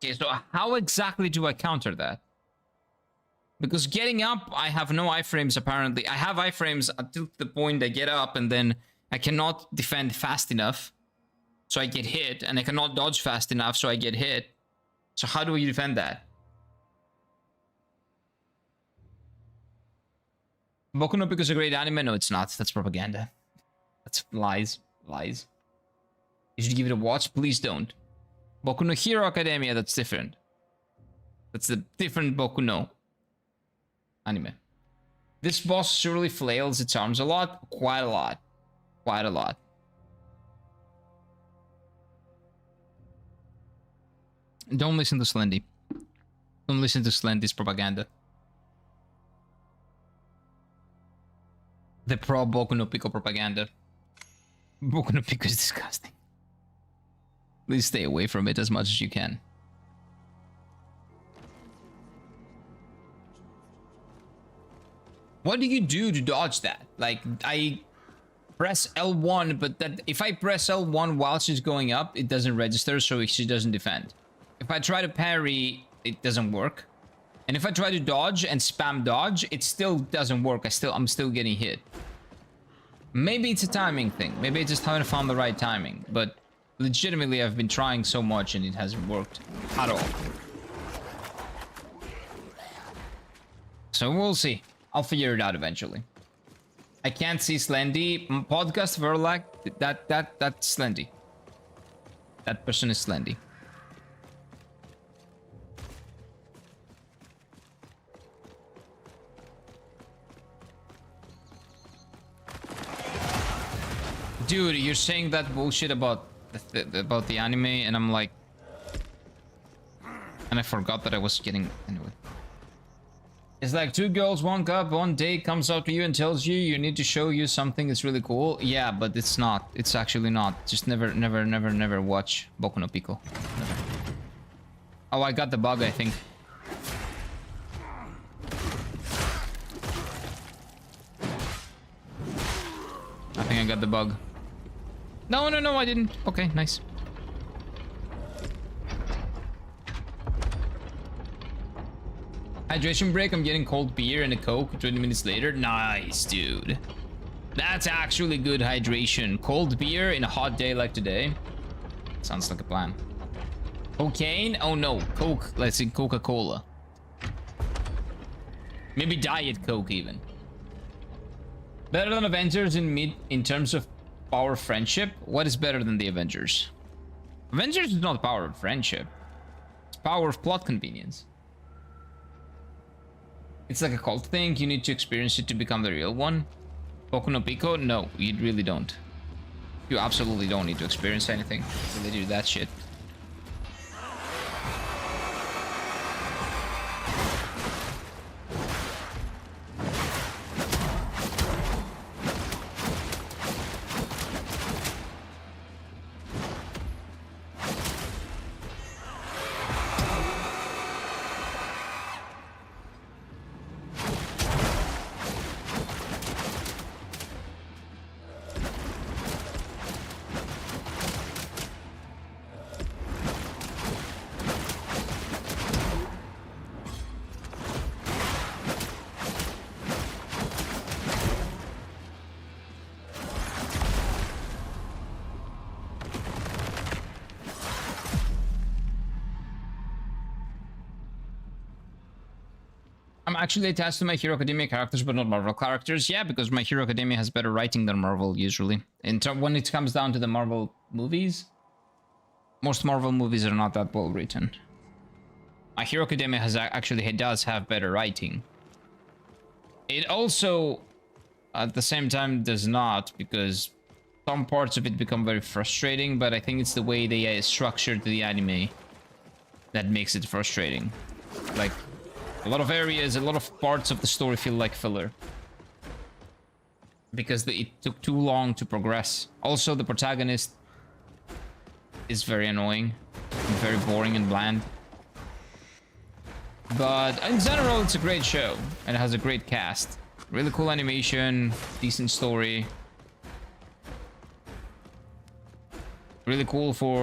S1: Okay, so how exactly do I counter that? Because getting up, I have no iframes apparently. I have iframes until the point I get up and then I cannot defend fast enough. So I get hit, and I cannot dodge fast enough, so I get hit. So how do we defend that? Boku no Pico is a great anime? No, it's not. That's propaganda. That's lies. Lies. You should give it a watch? Please don't. Boku no Hero Academia, that's different. That's the different Boku no anime. This boss surely flails its arms a lot. Quite a lot. Quite a lot. Don't listen to Slendy. Don't listen to Slendy's propaganda. The pro Boku no Pico propaganda. Boku no Pico is disgusting. Please stay away from it as much as you can. What do you do to dodge that? Like, I press L1, but that if I press L1 while she's going up, it doesn't register, so she doesn't defend. If I try to parry, it doesn't work. And if I try to dodge and spam dodge, it still doesn't work. I'm still getting hit. Maybe it's a timing thing. Maybe I just haven't found the right timing, but Legitimately, I've been trying so much and it hasn't worked at all. So we'll see. I'll figure it out eventually. I can't see Slendy. Podcast Verlag. That's Slendy. That person is Slendy. Dude, you're saying that bullshit about the anime, and I'm like, and I forgot that I was getting anyway. It's like 2 girls, 1 cup, one day comes up to you and tells you you need to show you something that's really cool. Yeah, but it's not. It's actually not. Just never watch Boku no Pico. Never. Oh, I got the bug, I think. I think I got the bug. No, I didn't. Okay, nice. Hydration break, I'm getting cold beer and a Coke 20 minutes later. Nice, dude. That's actually good hydration. Cold beer in a hot day like today. Sounds like a plan. Cocaine? Oh no, Coke. Let's see, Coca-Cola. Maybe Diet Coke even. Better than Avengers in terms of power of friendship? What is better than the Avengers? Avengers is not power of friendship. It's power of plot convenience. It's like a cult thing. You need to experience it to become the real one. Boku no Pico? No, you really don't. You absolutely don't need to experience anything to really do that shit. I'm actually attached to My Hero Academia characters, but not Marvel characters. Yeah, because My Hero Academia has better writing than Marvel, usually. When it comes down to the Marvel movies, most Marvel movies are not that well written. My Hero Academia does have better writing. It also, at the same time, does not, because some parts of it become very frustrating, but I think it's the way they structured the anime that makes it frustrating. Like, a lot of areas, a lot of parts of the story feel like filler. Because it took too long to progress. Also, the protagonist is very annoying. And very boring and bland. But in general, it's a great show. And it has a great cast. Really cool animation, decent story. Really cool from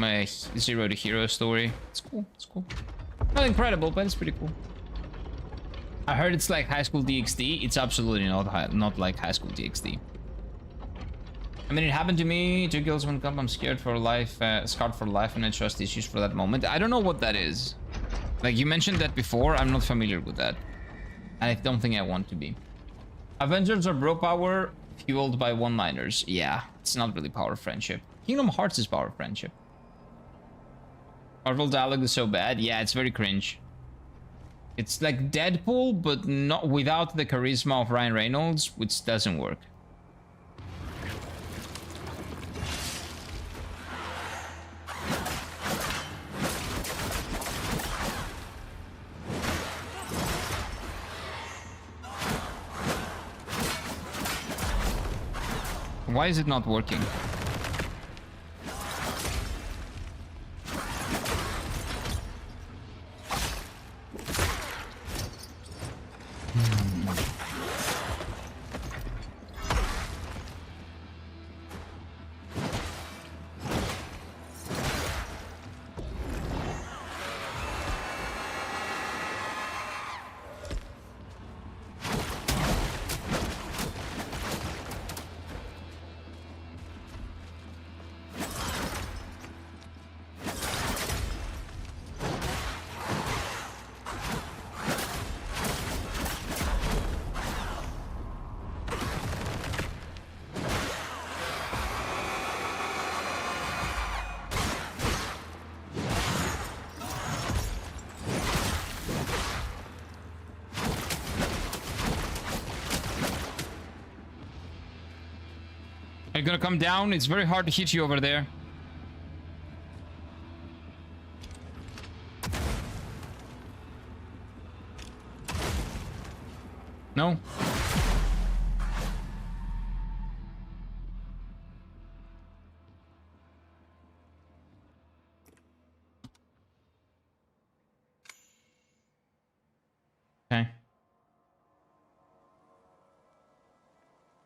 S1: a zero to hero story. It's cool, it's cool. Not incredible, but it's pretty cool. I heard it's like High School DxD. It's absolutely not like High School DxD. I mean, it happened to me. 2 kills, 1 cup. I'm scared for life. Scarred for life, and I trust issues for that moment. I don't know what that is. Like, you mentioned that before. I'm not familiar with that. And I don't think I want to be. Avengers are bro power fueled by one-liners. Yeah, it's not really power of friendship. Kingdom Hearts is power of friendship. Marvel dialogue is so bad. Yeah, it's very cringe. It's like Deadpool, but not without the charisma of Ryan Reynolds, which doesn't work. Why is it not working? Are you gonna come down? It's very hard to hit you over there. No? Okay.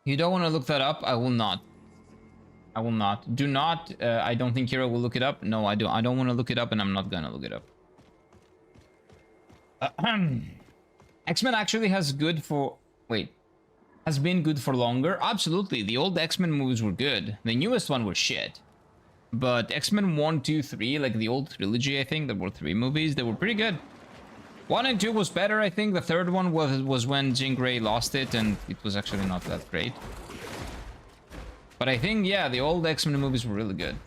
S1: You don't want to look that up? I will not. I will not. Do not. I don't think Hero will look it up. No, I don't. I don't want to look it up, and I'm not gonna look it up. X-Men actually has good for... Wait. Has been good for longer? Absolutely. The old X-Men movies were good. The newest one was shit. But X-Men 1, 2, 3, like the old trilogy, I think, there were 3 movies. They were pretty good. 1 and 2 was better, I think. The third one was when Jean Grey lost it, and it was actually not that great. But I think, yeah, the old X-Men movies were really good.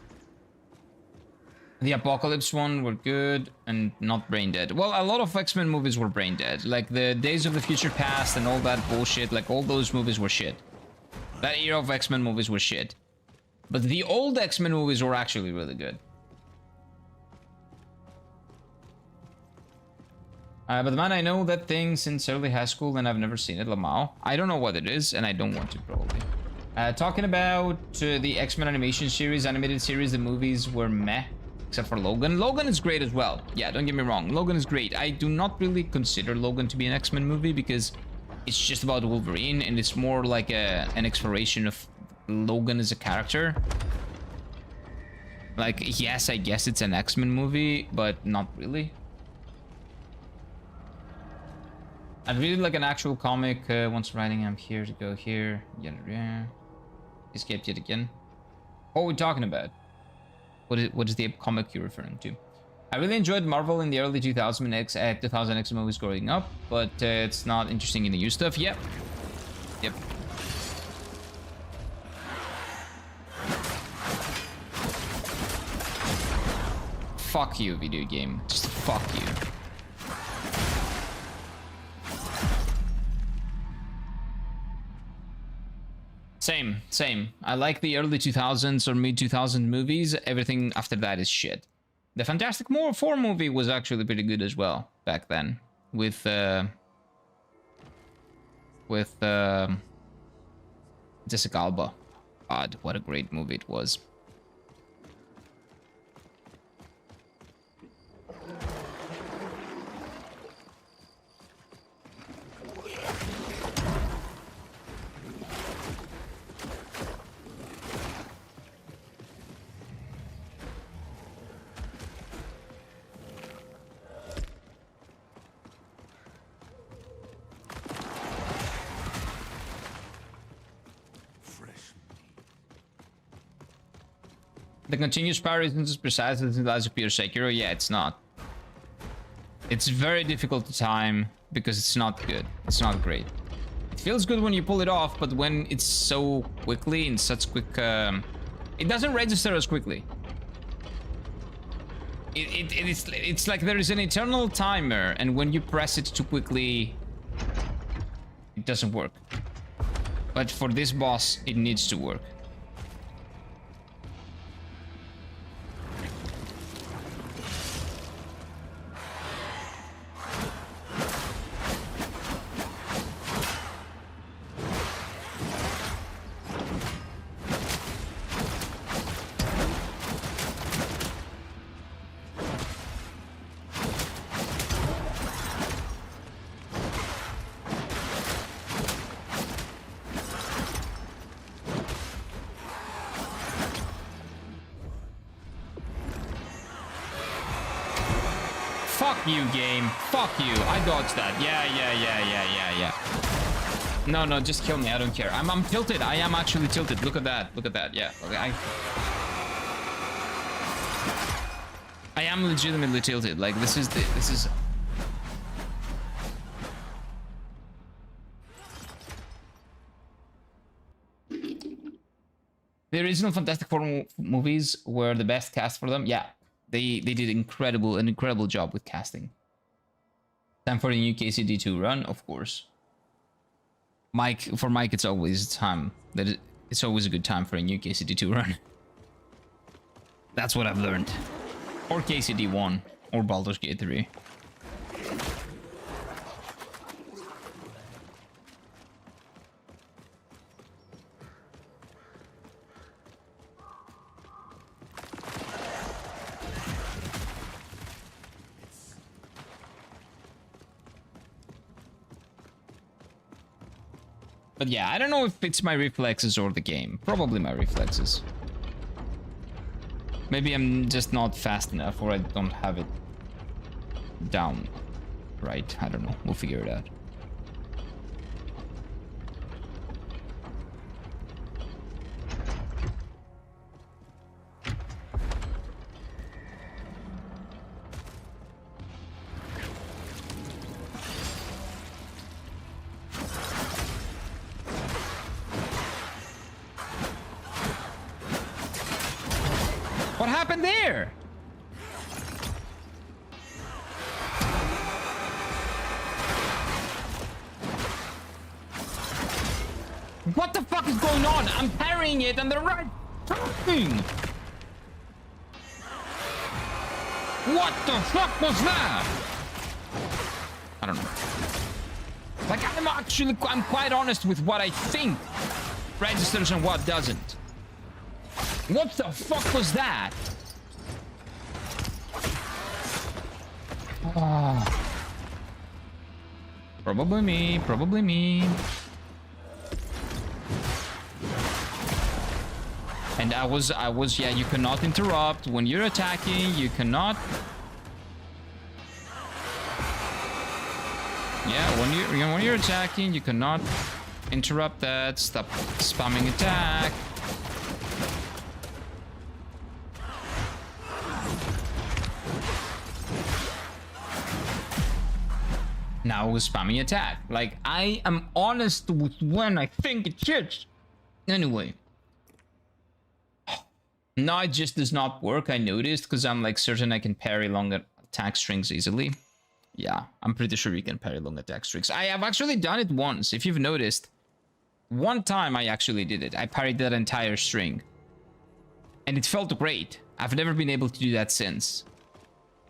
S1: The Apocalypse one were good and not brain dead. Well, a lot of X-Men movies were brain dead. Like the Days of the Future Past and all that bullshit. Like all those movies were shit. That era of X-Men movies were shit. But the old X-Men movies were actually really good. But man, I know that thing since early high school and I've never seen it, Lamau. I don't know what it is and I don't want to probably. Talking about the X-Men animation series, animated series, the movies were meh. Except for Logan. Logan is great as well. Yeah, don't get me wrong. Logan is great. I do not really consider Logan to be an X-Men movie because it's just about Wolverine and it's more like an exploration of Logan as a character. Like, yes, I guess it's an X-Men movie, but not really. I'd really like an actual comic. Once writing, I'm here to go here. Yeah. Escaped yet again. What are we talking about? What is the comic you're referring to? I really enjoyed Marvel in the early 2000X movies growing up, but it's not interesting in the new stuff. Yep. Yep. Fuck you, video game. Just fuck you. Same. I like the early 2000s or mid 2000s movies. Everything after that is shit. The Fantastic Four movie was actually pretty good as well back then, with Jessica Alba. God, what a great movie it was. The continuous power isn't as precise as it does appear Sekiro. Yeah, it's not. It's very difficult to time because it's not good. It's not great. It feels good when you pull it off, but when it's so quickly in such quick, it doesn't register as quickly. It's like there is an eternal timer, and when you press it too quickly, it doesn't work. But for this boss, it needs to work. Fuck you, game. Fuck you. I dodged that. Yeah. No, just kill me. I don't care. I'm tilted. I am actually tilted. Look at that. Look at that. Yeah. Okay, I am legitimately tilted. Like, this is... The original Fantastic Four movies were the best cast for them. Yeah. They did an incredible job with casting. Time for the new KCD2 run, of course. For Mike, it's always time. It's always a good time for a new KCD2 run. That's what I've learned. Or KCD1. Or Baldur's Gate 3. But yeah, I don't know if it's my reflexes or the game. Probably my reflexes. Maybe I'm just not fast enough, or I don't have it down right. I don't know. We'll figure it out. What happened there? What the fuck is going on? I'm parrying it and the right thing. What the fuck was that? I don't know. Like, I'm quite honest with what I think registers and what doesn't. What the fuck was that? Oh. Probably me, probably me. And I was, yeah, you cannot interrupt. When you're attacking, you cannot. Yeah, when you're attacking, you cannot interrupt that. Stop spamming attack. Now with spamming attack. Like, I am honest with when I think it should. Anyway. No, it just does not work, I noticed, because I'm like certain I can parry long attack strings easily. Yeah, I'm pretty sure you can parry long attack strings. I have actually done it once, if you've noticed. One time I actually did it. I parried that entire string. And it felt great. I've never been able to do that since.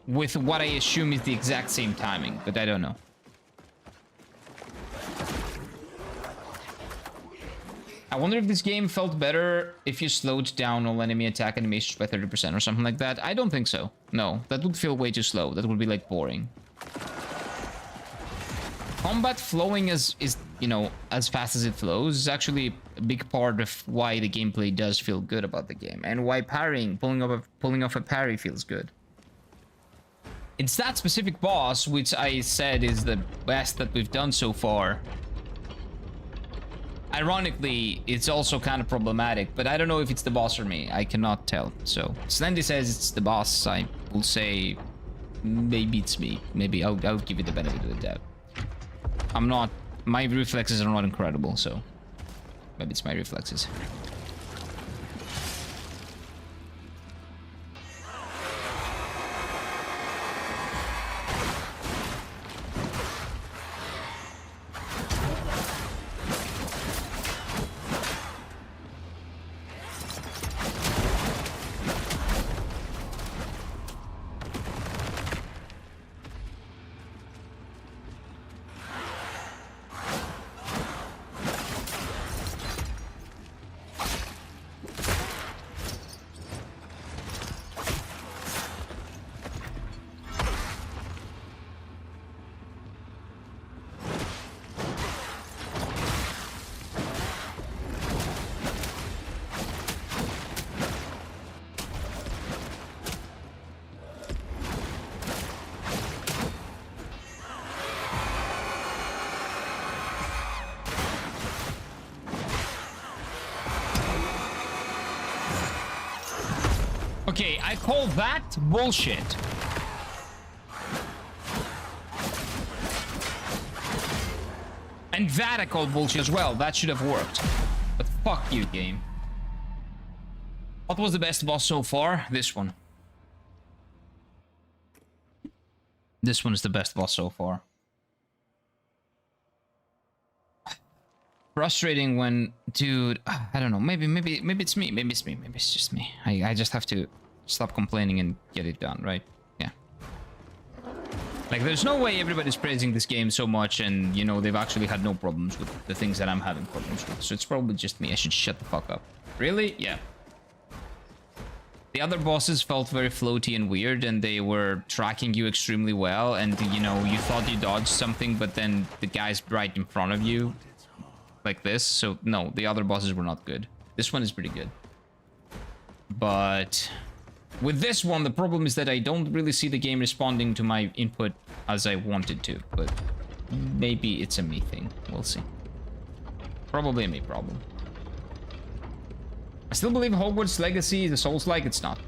S1: With what I assume is the exact same timing, but I don't know. I wonder if this game felt better if you slowed down all enemy attack animations by 30% or something like that. I don't think so. No, that would feel way too slow. That would be like boring. Combat flowing is you know, as fast as it flows is actually a big part of why the gameplay does feel good about the game, and why parrying, pulling off a parry feels good. It's that specific boss which I said is the best that we've done so far. Ironically, it's also kind of problematic, but I don't know if it's the boss or me. I cannot tell. So, Slendy says it's the boss. I will say maybe it's me. Maybe I'll give it the benefit of the doubt. I'm not... My reflexes are not incredible, so maybe it's my reflexes. Okay, I call that bullshit. And that I call bullshit as well. That should have worked. But fuck you, game. What was the best boss so far? This one. This one is the best boss so far. frustrating when, dude, I don't know, maybe it's me, maybe it's just me. I just have to stop complaining and get it done, right? Yeah. Like, there's no way everybody's praising this game so much and, you know, they've actually had no problems with the things that I'm having problems with. So it's probably just me. I should shut the fuck up. Really? Yeah. The other bosses felt very floaty and weird, and they were tracking you extremely well, and, you know, you thought you dodged something, but then the guy's right in front of you. Like this. So, no, the other bosses were not good. This one is pretty good. But with this one, the problem is that I don't really see the game responding to my input as I wanted to, but maybe it's a me thing. We'll see. Probably a me problem. I still believe Hogwarts Legacy is a Soulslike. It's not.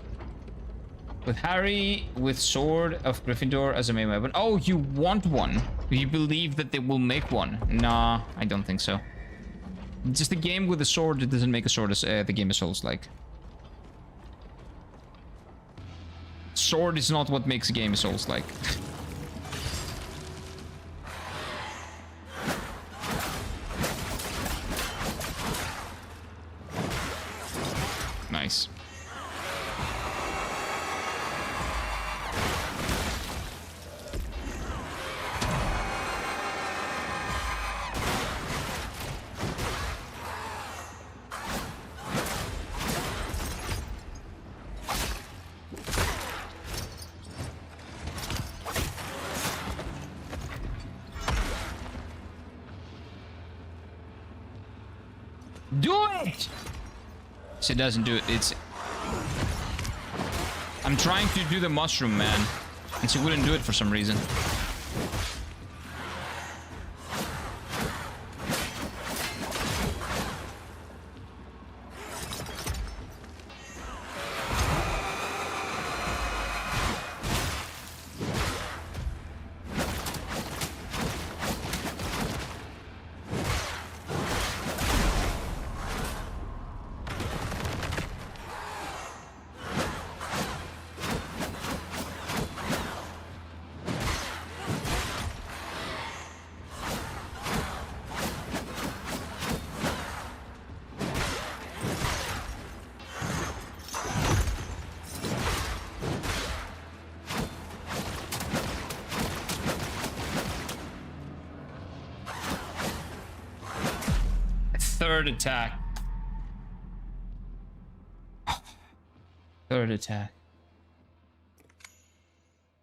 S1: With Harry with Sword of Gryffindor as a main weapon. Oh, you want one? You believe that they will make one? Nah, I don't think so. Just a game with a sword that doesn't make a sword as the game is Soulslike. Sword is not what makes a game a Soulslike. Nice. Do it! She doesn't do it. It's... I'm trying to do the mushroom, man. And she wouldn't do it for some reason. Third attack. Third attack.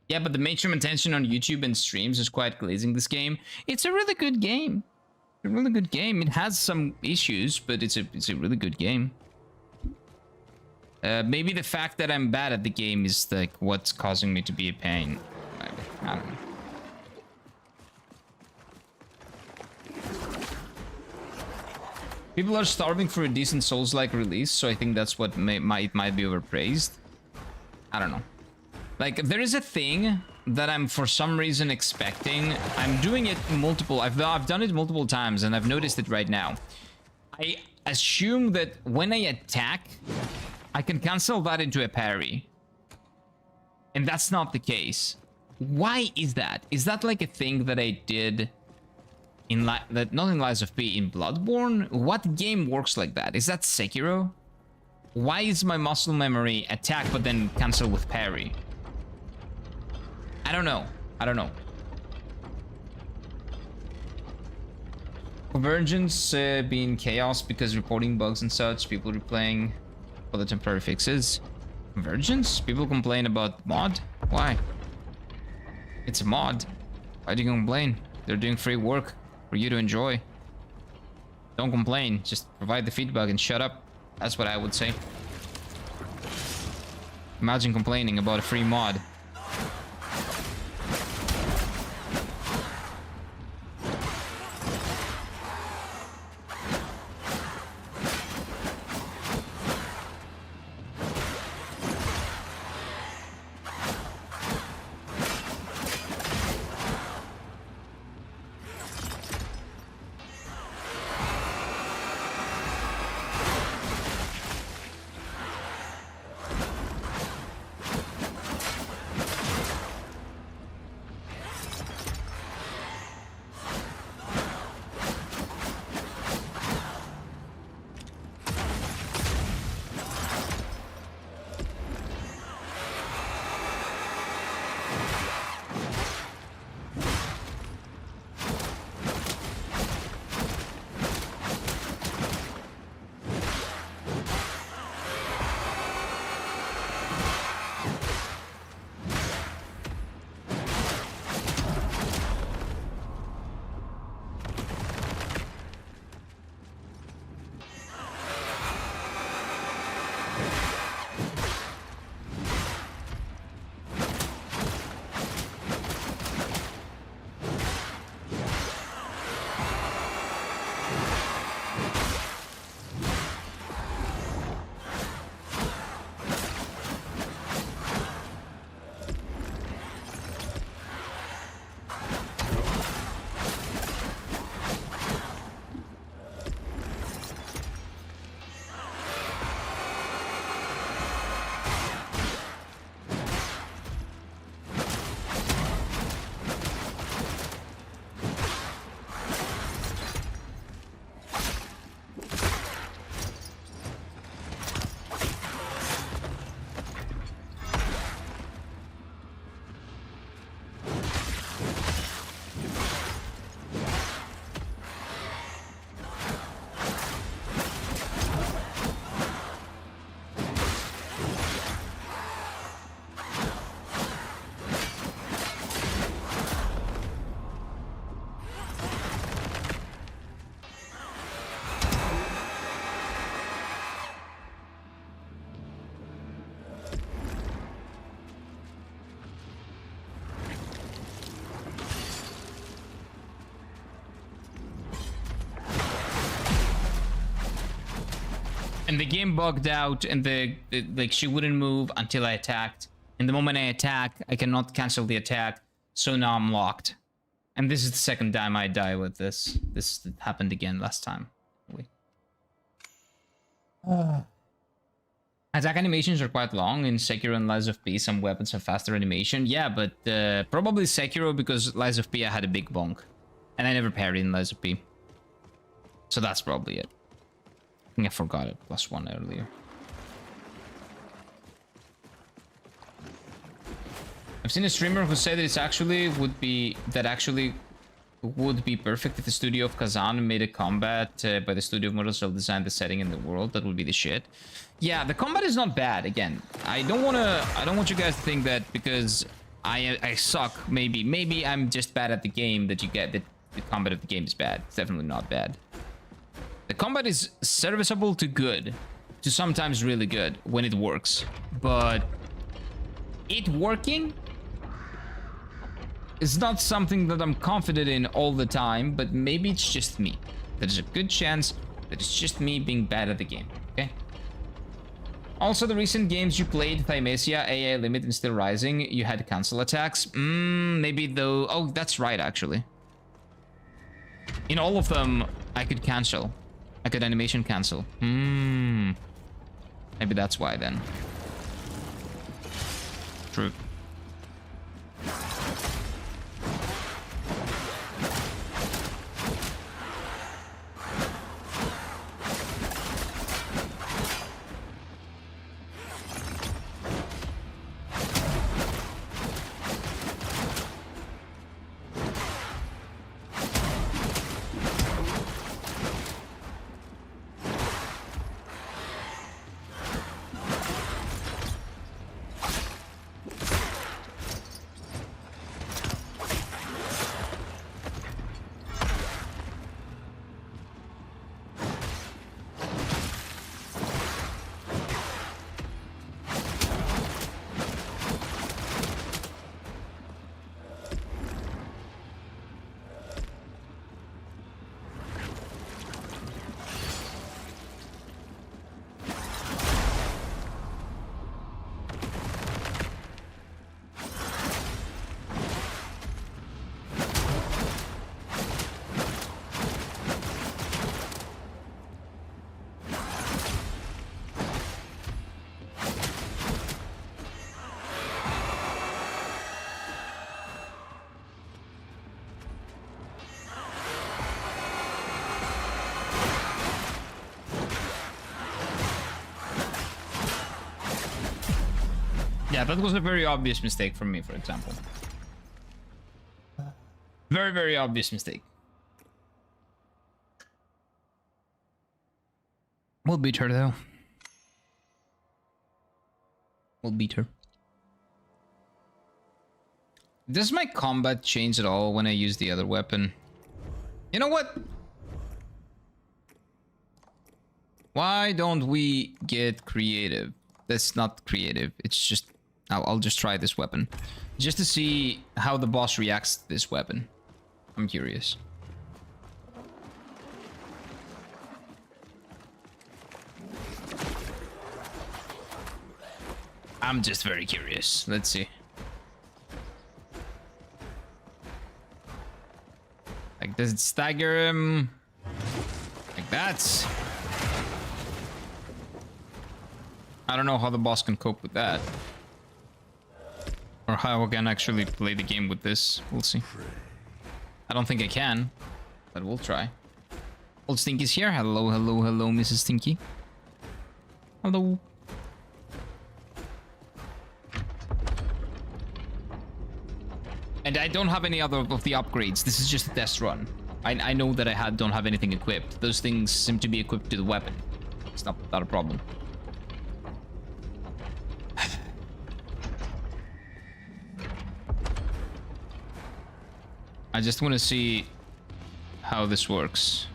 S1: Yeah, but the mainstream attention on YouTube and streams is quite glazing this game. It's a really good game. A really good game. It has some issues, but it's a really good game. Maybe the fact that I'm bad at the game is like what's causing me to be a pain. I don't know. People are starving for a decent Souls-like release, so I think that's what it might be overpraised. I don't know. Like, there is a thing that I'm for some reason expecting. I'm doing it multiple... I've done it multiple times, and I've noticed it right now. I assume that when I attack, I can cancel that into a parry. And that's not the case. Why is that? Is that like a thing that I did... not in Lies of P, in Bloodborne? What game works like that? Is that Sekiro? Why is my muscle memory attack but then cancel with parry? I don't know. I don't know. Convergence being chaos because reporting bugs and such. People replaying for the temporary fixes. Convergence? People complain about mod? Why? It's a mod. Why do you complain? They're doing free work for you to enjoy. Don't complain, just provide the feedback and shut up. That's what I would say. Imagine complaining about a free mod. And the game bugged out, and like she wouldn't move until I attacked. And the moment I attack, I cannot cancel the attack, so now I'm locked. And this is the second time I die with this. This happened again last time. Attack animations are quite long. In Sekiro and Lies of P, some weapons have faster animation. Yeah, but probably Sekiro, because Lies of P I had a big bonk. And I never parried in Lies of P. So that's probably it. I think I forgot it. +1 earlier. I've seen a streamer who said that it's actually would be perfect if the studio of Kazan made a combat by the studio of Mortal Cell designed the setting in the world. That would be the shit. Yeah, the combat is not bad. Again, I don't want you guys to think that because I suck. Maybe I'm just bad at the game that you get that the combat of the game is bad. It's definitely not bad. The combat is serviceable to good, to sometimes really good when it works. But it working is not something that I'm confident in all the time, but maybe it's just me. There's a good chance that it's just me being bad at the game, okay? Also, the recent games you played, Thymesia, AA Limit, and Still Rising, you had cancel attacks. Maybe though... Oh, that's right, actually. In all of them, I could cancel. I could animation cancel. Maybe that's why then. True. Yeah, that was a very obvious mistake from me, for example. Very, very obvious mistake. We'll beat her, though. We'll beat her. Does my combat change at all when I use the other weapon? You know what? Why don't we get creative? That's not creative. It's just... I'll just try this weapon. Just to see how the boss reacts to this weapon. I'm curious. I'm just very curious. Let's see. Like, does it stagger him? Like that? I don't know how the boss can cope with that. Or how I can actually play the game with this. We'll see. I don't think I can, but we'll try. Old Stinky's here. Hello, hello, hello, Mrs. Stinky. Hello. And I don't have any other of the upgrades. This is just a test run. I know that I don't have anything equipped. Those things seem to be equipped to the weapon. It's not a problem. I just want to see how this works.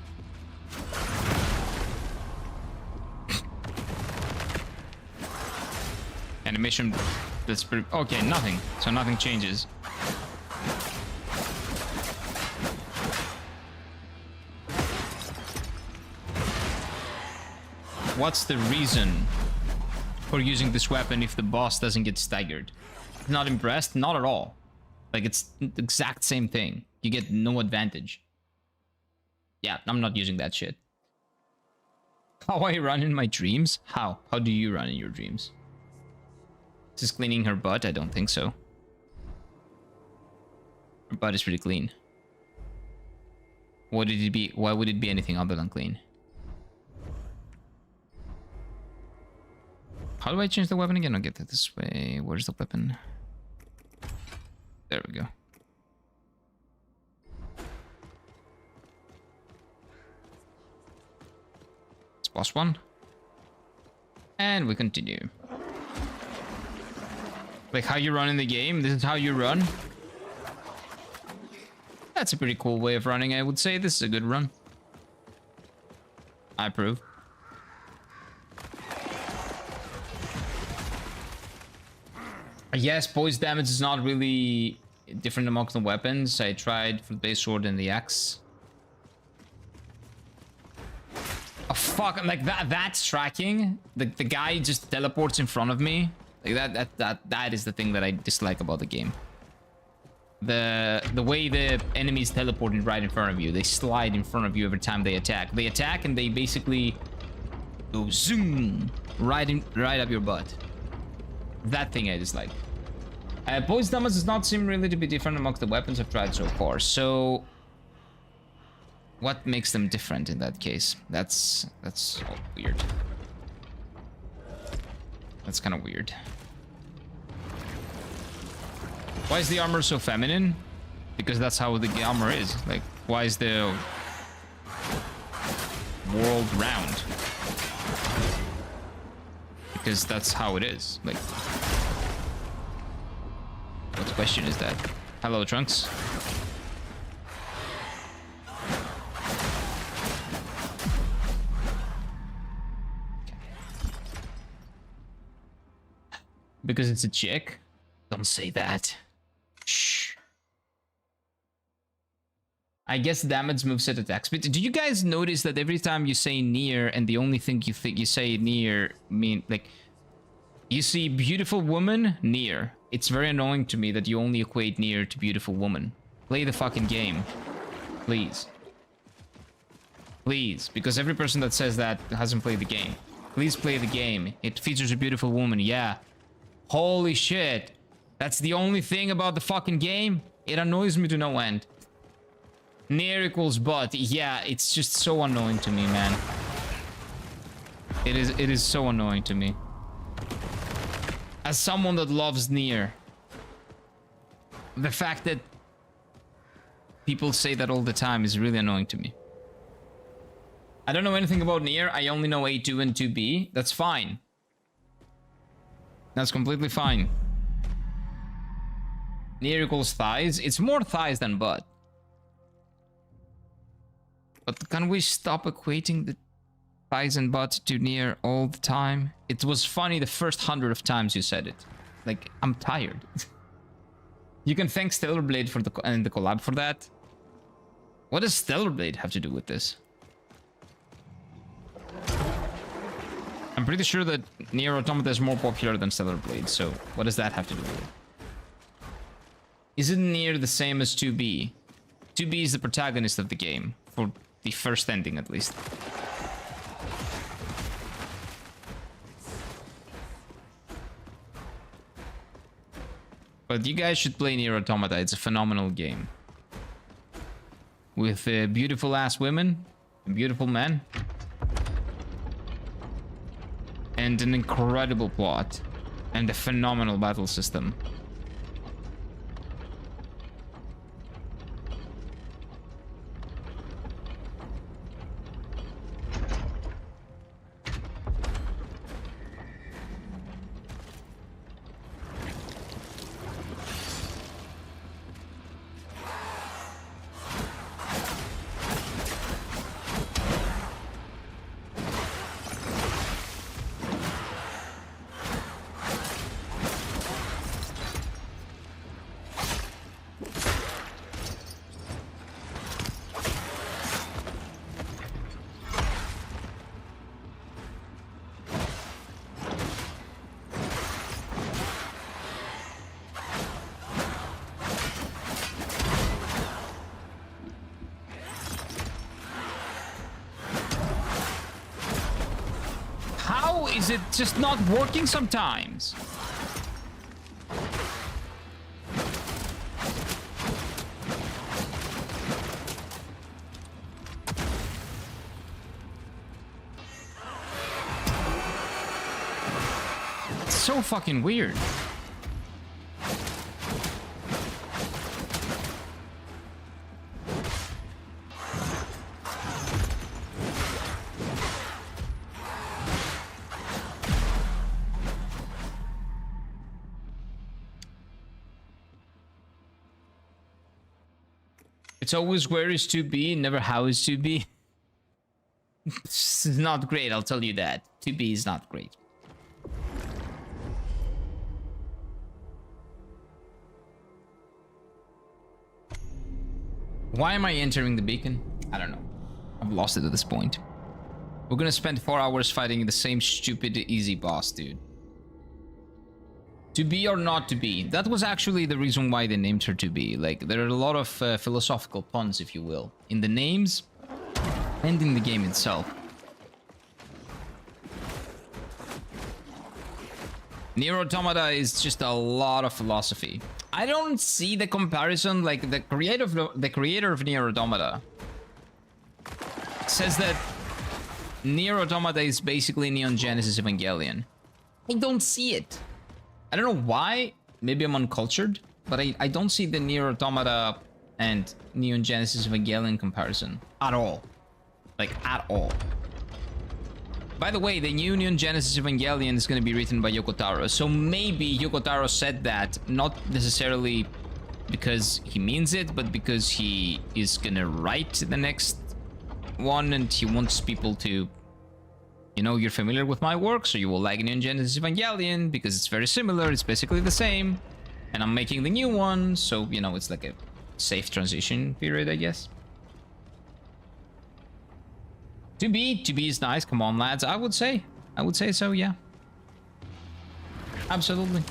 S1: Animation, that's pretty... Okay, nothing. So nothing changes. what's the reason for using this weapon if the boss doesn't get staggered? Not impressed? Not at all. Like, it's the exact same thing. You get no advantage. Yeah, I'm not using that shit. How I run in my dreams? How? How do you run in your dreams? Is this cleaning her butt? I don't think so. Her butt is pretty clean. What did it be? Why would it be anything other than clean? How do I change the weapon again? I'll get that this way. Where's the weapon? There we go. It's boss one. And we continue. Like how you run in the game? This is how you run? That's a pretty cool way of running, I would say. This is a good run. I approve. Yes, poise damage is not really different amongst the weapons. I tried for the base sword and the axe. Oh fuck, like that's tracking. The guy just teleports in front of me. Like that is the thing that I dislike about the game. The way the enemies teleporting right in front of you. They slide in front of you every time they attack. They attack and they basically go zoom right up your butt. That thing I dislike. Poise damage does not seem really to be different amongst the weapons I've tried so far. So, what makes them different in that case? That's all weird. That's kind of weird. Why is the armor so feminine? Because that's how the armor is. Like, why is the world round? Because that's how it is. Like, what question is that? Hello, Trunks. Because it's a chick? Don't say that. Shh. I guess damage moveset attack speed. Do you guys notice that every time you say near and the only thing you think you say near mean like you see beautiful woman near? It's very annoying to me that you only equate near to beautiful woman. Play the fucking game. Please. Please. Because every person that says that hasn't played the game. Please play the game. It features a beautiful woman. Yeah. Holy shit. That's the only thing about the fucking game? It annoys me to no end. Near equals but. Yeah, it's just so annoying to me, man. It is so annoying to me. As someone that loves Nier, the fact that people say that all the time is really annoying to me. I don't know anything about Nier. I only know A2 and 2B. That's fine. That's completely fine. Nier equals thighs. It's more thighs than butt. But can we stop equating the thighs and butt to Nier all the time? It was funny the first 100 of times you said it. Like, I'm tired. You can thank Stellar Blade for the collab for that. What does Stellar Blade have to do with this? I'm pretty sure that Nier Automata is more popular than Stellar Blade, so what does that have to do with it? Isn't Nier the same as 2B? 2B is the protagonist of the game, for the first ending at least. But you guys should play Nier Automata. It's a phenomenal game. With beautiful ass women, beautiful men, and an incredible plot, and a phenomenal battle system. is it just not working sometimes? It's so fucking weird. It's always where is to be, never how is to be. This is not great, I'll tell you that. To be is not great. Why am I entering the beacon? I don't know. I've lost it at this point. We're gonna spend 4 hours fighting the same stupid easy boss, dude. To be or not to be. That was actually the reason why they named her To Be. Like, there are a lot of philosophical puns, if you will, in the names and in the game itself. Nier Automata is just a lot of philosophy. I don't see the comparison. Like, the creator of Nier Automata says that Nier Automata is basically Neon Genesis Evangelion. I don't see it. I don't know why. Maybe I'm uncultured, but I don't see the Nier Automata and Neon Genesis Evangelion comparison at all. Like, at all. By the way, the new Neon Genesis Evangelion is going to be written by Yoko Taro, so maybe Yoko Taro said that not necessarily because he means it, but because he is going to write the next one and he wants people to, you know, you're familiar with my work, so you will like Neon Genesis Evangelion because it's very similar, it's basically the same, and I'm making the new one, so, you know, it's like a safe transition period, I guess. To be is nice, come on, lads, I would say so, yeah. Absolutely.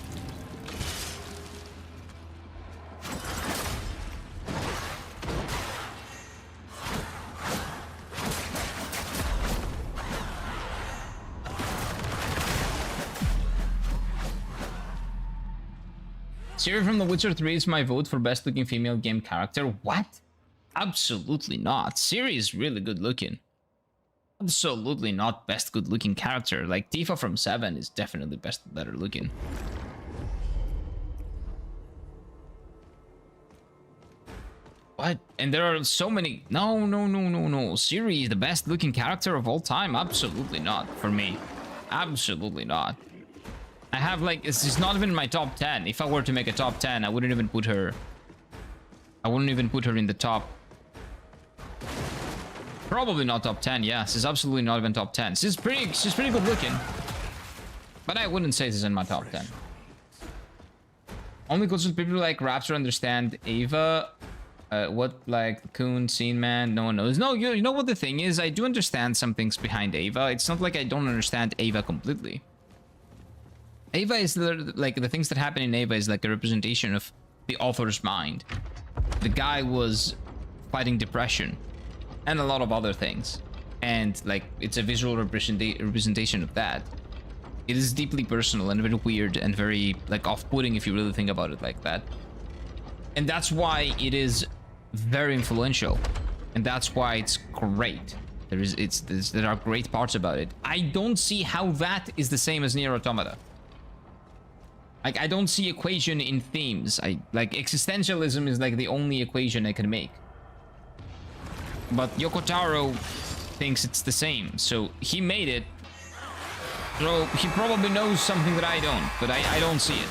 S1: Ciri from The Witcher 3 is my vote for best looking female game character. What? Absolutely not. Ciri is really good looking. Absolutely not best good looking character. Like, Tifa from 7 is definitely better looking. What? And there are so many. No. Ciri is the best looking character of all time. Absolutely not for me. Absolutely not. I have, like, it's not even in my top 10. If I were to make a top 10, I wouldn't even put her. I wouldn't even put her in the top. Probably not top 10. Yeah, she's absolutely not even top 10. She's pretty good looking. But I wouldn't say she's in my top 10. Only because people like Raptor understand Ava. What, like, Coon, Scene Man, no one knows. No, you know what the thing is? I do understand some things behind Ava. It's not like I don't understand Ava completely. Ava is like the things that happen in Ava is like a representation of the author's mind. The guy was fighting depression and a lot of other things, and like it's a visual representation of that. It is deeply personal and very weird and very like off-putting if you really think about it like that. And that's why it is very influential, and that's why it's great. There are great parts about it. I don't see how that is the same as Nier Automata. Like, I don't see equation in themes. Like, existentialism is like the only equation I can make. But Yoko Taro thinks it's the same, so he made it. So he probably knows something that I don't, but I don't see it.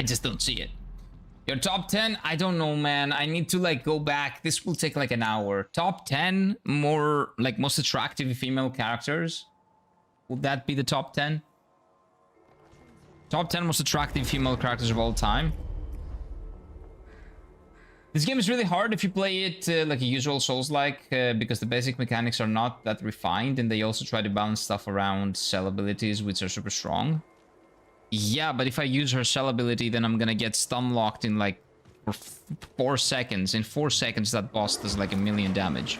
S1: just don't see it. Your top 10? I don't know, man. I need to like go back. This will take like an hour. Top 10 more like most attractive female characters. Would that be the top 10? Top 10 most attractive female characters of all time. This game is really hard if you play it like a usual Souls-like, because the basic mechanics are not that refined, and they also try to balance stuff around cell abilities, which are super strong. Yeah, but if I use her cell ability, then I'm gonna get stun locked in like for 4 seconds. In 4 seconds, that boss does like 1,000,000 damage.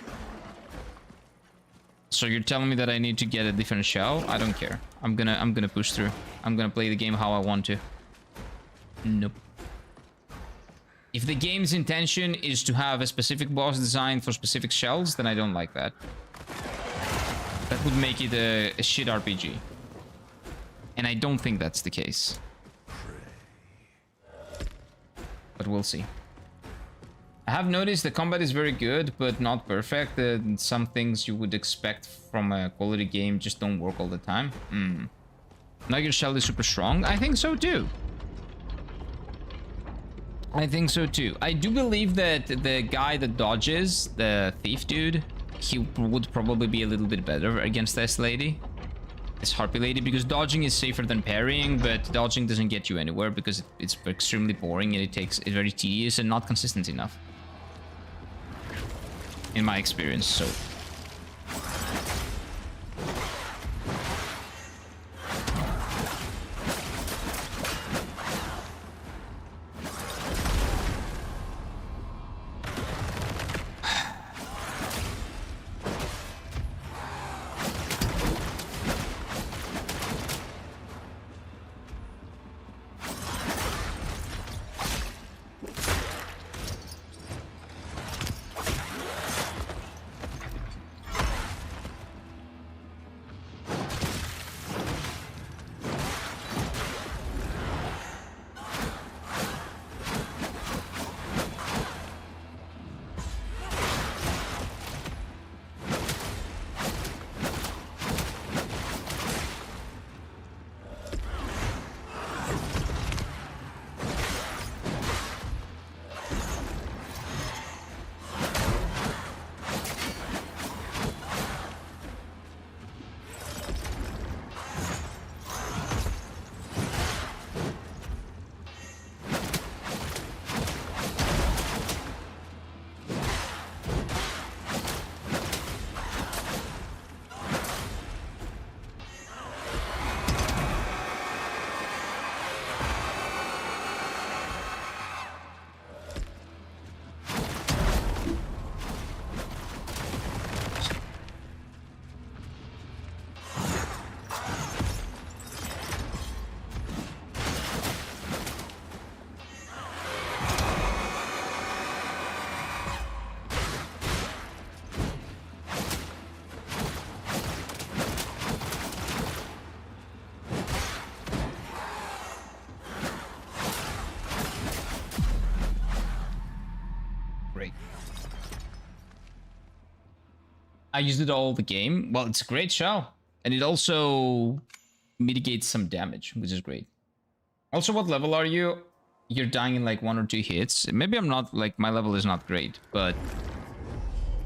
S1: So you're telling me that I need to get a different shell? I don't care. I'm gonna push through. I'm gonna play the game how I want to. Nope. If the game's intention is to have a specific boss design for specific shells, then I don't like that. That would make it a shit RPG. And I don't think that's the case. But we'll see. I have noticed the combat is very good, but not perfect. Some things you would expect from a quality game just don't work all the time. Now your shell is super strong. I think so too. I think so too. I do believe that the guy that dodges, the thief dude, he would probably be a little bit better against this lady. This harpy lady, because dodging is safer than parrying, but dodging doesn't get you anywhere because it's extremely boring and it's very tedious and not consistent enough. In my experience, so... I used it all the game. Well, it's a great shell. And it also mitigates some damage, which is great. Also, what level are you? You're dying in like 1 or 2 hits. Maybe I'm not, like, my level is not great, but...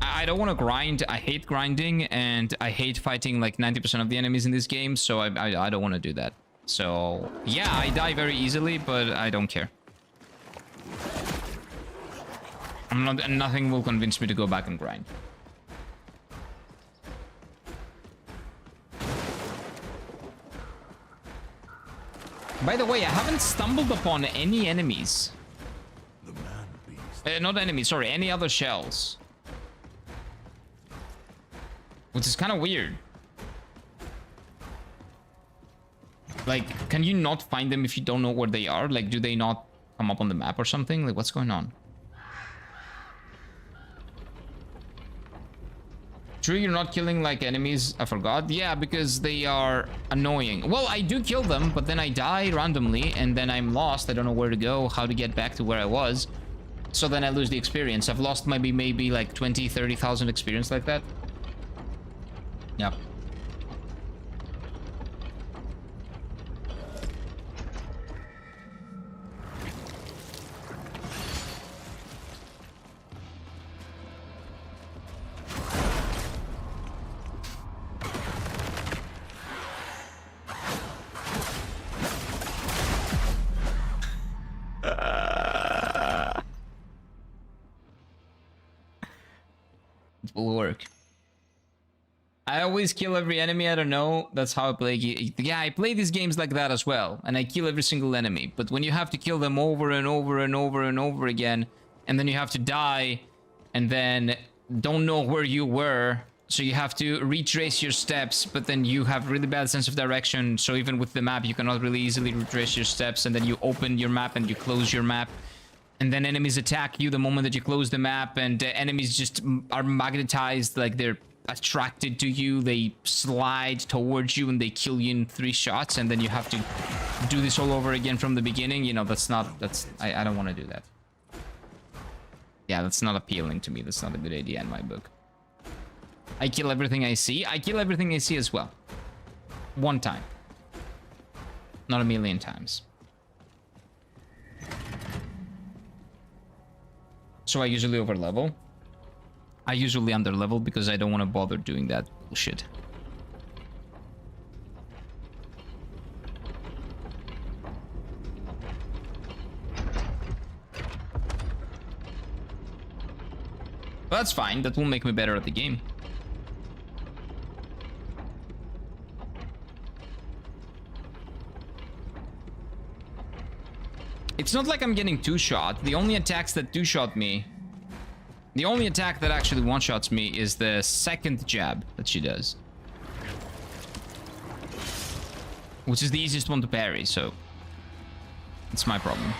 S1: I don't want to grind. I hate grinding, and I hate fighting like 90% of the enemies in this game, so I don't want to do that. So, yeah, I die very easily, but I don't care. Nothing will convince me to go back and grind. By the way, I haven't stumbled upon any enemies. Not enemies, sorry, any other shells. Which is kind of weird. Like, can you not find them if you don't know where they are? Like, do they not come up on the map or something? Like, what's going on? True, you're not killing, like, enemies, I forgot. Yeah, because they are annoying. Well, I do kill them, but then I die randomly, and then I'm lost. I don't know where to go, how to get back to where I was. So then I lose the experience. I've lost maybe like 20, 30,000 experience like that. Yep. will work. I always kill every enemy, I don't know. That's how I play. Yeah, I play these games like that as well. And I kill every single enemy. But when you have to kill them over and over and over and over again, and then you have to die, and then don't know where you were, so you have to retrace your steps, but then you have really bad sense of direction, so even with the map, you cannot really easily retrace your steps, and then you open your map and you close your map. And then enemies attack you the moment that you close the map, and enemies just are magnetized, like they're attracted to you, they slide towards you and they kill you in 3 shots, and then you have to do this all over again from the beginning. You know, I don't want to do that. Yeah, that's not appealing to me. That's not a good idea in my book. I kill everything I see. I kill everything I see as well. 1 time. Not a million times. So I usually overlevel. I usually underlevel because I don't want to bother doing that bullshit. But that's fine. That will make me better at the game. It's not like I'm getting 2-shot. The only attacks that 2-shot me... The only attack that actually 1-shots me is the second jab that she does. Which is the easiest one to parry, so... It's my problem.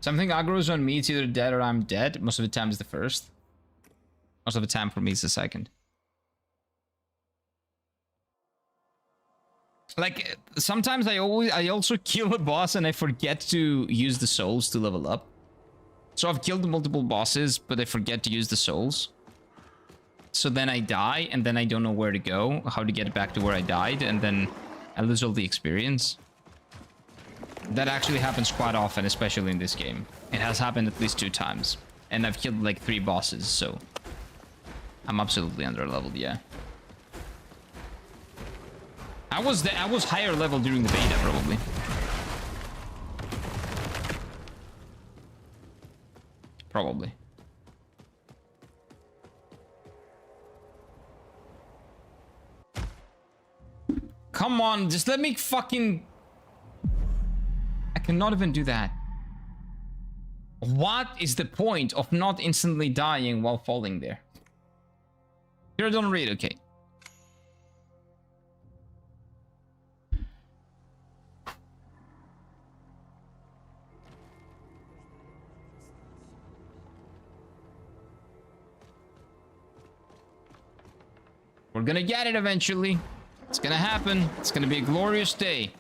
S1: Something aggro's on me, it's either dead or I'm dead. Most of the time it's the first. Most of the time for me it's the second. Like, sometimes I also kill a boss and I forget to use the souls to level up. So I've killed multiple bosses, but I forget to use the souls. So then I die, and then I don't know where to go, how to get back to where I died, and then I lose all the experience. That actually happens quite often, especially in this game. It has happened at least 2 times. And I've killed like 3 bosses, so... I'm absolutely underleveled, yeah. I was higher level during the beta, probably. Probably. Come on, just let me fucking... I cannot even do that. What is the point of not instantly dying while falling there? Here, don't read, okay. We're gonna get it eventually. It's gonna happen. It's gonna be a glorious day.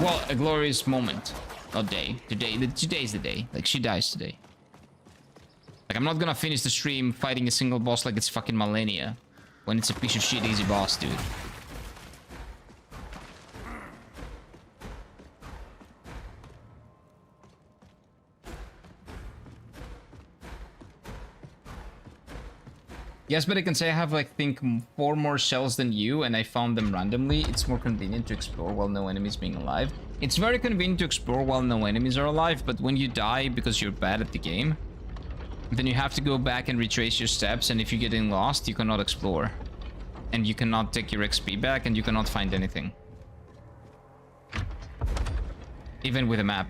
S1: Well, a glorious moment. Not day. Today's the day. Like, she dies today. Like, I'm not gonna finish the stream fighting a single boss like it's fucking Millennia. When it's a piece of shit easy boss, dude. Yes, but I can say I have, like, think 4 more shells than you, and I found them randomly. It's more convenient to explore while no enemies being alive. It's very convenient to explore while no enemies are alive, but when you die because you're bad at the game, then you have to go back and retrace your steps, and if you're getting lost, you cannot explore. And you cannot take your XP back, and you cannot find anything. Even with a map.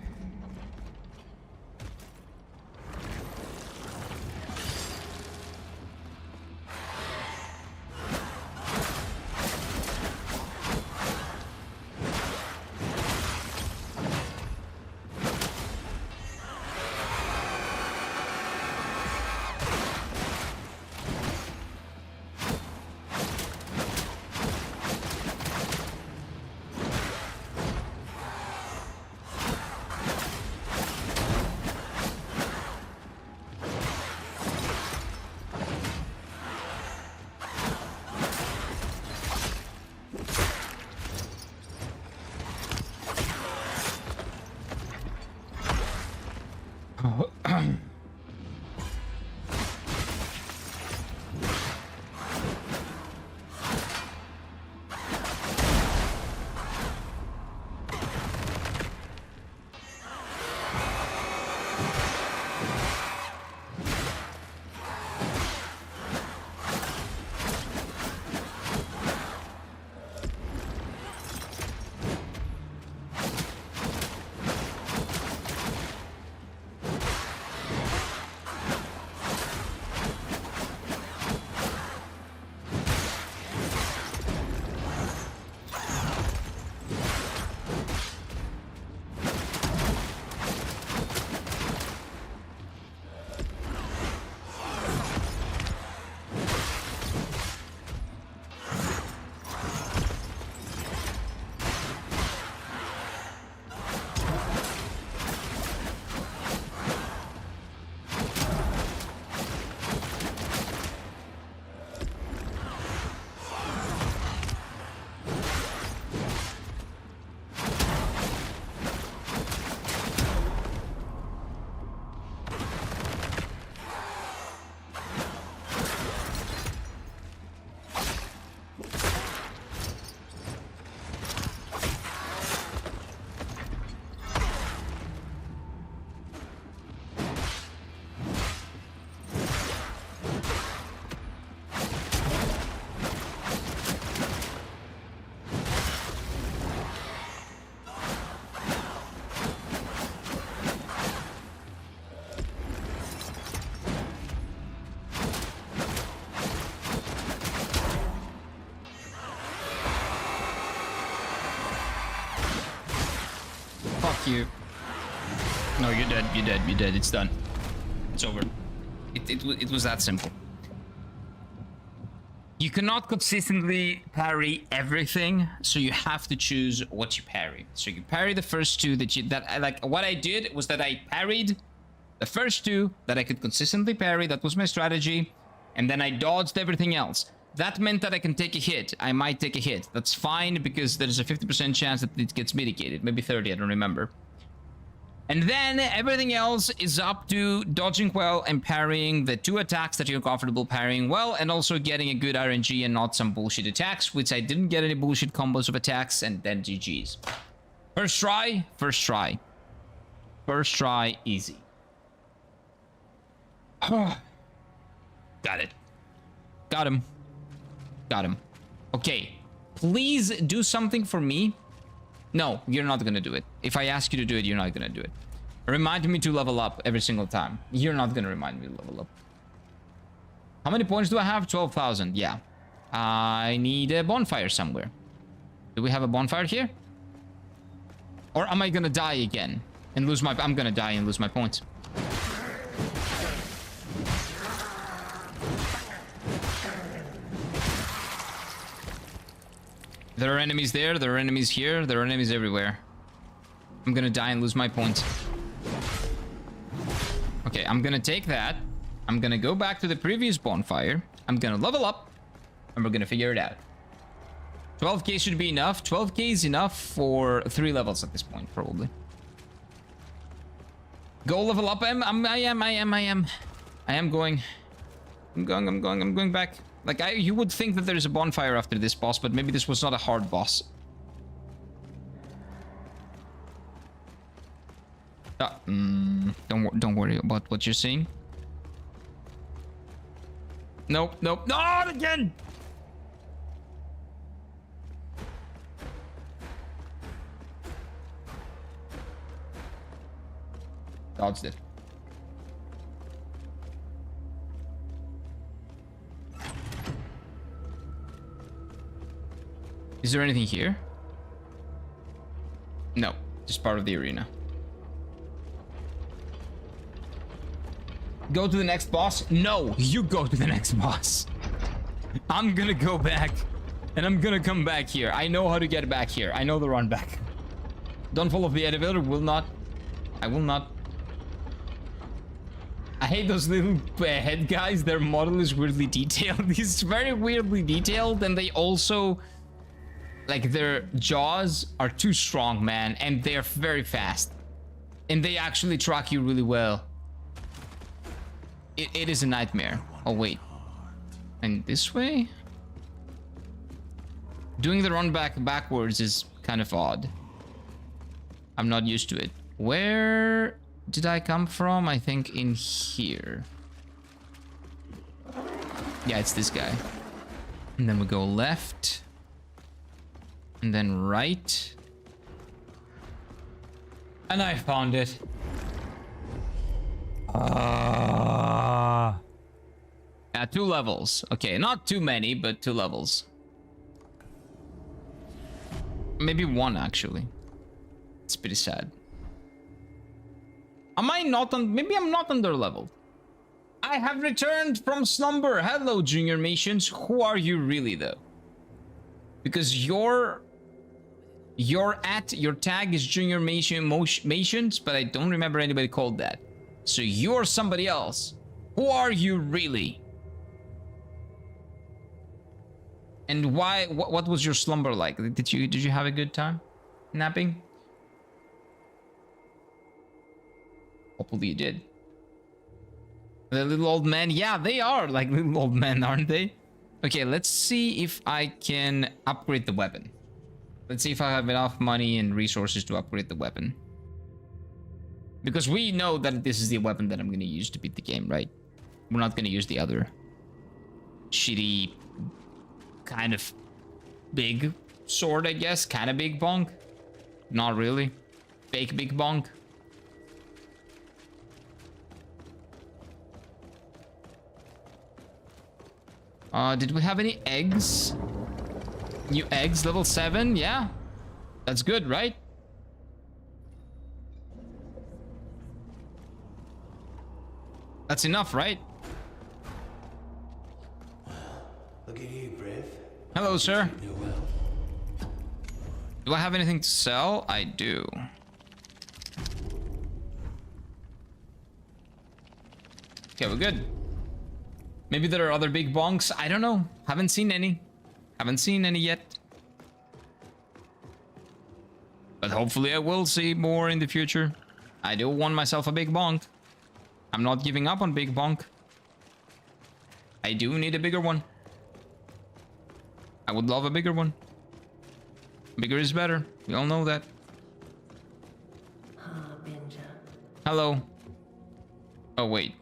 S1: you. No, you're dead. You're dead. You're dead. It's done. It's over. It was that simple. You cannot consistently parry everything, so you have to choose what you parry. So you parry the first two what I did was that I parried the first two that I could consistently parry. That was my strategy, and then I dodged everything else. That meant that I can take a hit. I might take a hit. That's fine because there's a 50% chance that it gets mitigated. Maybe 30, I don't remember. And then everything else is up to dodging well and parrying the two attacks that you're comfortable parrying well, and also getting a good RNG and not some bullshit attacks, which I didn't get any bullshit combos of attacks, and then GG's. First try, first try. First try, easy. Got it. Got him. Got him. Okay. Please do something for me. No, you're not gonna do it. If I ask you to do it, you're not gonna do it. Remind me to level up every single time. You're not gonna remind me to level up. How many points do I have? 12,000. Yeah. I need a bonfire somewhere. Do we have a bonfire here? Or am I gonna die again and lose my... I'm gonna die and lose my points. There are enemies there, there are enemies here, there are enemies everywhere. I'm gonna die and lose my points. Okay, I'm gonna take that. I'm gonna go back to the previous bonfire. I'm gonna level up, and we're gonna figure it out. 12k should be enough. 12k is enough for 3 levels at this point, probably. Go level up. I am going. I'm going back. Like, you would think that there's a bonfire after this boss, but maybe this was not a hard boss. Don't worry about what you're seeing. Nope, nope, not again! Dodged it. Is there anything here? No, just part of the arena. Go to the next boss? No, you go to the next boss. I'm gonna go back, and I'm gonna come back here. I know how to get back here. I know the run back. Don't fall off the elevator. Will not. I will not. I hate those little head guys. Their model is weirdly detailed. It's very weirdly detailed, and they also... like, their jaws are too strong, man, and they're very fast. And they actually track you really well. It is a nightmare. Oh, wait. And this way? Doing the run backwards is kind of odd. I'm not used to it. Where did I come from? I think in here. Yeah, it's this guy. And then we go left. And then right. And I found it. Yeah, 2 levels. Okay, not too many, but 2 levels. Maybe 1, actually. It's pretty sad. Am I not on... maybe I'm not under leveled. I have returned from slumber. Hello, junior Mations. Who are you really, though? Because your tag is junior Mations, but I don't remember anybody called that. So you're somebody else. Who are you really? And why? What was your slumber like? Did you have a good time napping? Hopefully you did. The little old men, yeah, they are like little old men, aren't they? Okay, let's see if I can upgrade the weapon. Let's see if I have enough money and resources to upgrade the weapon. Because we know that this is the weapon that I'm going to use to beat the game, right? We're not going to use the other shitty, kind of big sword, I guess. Kind of big bonk. Not really. Fake big bonk. Did we have any eggs? New eggs, level 7, yeah. That's good, right? That's enough, right?
S2: Look at you, Brave.
S1: Hello, sir.
S2: Treat me well.
S1: Do I have anything to sell? I do. Okay, we're good. Maybe there are other big bonks. I don't know. Haven't seen any. Haven't seen any yet. But hopefully I will see more in the future. I do want myself a big bonk. I'm not giving up on big bonk. I do need a bigger one. I would love a bigger one. Bigger is better. We all know that. Hello. Oh, wait.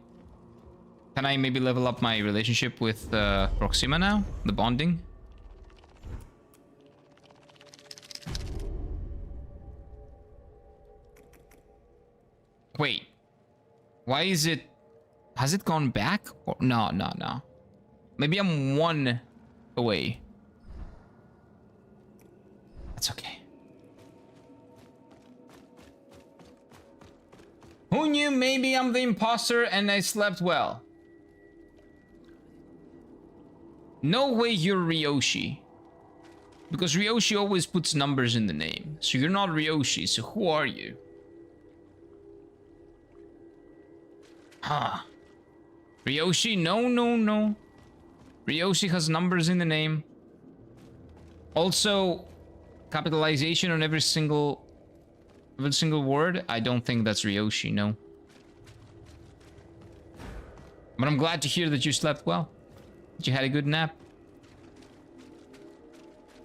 S1: Can I maybe level up my relationship with Proxima now? The bonding? Wait. Why is it... Has it gone back? Or... No. Maybe I'm one away. That's okay. Who knew? Maybe I'm the imposter and I slept well. No way you're Ryoshi. Because Ryoshi always puts numbers in the name. So you're not Ryoshi, so who are you? Huh. Ryoshi? No. Ryoshi has numbers in the name. Also, capitalization on every single word. I don't think that's Ryoshi, no. But I'm glad to hear that you slept well. That you had a good nap.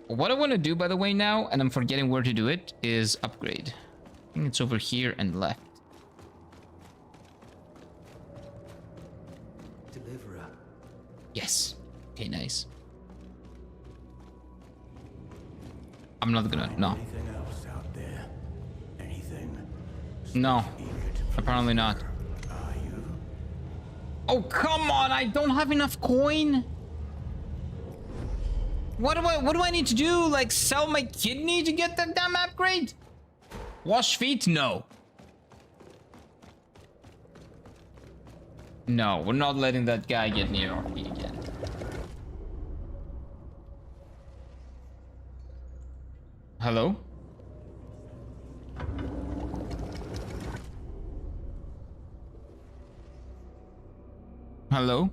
S1: What I want to do, by the way, now, and I'm forgetting where to do it, is upgrade. I think it's over here and left.
S2: Deliverer.
S1: Yes. Okay, nice. I'm not gonna... No.
S2: Anything else out there? Anything?
S1: No. Apparently not.
S2: Are you?
S1: Oh, come on! I don't have enough coin! What do I need to do? Like, sell my kidney to get that damn upgrade? Wash feet? No. No, we're not letting that guy get near our feet again. Hello? Hello?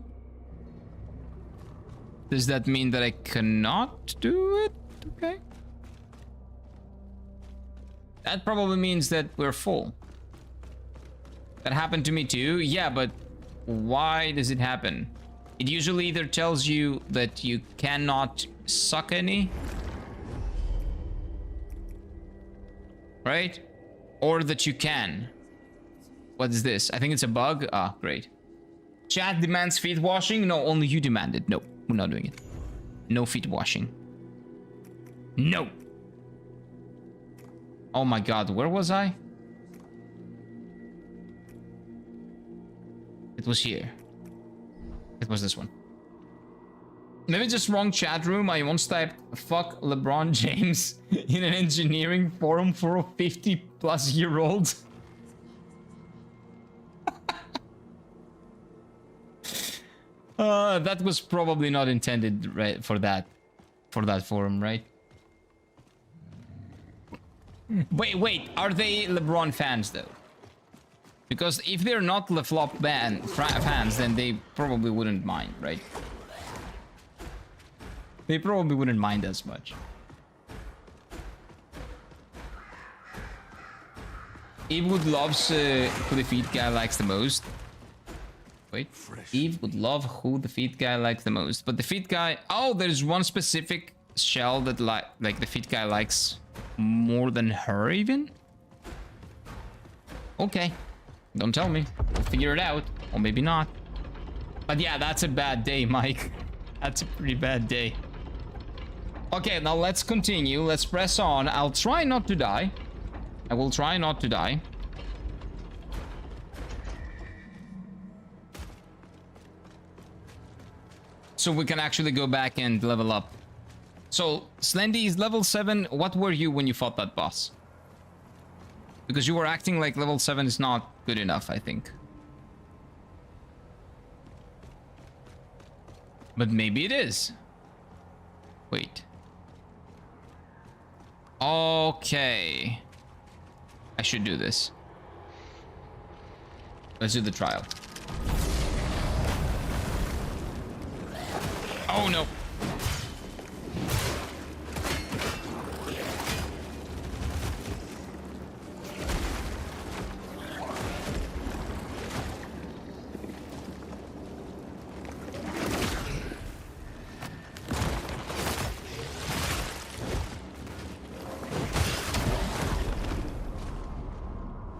S1: Does that mean that I cannot do it? Okay. That probably means that we're full. That happened to me too. Yeah, but why does it happen? It usually either tells you that you cannot suck any, right? Or that you can. What is this? I think it's a bug. Ah, great. Chat demands feet washing. No, only you demand it. No, we're not doing it. No feet washing. No. Oh my god, where was I? It was here. It was this one. Maybe just wrong chat room. I once typed fuck LeBron James in an engineering forum for a 50-plus-year-old. That was probably not intended, right, for that forum, right? Wait, are they LeBron fans though? Because if they're not LeFlop fans, then they probably wouldn't mind, right? They probably wouldn't mind as much. Eve would love who the feet guy likes the most. Wait, Eve would love who the feet guy likes the most. But the feet guy... Oh, there's one specific shell that like the feet guy likes more than her even? Okay. Don't tell me. We'll figure it out. Or maybe not. But yeah, that's a bad day, Mike. That's a pretty bad day. Okay, now let's continue. Let's press on. I'll try not to die. I will try not to die. So we can actually go back and level up. So, Slendy is level 7. What were you when you fought that boss? Because you were acting like level 7 is not good enough, I think. But maybe it is. Wait. Okay. I should do this. Let's do the trial. Oh no.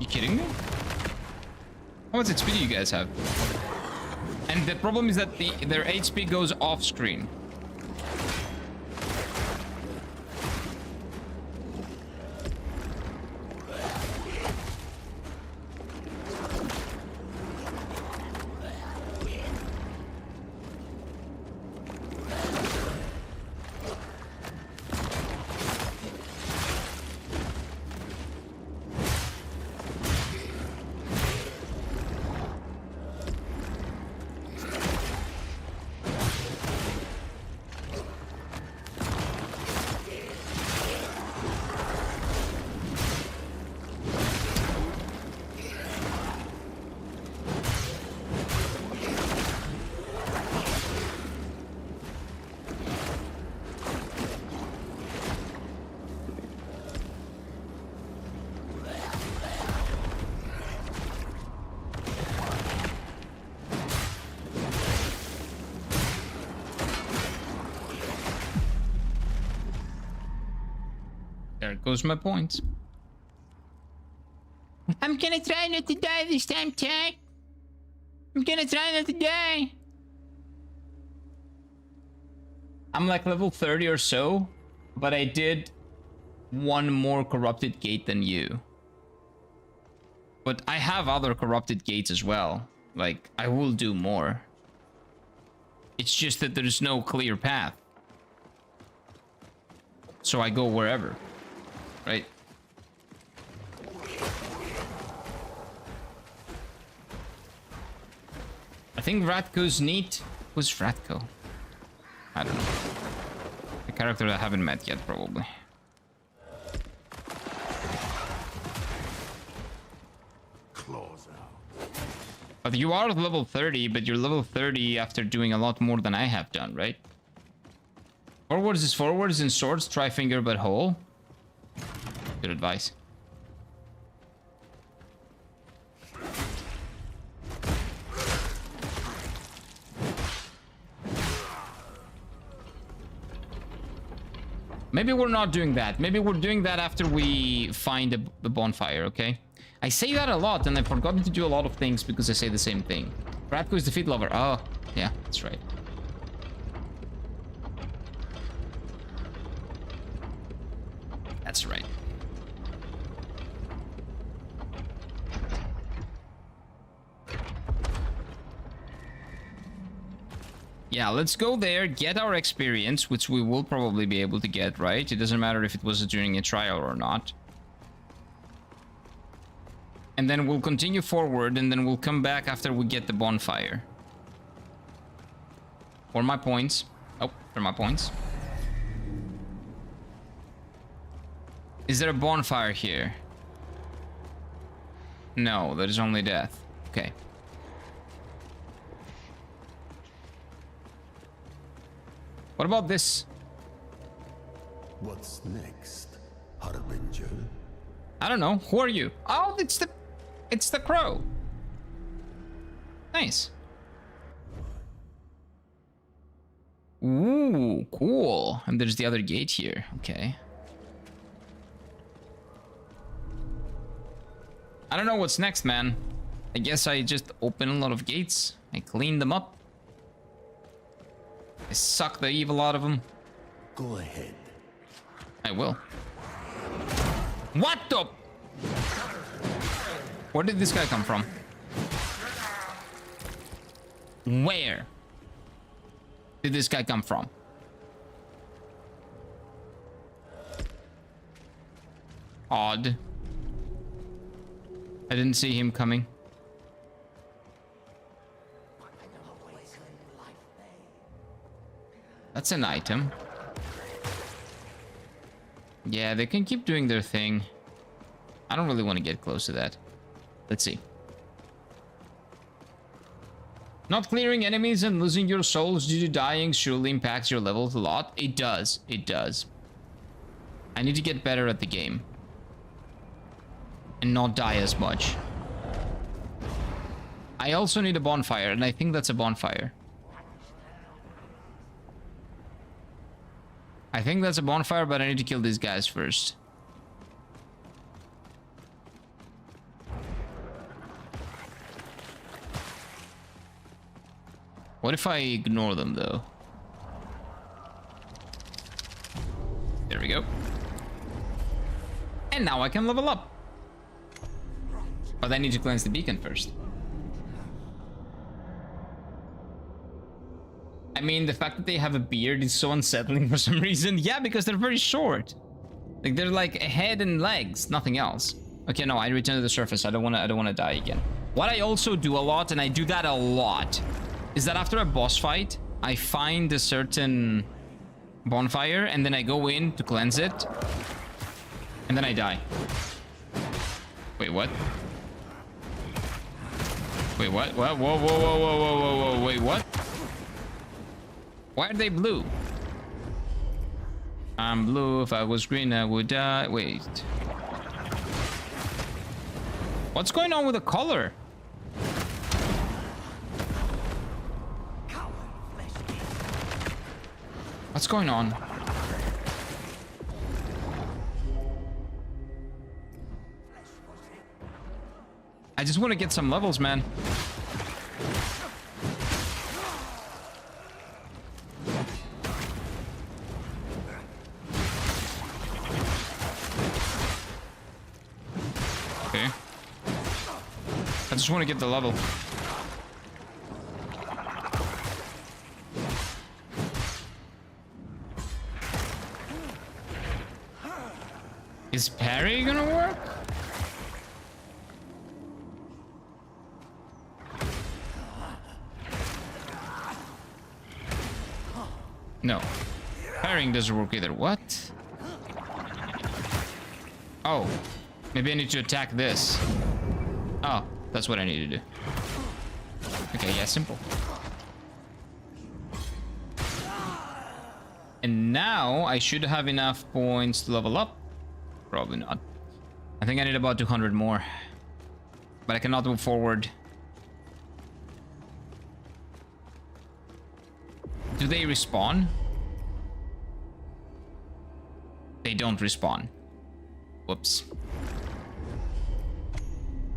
S1: You kidding me? How much XP do you guys have? And the problem is that their HP goes off screen. There goes my points. I'm gonna try not to die this time, Jack. I'm gonna try not to die. I'm like level 30 or so, but I did one more corrupted gate than you. But I have other corrupted gates as well. Like, I will do more. It's just that there's no clear path. So I go wherever. Right? I think Ratko's neat. Who's Ratko? I don't know. A character I haven't met yet, probably.
S2: Claws out.
S1: But you are level 30, but you're level 30 after doing a lot more than I have done, right? Forwards is forwards and swords, try finger but whole. Good advice. Maybe we're not doing that. Maybe we're doing that after we find the bonfire, okay? I say that a lot, and I've forgotten to do a lot of things because I say the same thing. Ratko is the feet lover. Oh, yeah, that's right. That's right. Yeah, let's go there, get our experience, which we will probably be able to get, right? It doesn't matter if it was during a trial or not. And then we'll continue forward, and then we'll come back after we get the bonfire. For my points. Oh, for my points. Is there a bonfire here? No, that is only death. Okay. What about this?
S2: What's next, Harbinger?
S1: I don't know. Who are you? Oh, it's the crow. Nice. Ooh, cool. And there's the other gate here. Okay. I don't know what's next, man. I guess I just open a lot of gates. I clean them up. I suck the evil out of them.
S2: Go ahead.
S1: I will. What the? Where did this guy come from? Where did this guy come from? Odd. I didn't see him coming. That's an item. Yeah, they can keep doing their thing. I don't really want to get close to that. Let's see. Not clearing enemies and losing your souls due to dying surely impacts your levels a lot. It does. It does. I need to get better at the game. And not die as much. I also need a bonfire, and I think that's a bonfire. I think that's a bonfire, but I need to kill these guys first. What if I ignore them, though? There we go. And now I can level up. But I need to cleanse the beacon first. I mean, the fact that they have a beard is so unsettling for some reason. Yeah, because they're very short. Like, they're like a head and legs, nothing else. Okay, no, I return to the surface. I don't want to die again. What I also do a lot, and I do that a lot, is that after a boss fight, I find a certain bonfire, and then I go in to cleanse it, and then I die. Wait, what? Wait, what? What? Whoa, whoa, whoa, whoa, whoa, whoa, whoa, wait, what? Why are they blue? I'm blue. If I was green, I would die. Wait. What's going on with the color? What's going on? I just want to get some levels, man. Okay. I just want to get the level. Is parry gonna work? No. Parrying doesn't work either. What? Oh. Maybe I need to attack this. Oh, that's what I need to do. Okay, yeah, simple. And now I should have enough points to level up. Probably not. I think I need about 200 more. But I cannot move forward. Do they respawn? They don't respawn. Whoops.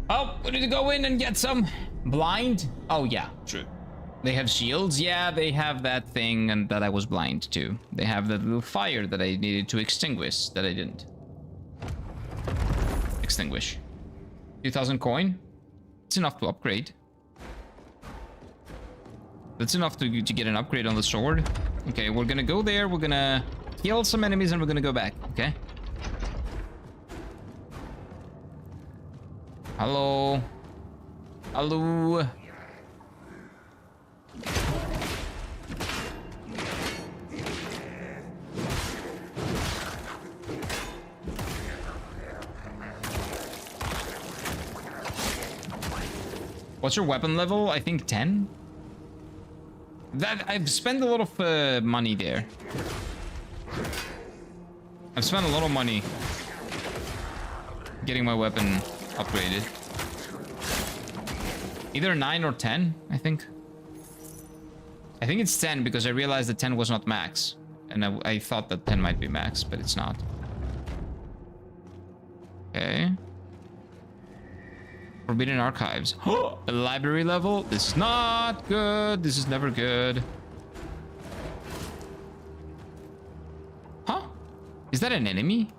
S1: Oh, we need to go in and get some. Blind? Oh yeah, true. They have shields? Yeah, they have that thing and that I was blind to. They have that little fire that I needed to extinguish that I didn't. Extinguish. 2,000 coin? It's enough to upgrade. That's enough to get an upgrade on the sword. Okay, we're gonna go there, we're gonna kill some enemies, and we're gonna go back, okay? Hello? Hello? What's your weapon level? I think 10? That I've spent a lot of money there. I've spent a lot of money getting my weapon upgraded. Either 9 or 10, I think. I think it's 10 because I realized that 10 was not max. And I thought that 10 might be max, but it's not. Okay. Forbidden Archives. A library level? This is not good. This is never good. Huh? Is that an enemy?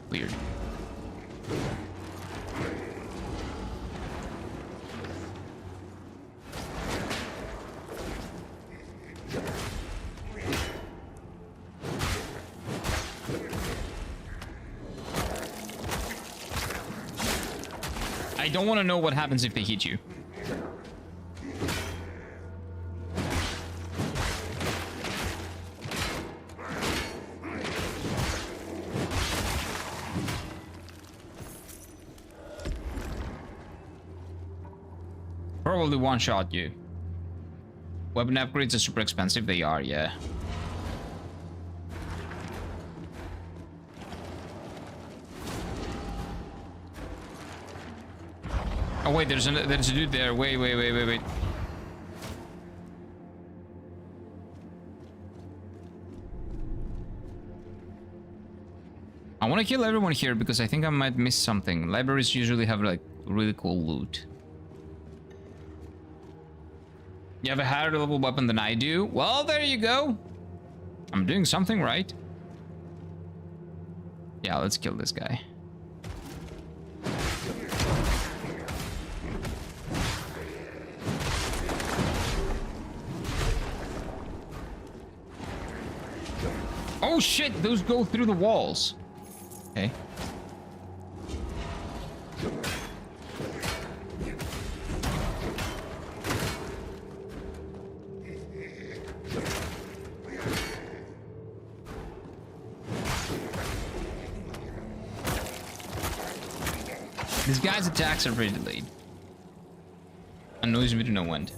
S1: Weird. I don't want to know what happens if they hit you. probably one-shot you. Weapon upgrades are super expensive. They are, yeah. Oh wait, there's a dude there. Wait. I want to kill everyone here because I think I might miss something. Libraries usually have like really cool loot. You have a higher level weapon than I do? Well, there you go. I'm doing something right. Yeah, let's kill this guy. Oh shit, those go through the walls. Okay. This guy's attacks are pretty delayed. Annoys me to no end.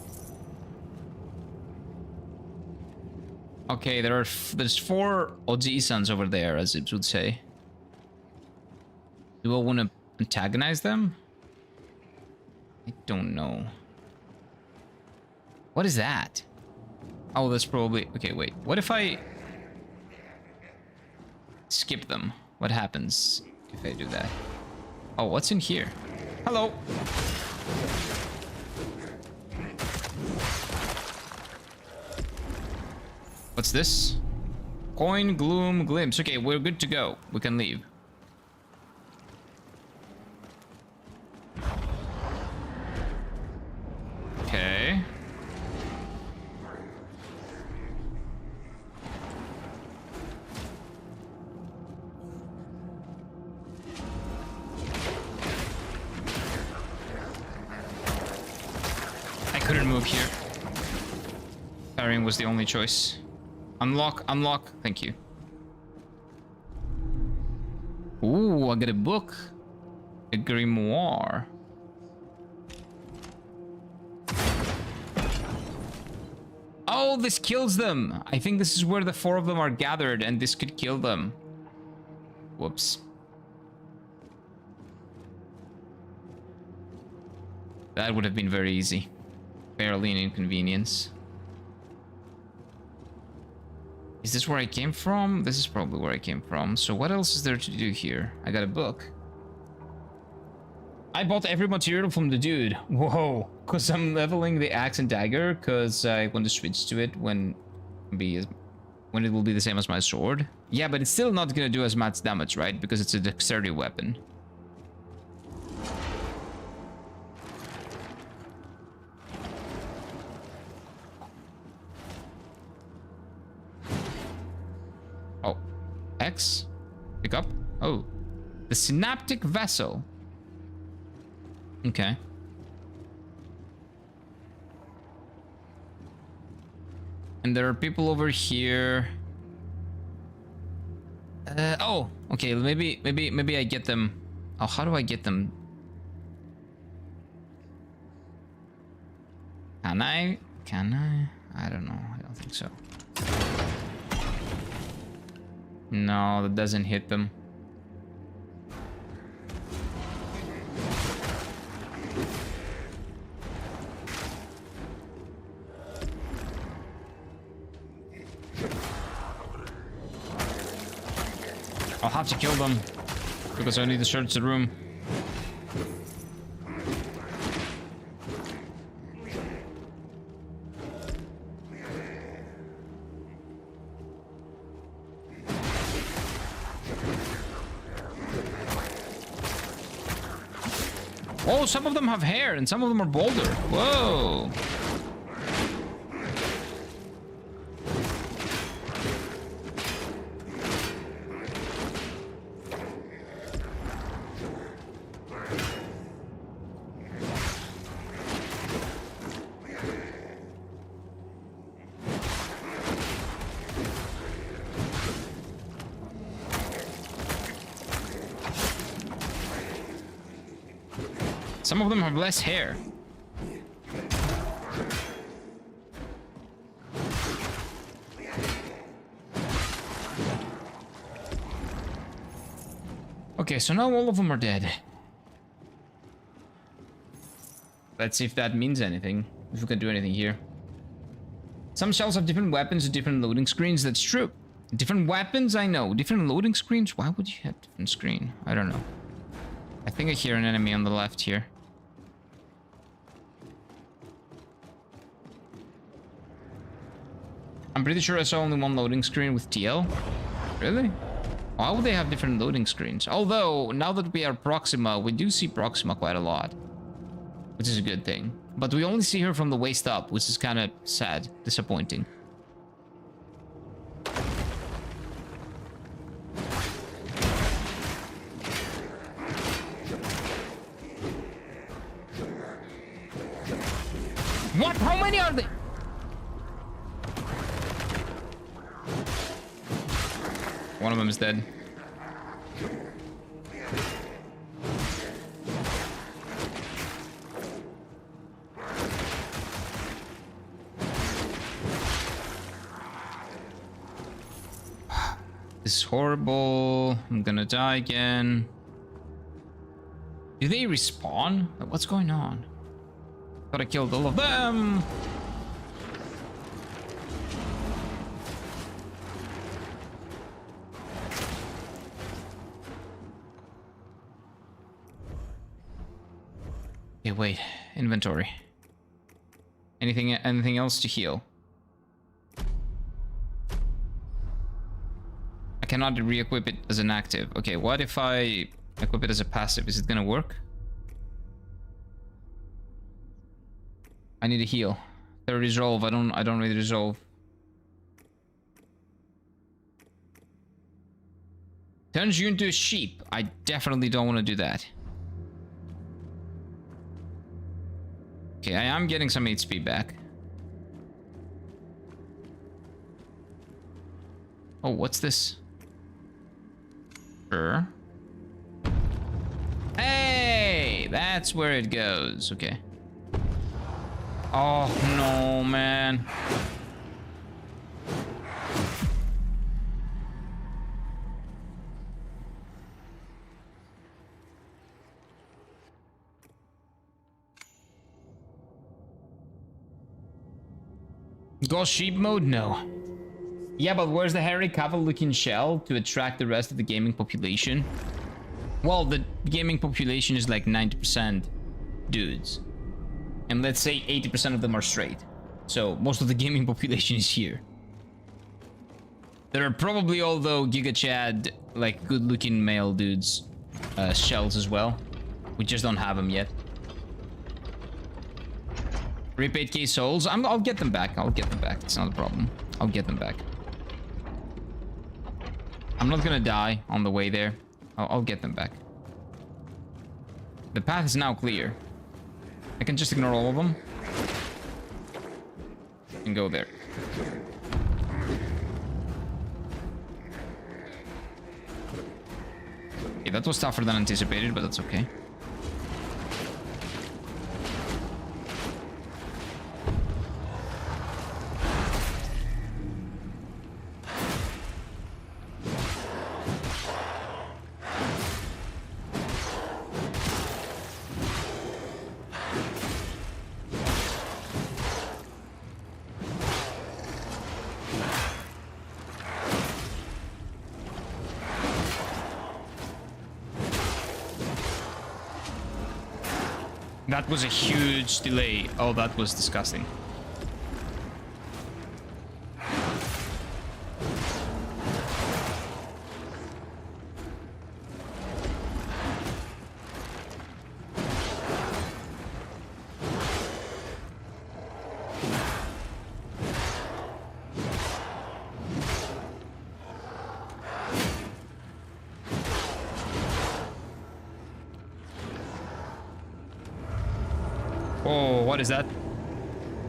S1: Okay, there's 4 Oji-sans over there, as it would say. Do I want to antagonize them? I don't know. What is that? Oh, that's probably... Okay, wait. What if I... skip them? What happens if I do that? Oh, what's in here? Hello! What's this? Coin, gloom, glimpse. Okay, we're good to go. We can leave. Okay. I couldn't move here. Carrying was the only choice. Unlock, unlock. Thank you. Ooh, I got a book. A grimoire. Oh, this kills them. I think this is where the 4 of them are gathered and this could kill them. Whoops. That would have been very easy. Barely an inconvenience. Is this where I came from? This is probably where I came from. So what else is there to do here? I got a book. I bought every material from the dude. Whoa. Because I'm leveling the axe and dagger because I want to switch to it when it will be the same as my sword. Yeah, but it's still not going to do as much damage, right? Because it's a dexterity weapon. Oh, X, pick up. Oh, the synaptic vessel. Okay. And there are people over here. Oh, okay. Maybe I get them. Oh, how do I get them? Can I? Can I? I don't know. I don't think so. No, that doesn't hit them. I'll have to kill them because I need to search the room. Oh, some of them have hair and some of them are bolder. Whoa. Some of them have less hair. Okay, so now all of them are dead. Let's see if that means anything. If we can do anything here. Some shells have different weapons and different loading screens. That's true. Different weapons, I know. Different loading screens? Why would you have different screen? I don't know. I think I hear an enemy on the left here. I'm pretty sure I saw only one loading screen with TL. Really? Why would they have different loading screens? Although, now that we are Proxima, we do see Proxima quite a lot. Which is a good thing. But we only see her from the waist up, which is kind of sad, disappointing. What? How many are they? One of them is dead. This is horrible. I'm gonna die again. Do they respawn? What's going on? Thought I killed all of them. Okay, wait. Inventory. Anything else to heal? I cannot re-equip it as an active. Okay, what if I equip it as a passive? Is it gonna work? I need a heal. They're resolve. I don't really resolve. Turns you into a sheep. I definitely don't want to do that. Okay, I am getting some HP back. Oh, what's this? Sure. Hey, that's where it goes. Okay. Oh, no, man. Ghost sheep mode? No. Yeah, but where's the hairy caval-looking shell to attract the rest of the gaming population? Well, the gaming population is like 90% dudes. And let's say 80% of them are straight. So most of the gaming population is here. There are probably, although Giga Chad, like good-looking male dudes, shells as well. We just don't have them yet. Rip 8k souls. I'll get them back. I'll get them back. It's not a problem. I'll get them back. I'm not gonna die on the way there. I'll get them back. The path is now clear. I can just ignore all of them. And go there. Okay, that was tougher than anticipated, but that's okay. That was a huge delay. Oh, that was disgusting. Oh, what is that?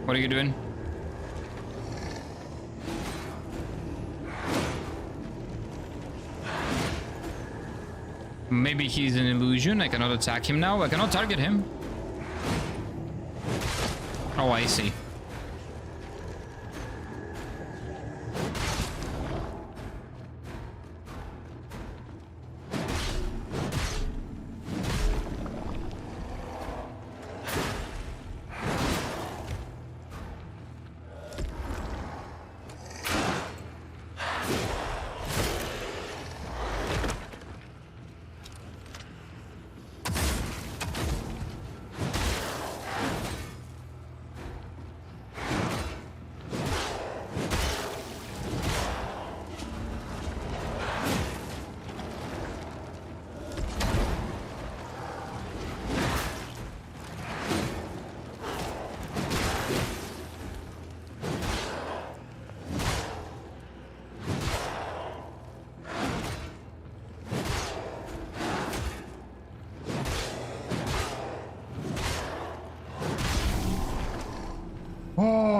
S1: What are you doing? Maybe he's an illusion. I cannot attack him now. I cannot target him. Oh, I see.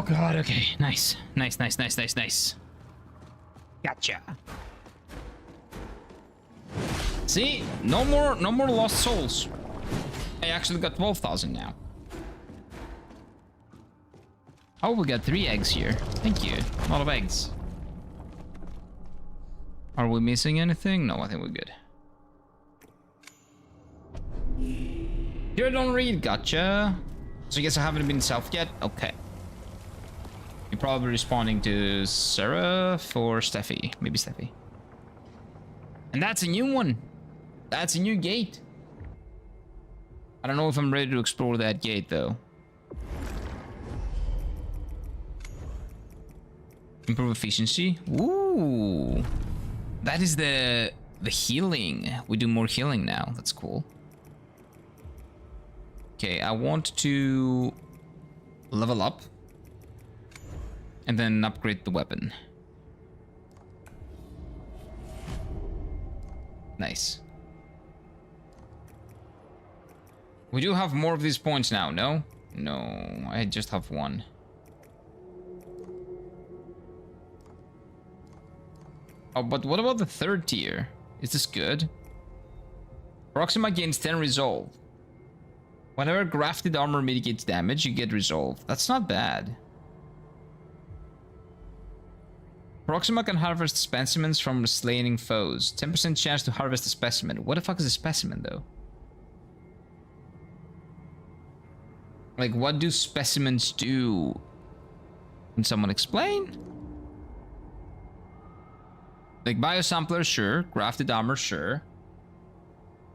S1: god, okay. Nice. Nice. Gotcha. See? No more lost souls. I actually got 12,000 now. Oh, we got 3 eggs here. Thank you. A lot of eggs. Are we missing anything? No, I think we're good. You don't read, gotcha. So I guess I haven't been south yet? Okay. You're probably responding to Seraph or Steffi. Maybe Steffi. And that's a new one. That's a new gate. I don't know if I'm ready to explore that gate though. Improve efficiency. Ooh. That is the healing. We do more healing now. That's cool. Okay, I want to level up and then upgrade the weapon. Nice. We do have more of these points now, no? No, I just have 1. Oh, but what about the 3rd tier? Is this good? Proxima gains 10 resolve. Whenever grafted armor mitigates damage, you get resolve. That's not bad. Proxima can harvest specimens from slaying foes. 10% chance to harvest a specimen. What the fuck is a specimen, though? Like, what do specimens do? Can someone explain? Like, biosampler, sure. Grafted armor, sure.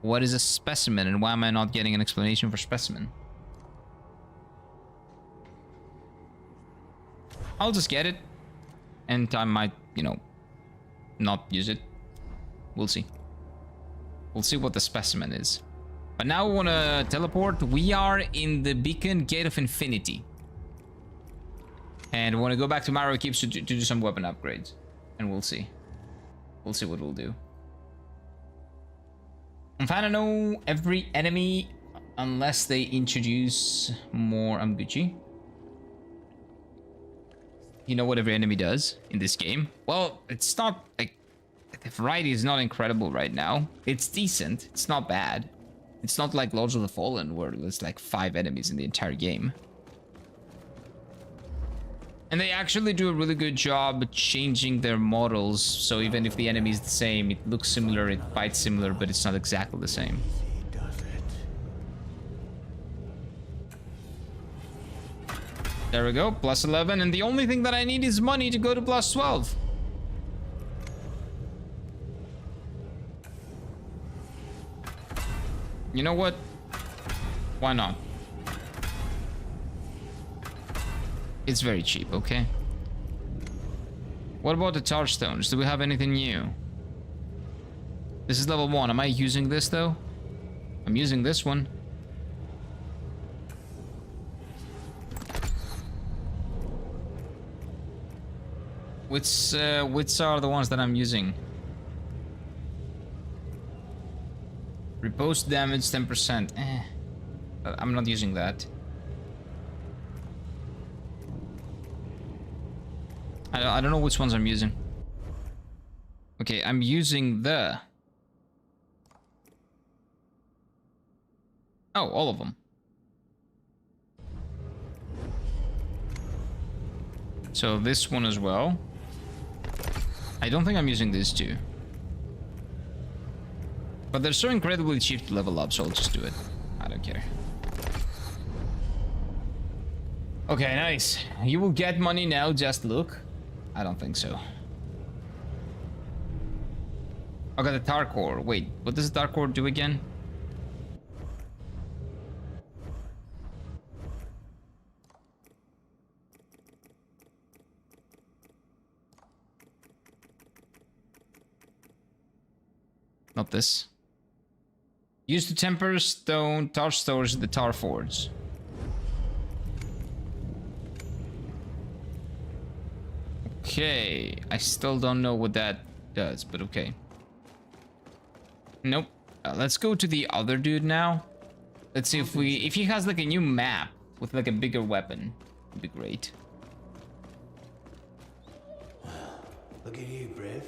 S1: What is a specimen, and why am I not getting an explanation for specimen? I'll just get it. And I might, you know, not use it. We'll see. We'll see what the specimen is. But now we want to teleport. We are in the Beacon Gate of Infinity. And we want to go back to Marrow Keeps to do some weapon upgrades. And we'll see. We'll see what we'll do. I'm fine to know every enemy unless they introduce more Amguchi. You know what every enemy does in this game? Well, it's not like the variety is not incredible right now. It's decent. It's not bad. It's not like Lords of the Fallen where there's like 5 enemies in the entire game. And they actually do a really good job changing their models, so even if the enemy is the same, it looks similar, it fights similar, but it's not exactly the same. There we go, plus 11, and the only thing that I need is money to go to plus 12. You know what? Why not? It's very cheap, okay? What about the Touchstones? Do we have anything new? This is level 1. Am I using this, though? I'm using this one. Which are the ones that I'm using? Repose damage 10%. I'm not using that. I don't know which ones I'm using. Okay, I'm using the... Oh, all of them. So this one as well. I don't think I'm using these two. But they're so incredibly cheap to level up, so I'll just do it. I don't care. Okay, nice. You will get money now, just look. I don't think so. I got the Tar Core. Wait, what does the Tar Core do again? Not this. Used to temper stone, tar stores, the tar forge. Okay, I still don't know what that does, but okay. Nope. Let's go to the other dude now. Let's see if he has like a new map with like a bigger weapon. Would be great.
S2: Look at you, Briv.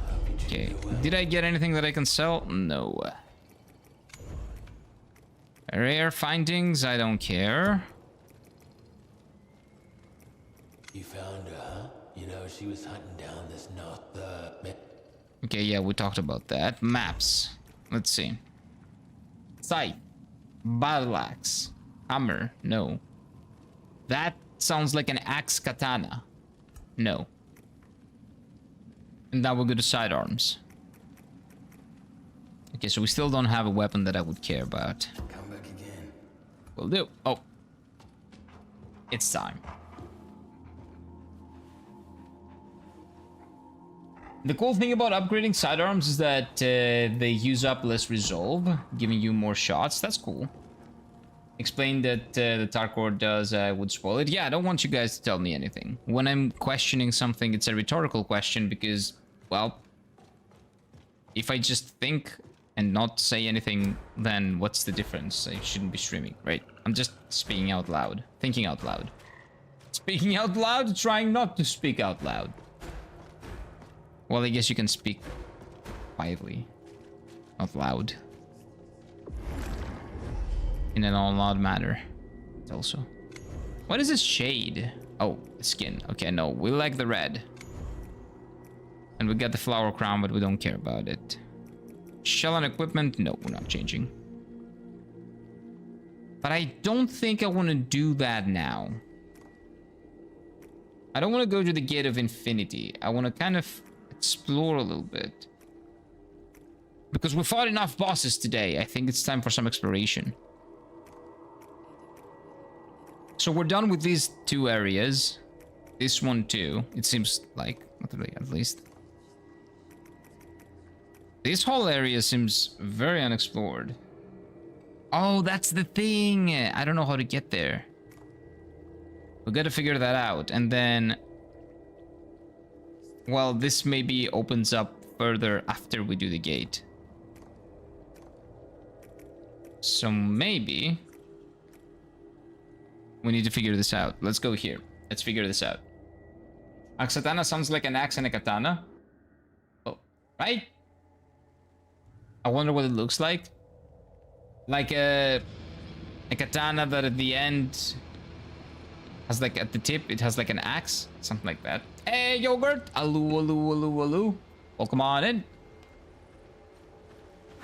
S2: Hope you treat
S1: Okay.
S2: me well.
S1: Did I get anything that I can sell? No. Rare findings, I don't care.
S2: You found her, huh? You know, she was hunting down this
S1: Okay, yeah, we talked about that. Maps. Let's see. Scythe. Battle axe. Hammer. No. That sounds like an axe katana. No. And now we'll go to sidearms. Okay, so we still don't have a weapon that I would care about.
S2: Come back again.
S1: Will do. Oh. It's time. The cool thing about upgrading sidearms is that they use up less resolve, giving you more shots. That's cool. Explain that the Tarkor does would spoil it. Yeah, I don't want you guys to tell me anything. When I'm questioning something, it's a rhetorical question because, well, if I just think and not say anything, then what's the difference? I shouldn't be streaming, right? I'm just speaking out loud, thinking out loud. Speaking out loud, trying not to speak out loud. Well, I guess you can speak quietly, out loud. In an all loud manner. Also. What is this shade? Oh, skin. Okay, no, we like the red. And we got the flower crown, but we don't care about it. Shell and equipment? No, we're not changing. But I don't think I want to do that now. I don't want to go to the Gate of Infinity. I want to kind of explore a little bit. Because we fought enough bosses today. I think it's time for some exploration. So we're done with these two areas. This one too. It seems like, at least. This whole area seems very unexplored. Oh, that's the thing. I don't know how to get there. We gotta figure that out. And then, well, this maybe opens up further after we do the gate. So maybe we need to figure this out. Let's go here. Let's figure this out. Axe katana sounds like an axe and a katana. Oh, right? I wonder what it looks like. Like a katana that at the end has like at the tip, it has like an axe. Something like that. Hey, yogurt. Aloo, aloo, aloo, aloo. Welcome on in.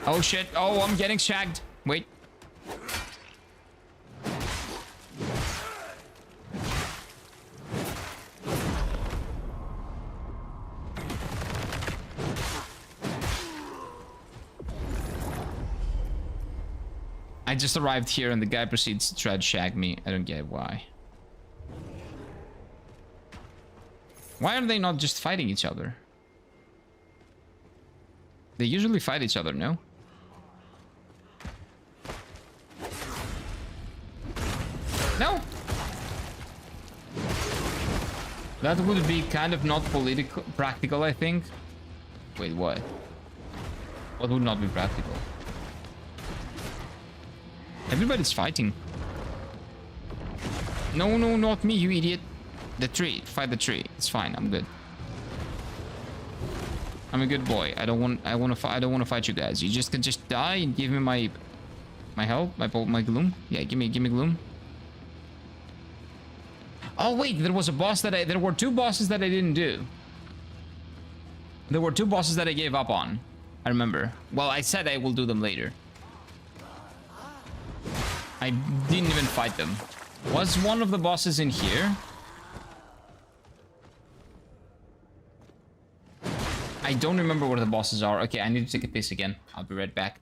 S1: Oh shit. Oh, I'm getting shagged. Wait. I just arrived here and the guy proceeds to try to shag me. I don't get why. Why are they not just fighting each other? They usually fight each other, no? No! That would be kind of not political, practical, I think. Wait, what? What would not be practical? Everybody's fighting. No, no, not me, you idiot. The tree. Fight the tree. It's fine. I'm good. I'm a good boy. I don't want to fight you guys. You just can just die and give me my help, my gloom. Yeah, give me gloom. Oh wait, there was a boss that there were two bosses that I didn't do. There were two bosses that I gave up on. I remember. Well, I said I will do them later. I didn't even fight them. Was one of the bosses in here? I don't remember where the bosses are. Okay, I need to take a piss again. I'll be right back.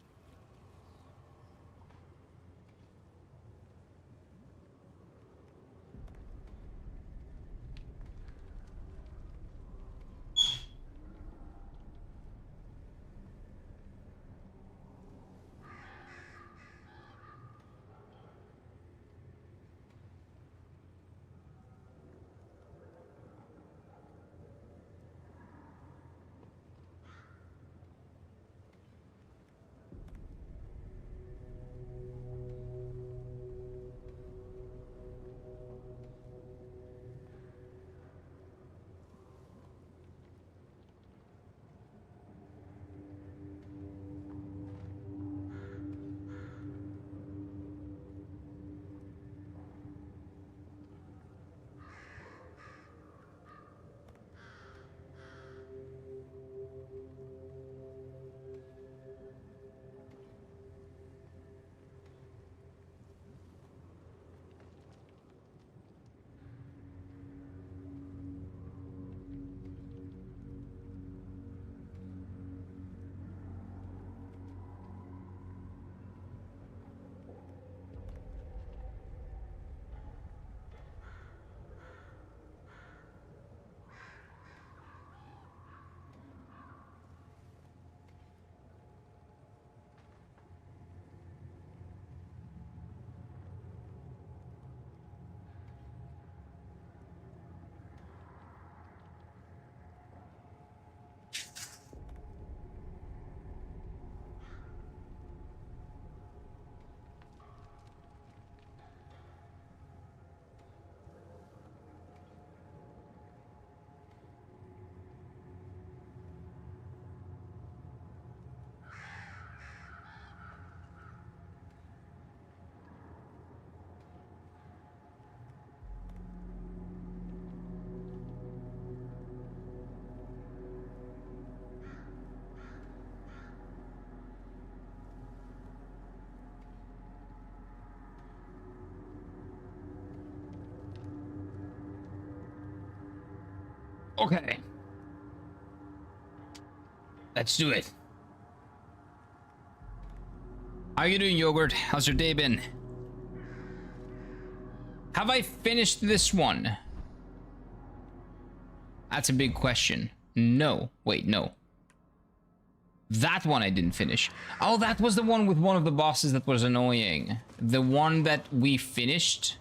S1: Okay. Let's do it. How you doing, Yogurt? How's your day been? Have I finished this one? That's a big question. No. Wait, no. That one I didn't finish. Oh, that was the one with one of the bosses that was annoying. The one that we finished.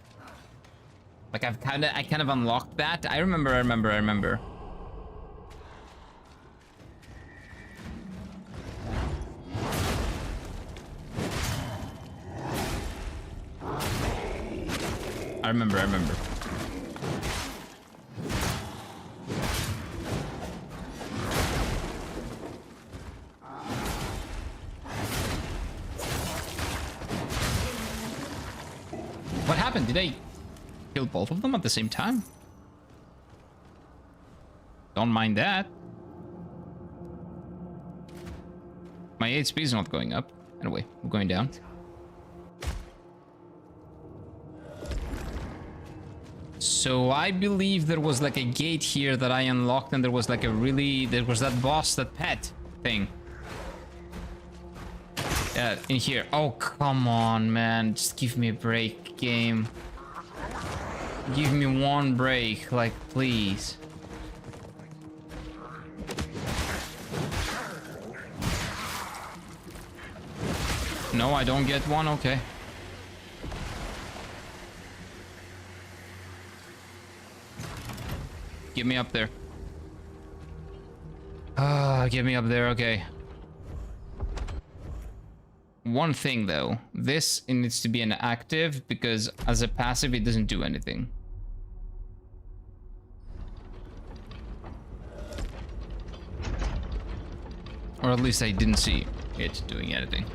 S1: Like I kind of unlocked that. I remember. I remember. What happened? Did I kill both of them at the same time? Don't mind that. My HP is not going up. Anyway, I'm going down. So I believe there was like a gate here that I unlocked, and there was like there was that boss, that pet thing. Yeah, in here. Oh, come on, man. Just give me a break, game. Give me one break, like, please. No, I don't get one? Okay. Get me up there. Get me up there, okay. One thing though, this needs to be an active because as a passive it doesn't do anything. Or at least I didn't see it doing anything.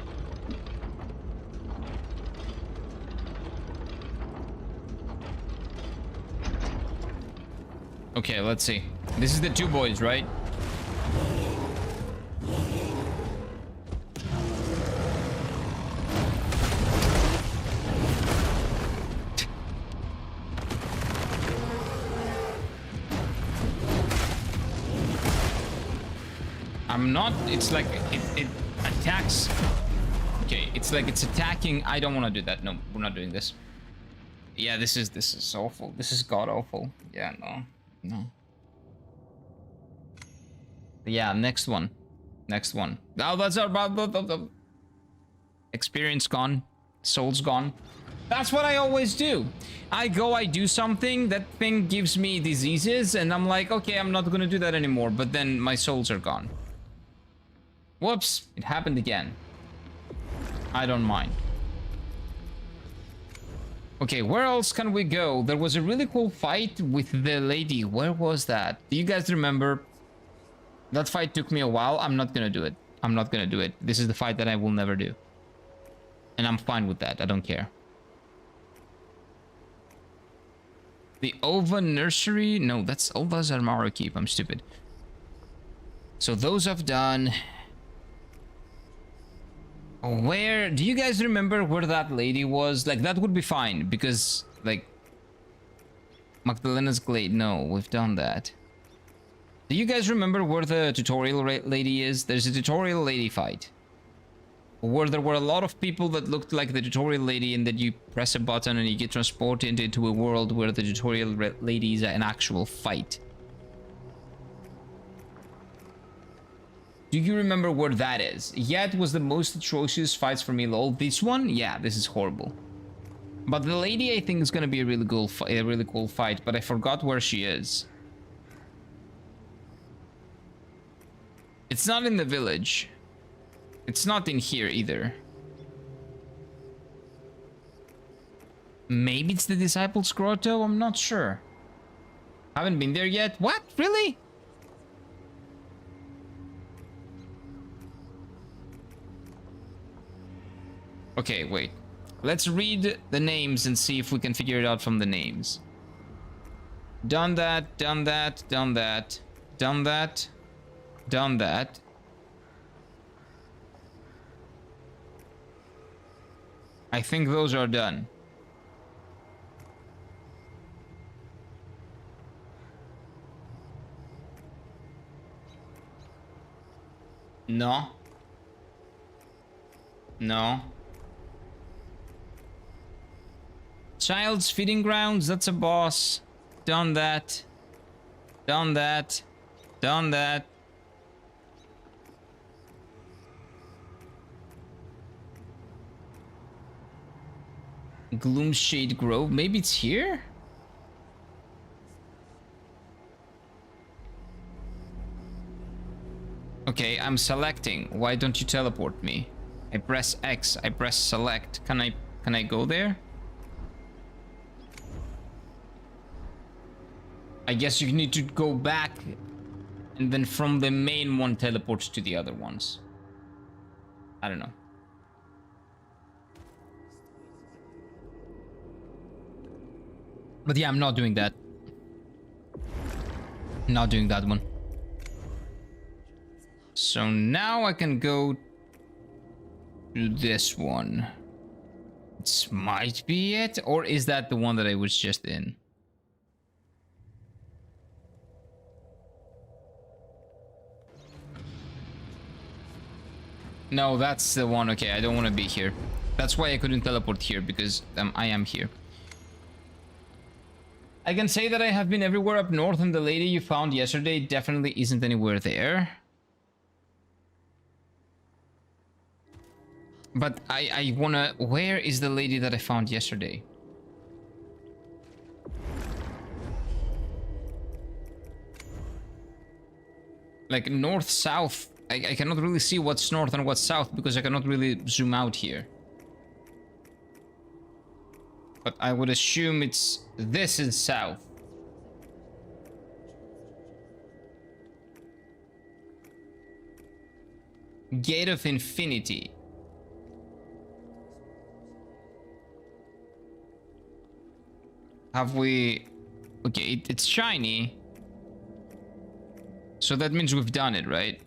S1: Okay, let's see. This is the two boys, right? I'm not, it's like it attacks. Okay, it's like it's attacking. I don't want to do that. No, we're not doing this. Yeah, this is awful. This is god awful. Yeah, no. Yeah, next one. Oh, that's our experience gone. Soul's gone. That's what I always do. I do something, that thing gives me diseases, and I'm like, okay, I'm not gonna do that anymore, but then my souls are gone. Whoops, it happened again. I don't mind. Okay, where else can we go? There was a really cool fight with the lady. Where was that? Do you guys remember? That fight took me a while. I'm not gonna do it. This is the fight that I will never do. And I'm fine with that. I don't care. The Ova Nursery? No, that's Ova's Armaro Keep. I'm stupid. So those I've done. Where do you guys remember where that lady was? Like, that would be fine because, like, Magdalena's Glade. No, we've done that. Do you guys remember where the tutorial lady is? There's a tutorial lady fight where there were a lot of people that looked like the tutorial lady, and that you press a button and you get transported into a world where the tutorial lady is an actual fight. Do you remember where that is? Yeah, it was the most atrocious fights for me, lol. This one? Yeah, this is horrible. But the lady, I think, is gonna be a really cool fight, but I forgot where she is. It's not in the village. It's not in here either. Maybe it's the Disciples' Grotto? I'm not sure. Haven't been there yet? What? Really? Okay, wait. Let's read the names and see if we can figure it out from the names. Done that, done that, done that, done that, done that. I think those are done. No. No. Child's feeding grounds, that's a boss. Done that. Done that. Done that. Gloomshade Grove, maybe it's here? Okay, I'm selecting. Why don't you teleport me? I press X, I press select. Can I go there? I guess you need to go back and then from the main one teleport to the other ones. I don't know. But yeah, I'm not doing that. Not doing that one. So now I can go to this one. This might be it, or is that the one that I was just in? No, that's the one. Okay, I don't want to be here. That's why I couldn't teleport here, because I am here. I can say that I have been everywhere up north, and the lady you found yesterday definitely isn't anywhere there. But I wanna... Where is the lady that I found yesterday? Like north-south. I cannot really see what's north and what's south because I cannot really zoom out here. But I would assume it's... This is south. Gate of Infinity. Have we... Okay, it's shiny. So that means we've done it, right?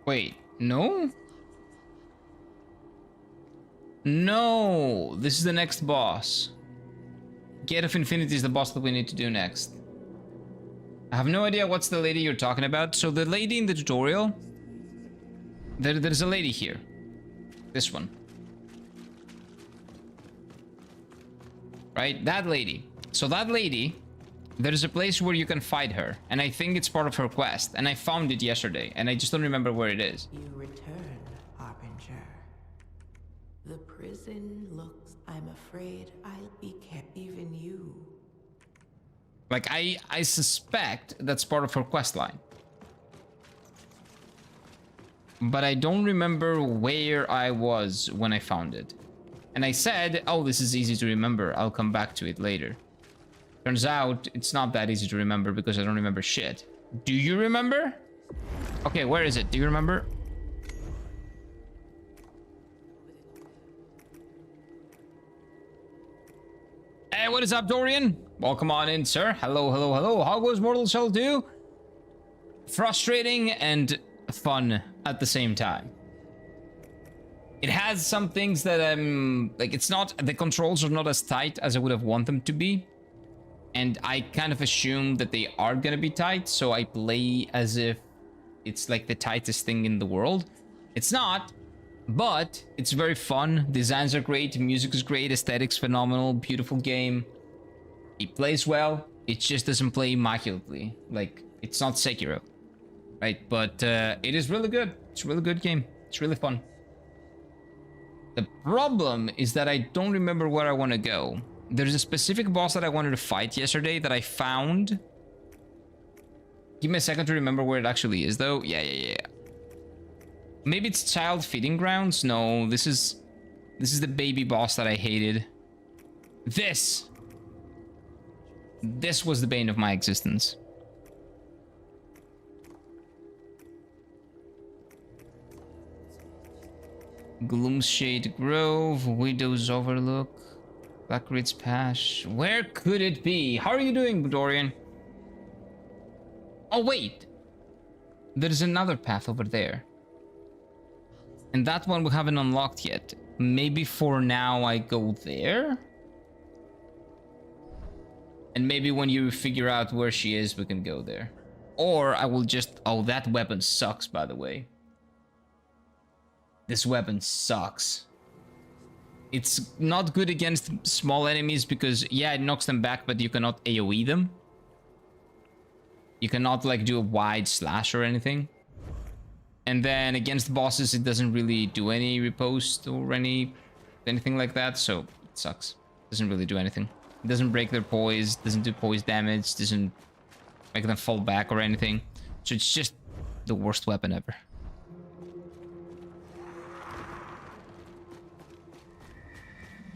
S1: Wait, no? No, this is the next boss. Gate of Infinity is the boss that we need to do next. I have no idea what's the lady you're talking about. So the lady in the tutorial, there's a lady here. This one. Right, that lady. So that lady, there's a place where you can fight her. And I think it's part of her quest. And I found it yesterday. And I just don't remember where it is.
S3: You return, Harbinger. The prison looks... I'm afraid I'll be kept even you.
S1: Like, I suspect that's part of her quest line. But I don't remember where I was when I found it. And I said, oh, this is easy to remember. I'll come back to it later. Turns out, it's not that easy to remember because I don't remember shit. Do you remember? Okay, where is it? Do you remember? Hey, what is up, Dorian? Welcome on in, sir. Hello, hello, hello. How goes Mortal Shell 2? Frustrating and fun at the same time. It has some things that like, it's not... The controls are not as tight as I would have want them to be. And I kind of assume that they are gonna be tight, so I play as if it's like the tightest thing in the world. It's not, but it's very fun. Designs are great, music is great, aesthetics phenomenal, beautiful game. It plays well, it just doesn't play immaculately. Like, it's not Sekiro, right? But it is really good. It's a really good game. It's really fun. The problem is that I don't remember where I want to go. There's a specific boss that I wanted to fight yesterday that I found. Give me a second to remember where it actually is, though. Yeah. Maybe it's Child Feeding Grounds? No, this is the baby boss that I hated. This was the bane of my existence. Gloomshade Grove, Widow's Overlook, Blackreed's Pass. Where could it be? How are you doing, Dorian? Oh, wait. There's another path over there. And that one we haven't unlocked yet. Maybe for now I go there? And maybe when you figure out where she is, we can go there. Or I will just... Oh, that weapon sucks, by the way. This weapon sucks. It's not good against small enemies because, yeah, it knocks them back, but you cannot AoE them. You cannot, like, do a wide slash or anything. And then against bosses, it doesn't really do any riposte or anything like that, so it sucks. Doesn't really do anything. It doesn't break their poise, doesn't do poise damage, doesn't make them fall back or anything. So it's just the worst weapon ever.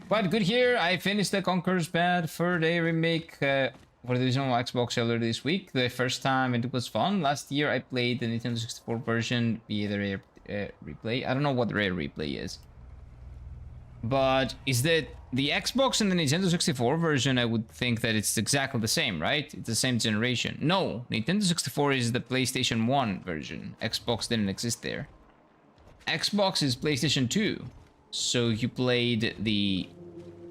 S1: But good here, I finished the Conqueror's Bad Fur Day remake for the original Xbox earlier this week. The first time and it was fun. Last year I played the Nintendo 64 version via the Rare Replay. I don't know what the Rare Replay is. But is that the Xbox and the Nintendo 64 version? I would think that it's exactly the same, right? It's the same generation. No, Nintendo 64 is the PlayStation 1 version. Xbox didn't exist there. Xbox is PlayStation 2. So you played the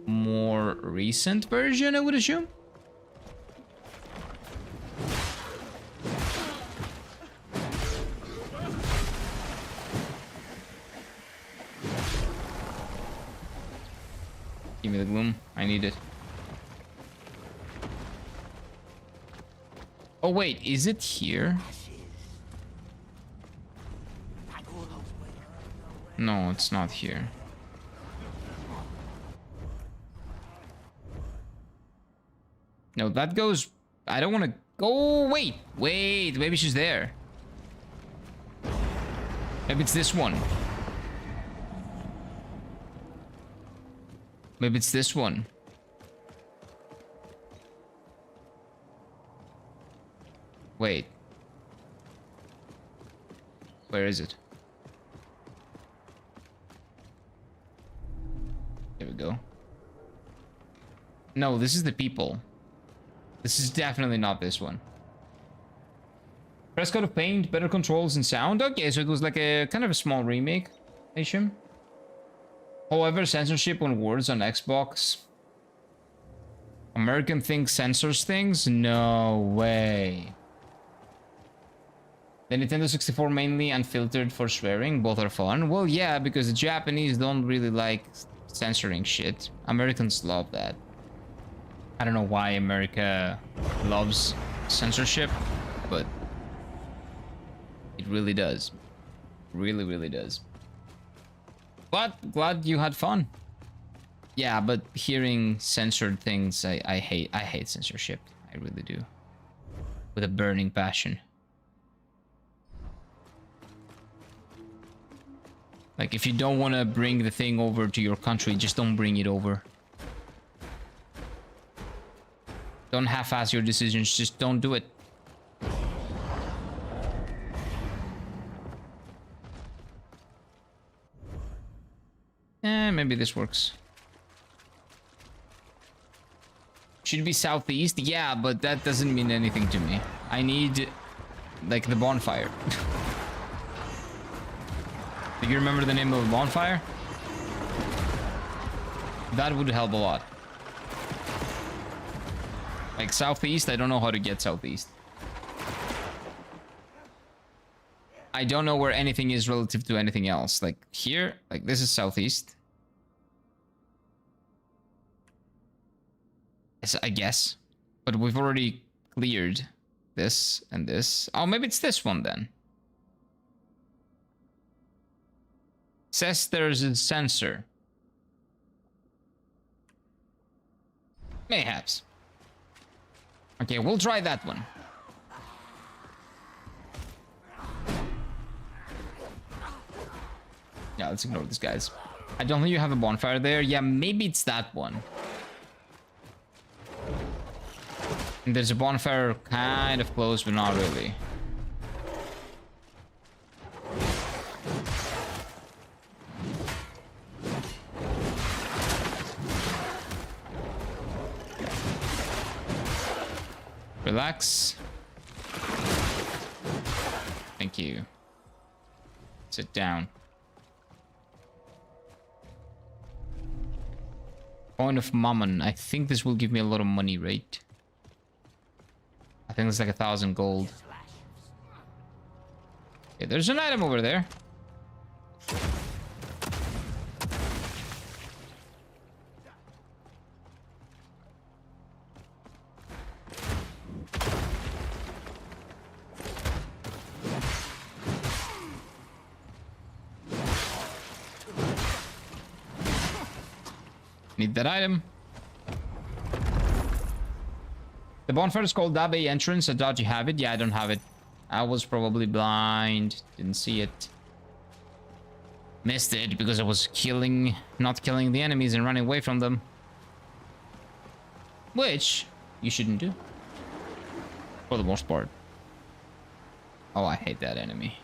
S1: more recent version, I would assume? Give me the gloom. I need it. Oh wait, is it here? No, it's not here. No, that goes... I don't want to go... Wait, maybe she's there. Maybe it's this one. Maybe it's this one. Wait. Where is it? There we go. No, this is the people. This is definitely not this one. Press coat of paint, better controls and sound. Okay, so it was like a kind of a small remake, I assume. However, censorship on words on Xbox. American thing censors things? No way. The Nintendo 64 mainly unfiltered for swearing. Both are fun. Well, yeah, because the Japanese don't really like censoring shit. Americans love that. I don't know why America loves censorship, but it really does. Really, really does. But glad you had fun. Yeah, but hearing censored things, I hate censorship. I really do. With a burning passion. Like, if you don't want to bring the thing over to your country, just don't bring it over. Don't half-ass your decisions, just don't do it. Maybe this works. Should be southeast? Yeah, but that doesn't mean anything to me. I need, like, the bonfire. Do you remember the name of the bonfire? That would help a lot. Like southeast, I don't know how to get southeast. I don't know where anything is relative to anything else. Like here, like this is southeast. Yes, I guess. But we've already cleared this and this. Oh, maybe it's this one then. Says there's a sensor. Mayhaps. Okay, we'll try that one. Yeah, let's ignore these guys. I don't think you have a bonfire there. Yeah, maybe it's that one. And there's a bonfire kind of close, but not really. Relax. Thank you. Sit down. Coin of Mammon. I think this will give me a lot of money, right? I think it's like 1,000 gold. Okay, there's an item over there. Need that item. The bonfire is called Dabe Entrance. I doubt you have it. Yeah, I don't have it. I was probably blind. Didn't see it. Missed it because I was not killing the enemies and running away from them. Which you shouldn't do. For the most part. Oh, I hate that enemy.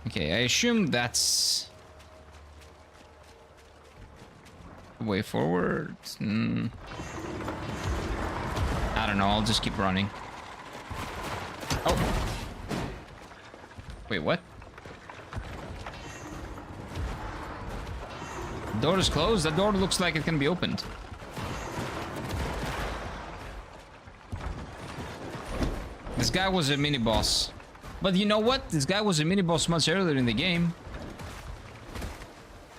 S1: Okay, I assume that's the way forward. I don't know, I'll just keep running. Oh. Wait, what? The door is closed? That door looks like it can be opened. This guy was a mini-boss. But you know what? This guy was a mini-boss much earlier in the game.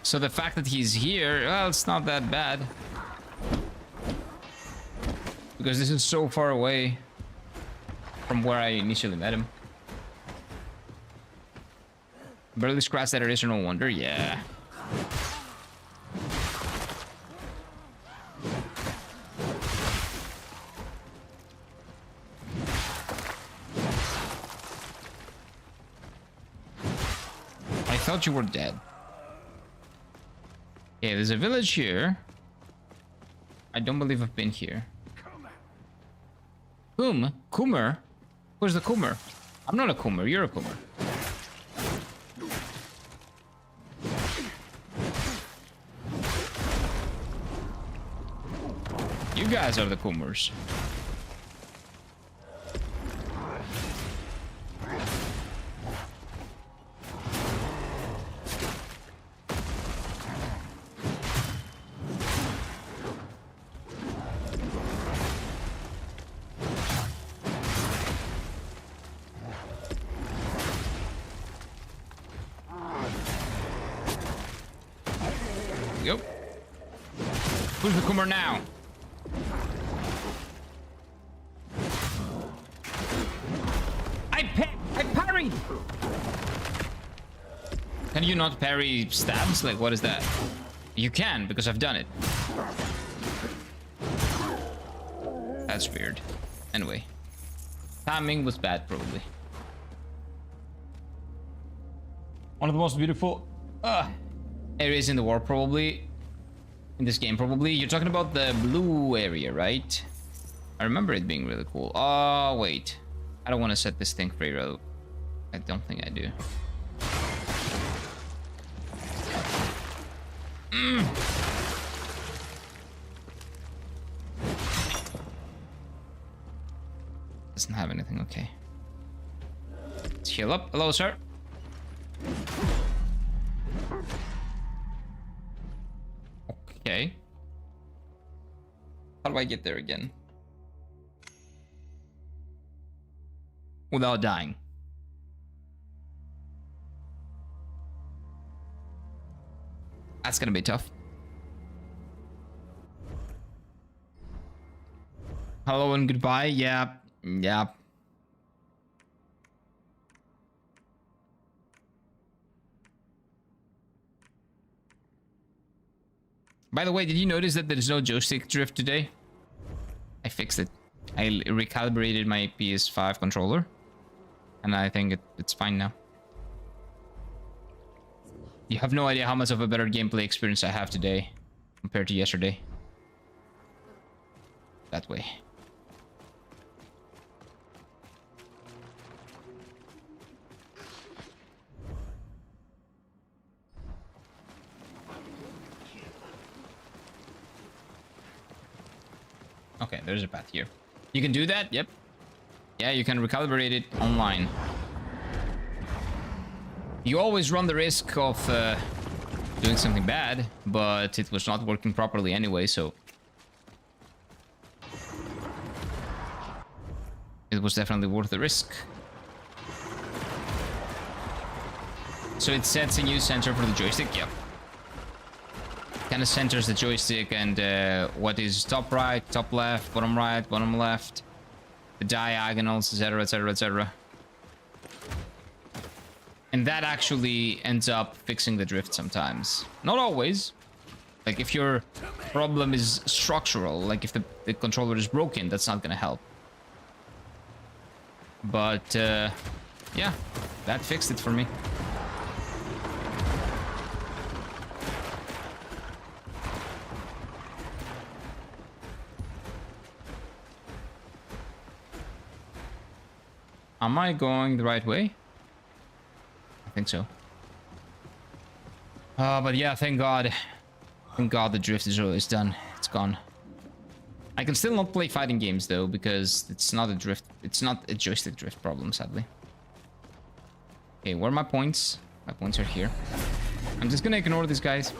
S1: So the fact that he's here, well, it's not that bad. Because this is so far away from where I initially met him. Barely scratched that eraser, no wonder. Yeah. I thought you were dead. Okay, there's a village here. I don't believe I've been here. Whom? Coomer? Who's the Coomer? I'm not a Coomer, you're a Coomer. You guys are the Coomers. Yep. Who's the Coomer now? I parried! Can you not parry stabs? Like, what is that? You can, because I've done it. That's weird. Anyway. Timing was bad, probably. One of the most beautiful areas in the world, probably. In this game, probably. You're talking about the blue area, right? I remember it being really cool. Oh, wait. I don't want to set this thing free, though. I don't think I do. Doesn't have anything, okay. Let's heal up. Hello, sir. Okay. How do I get there again? Without dying. That's gonna be tough. Hello and goodbye. Yeah. Yeah. By the way, did you notice that there's no joystick drift today? I fixed it. I recalibrated my PS5 controller. And I think it's fine now. You have no idea how much of a better gameplay experience I have today compared to yesterday. That way. Okay, there's a path here. You can do that? Yep. Yeah, you can recalibrate it online. You always run the risk of doing something bad, but it was not working properly anyway, so it was definitely worth the risk. So it sets a new center for the joystick. Yep. Kind of centers the joystick and what is top right, top left, bottom right, bottom left, the diagonals, etc, etc, etc. And that actually ends up fixing the drift sometimes. Not always. Like if your problem is structural, like if the controller is broken, that's not gonna help. But yeah, that fixed it for me. Am I going the right way? I think so. But yeah, thank God. Thank God the drift is done. It's gone. I can still not play fighting games though, because it's not a drift. It's not a joystick drift problem, sadly. Okay, where are my points? My points are here. I'm just gonna ignore these guys.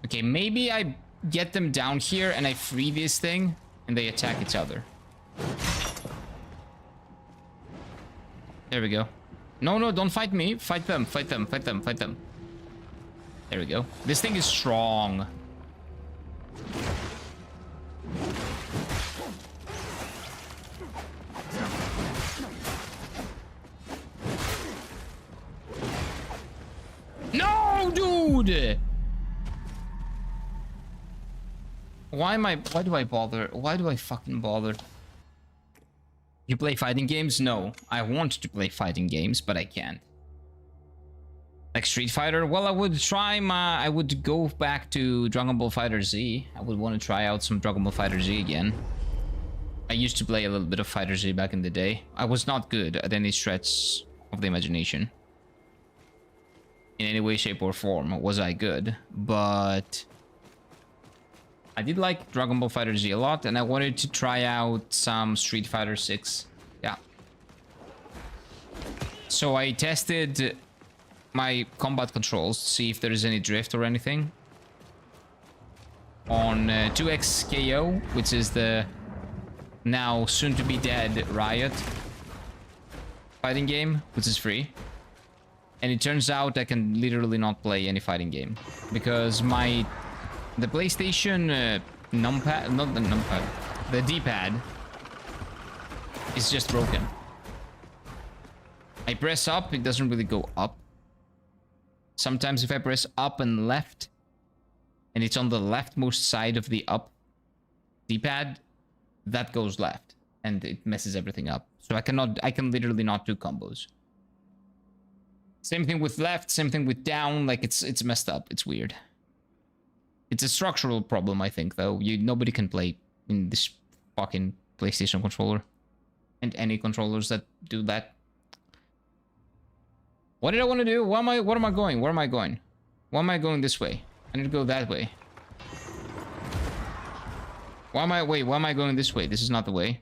S1: Okay, maybe I get them down here and I free this thing and they attack each other. There we go. No, no, don't fight me. Fight them, fight them, fight them, fight them. There we go. This thing is strong. No, dude! Why do I bother? Why do I fucking bother? You play fighting games? No. I want to play fighting games, but I can't. Like Street Fighter? Well, I would try I would go back to Dragon Ball Fighter Z. I would want to try out some Dragon Ball Fighter Z again. I used to play a little bit of Fighter Z back in the day. I was not good at any stretch of the imagination. In any way, shape, or form was I good. But I did like Dragon Ball Fighter Z a lot, and I wanted to try out some Street Fighter 6. Yeah. So I tested my combat controls to see if there is any drift or anything. On 2XKO, which is the now soon-to-be dead Riot fighting game, which is free. And it turns out I can literally not play any fighting game. Because the PlayStation numpad, not the numpad, the D-pad is just broken. I press up, it doesn't really go up. Sometimes if I press up and left, and it's on the leftmost side of the up D-pad, that goes left, and it messes everything up. So I can literally not do combos. Same thing with left, same thing with down, like it's messed up, it's weird. It's a structural problem, I think, though. Nobody can play in this fucking PlayStation controller. And any controllers that do that. What did I want to do? What am I going? Where am I going? Why am I going this way? I need to go that way. Why am I going this way? This is not the way.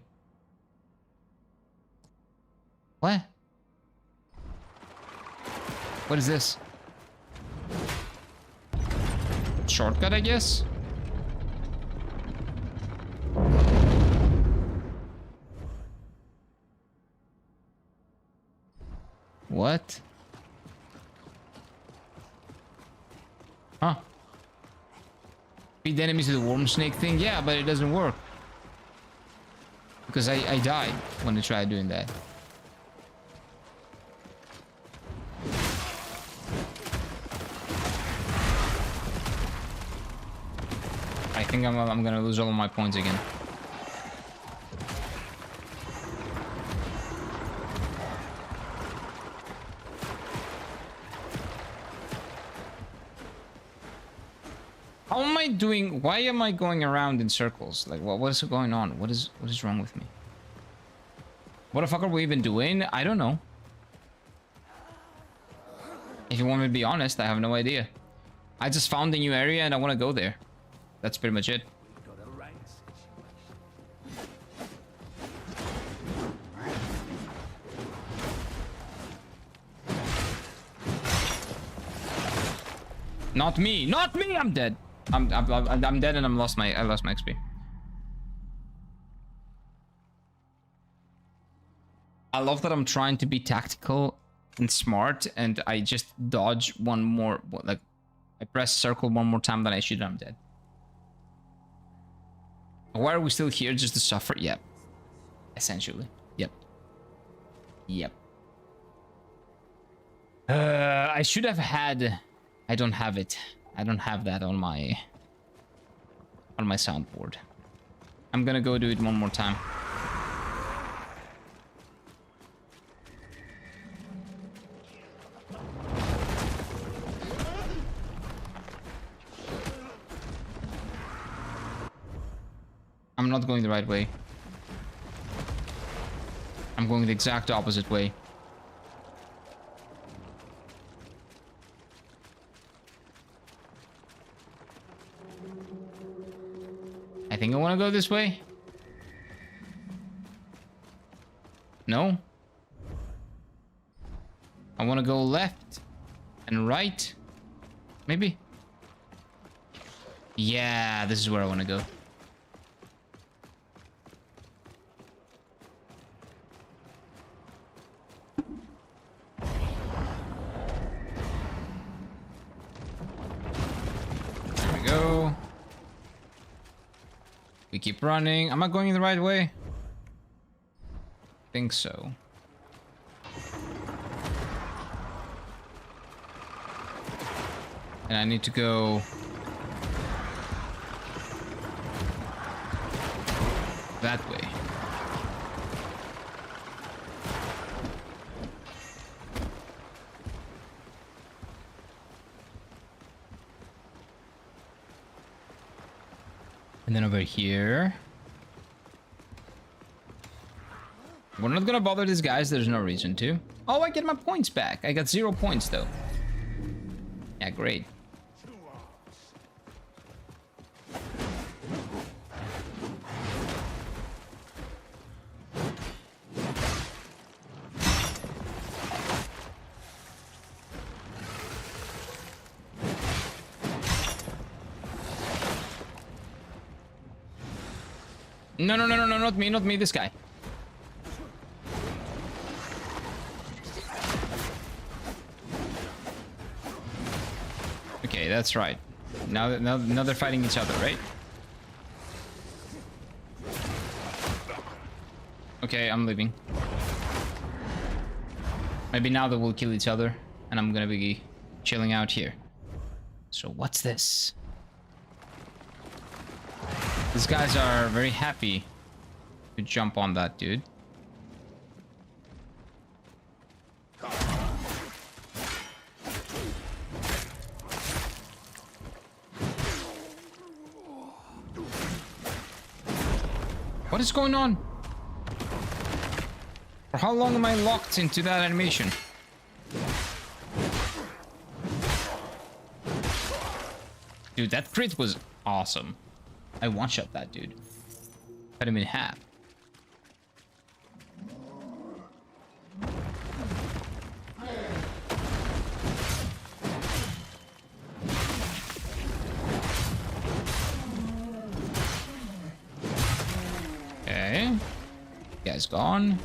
S1: What? What is this? Shortcut, I guess? What? Huh? Feed the enemies to the worm snake thing? Yeah, but it doesn't work. Because I died when I tried doing that. I think I'm gonna lose all of my points again. How am I doing? Why am I going around in circles? Like, what is going on? What is wrong with me? What the fuck are we even doing? I don't know. If you want me to be honest, I have no idea. I just found a new area and I want to go there. That's pretty much it. Not me! Not me! I'm dead. I'm dead and I lost my XP. I love that I'm trying to be tactical and smart, and I just dodge one more. Like, I press circle one more time than I should. I'm dead. Why are we still here? Just to suffer? Yep. Essentially. Yep. Yep. I should have had. I don't have it. I don't have that on my soundboard. I'm gonna go do it one more time. I'm not going the right way. I'm going the exact opposite way. I think I want to go this way. No. I want to go left and right. Maybe. Yeah, this is where I want to go. There we go. We keep running. Am I going the right way? I think so. And I need to go that way. And then over here. We're not gonna bother these guys, there's no reason to. Oh, I get my points back. I got 0 points though. Yeah, great. No, not me, this guy. Okay, that's right. Now they're fighting each other, right? Okay, I'm leaving. Maybe now they will kill each other, and I'm gonna be chilling out here. So what's this? These guys are very happy to jump on that dude. What is going on? For how long am I locked into that animation? Dude, that crit was awesome. I one-shot that dude. Cut him in half. Okay. Guy's gone.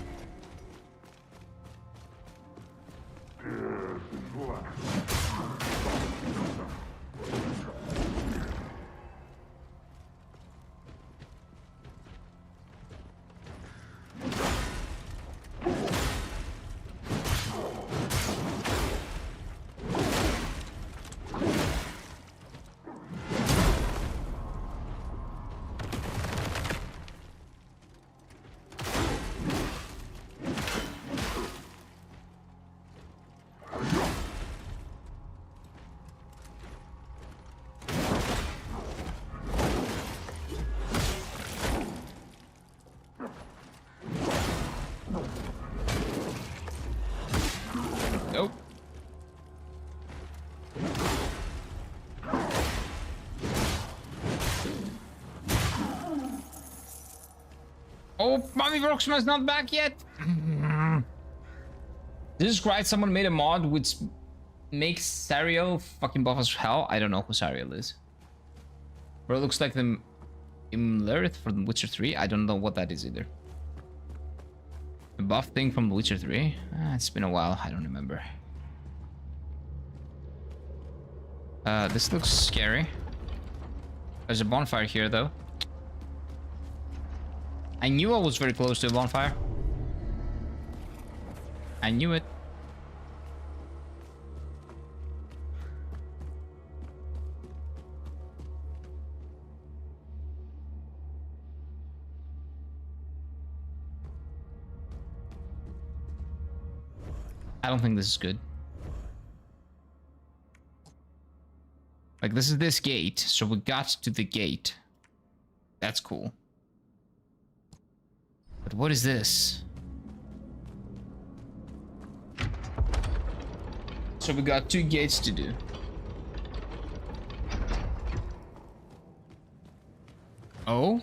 S1: Oh, Mommy Broxma's not back yet. This is right. Someone made a mod which makes Sariel fucking buff as hell. I don't know who Sariel is. Bro, it looks like the Imlerith from Witcher 3. I don't know what that is either. The buff thing from Witcher 3? It's been a while. I don't remember. This looks scary. There's a bonfire here, though. I knew I was very close to a bonfire. I knew it. I don't think this is good. Like, this is this gate, so we got to the gate. That's cool. But what is this? So we got 2 gates to do. Oh?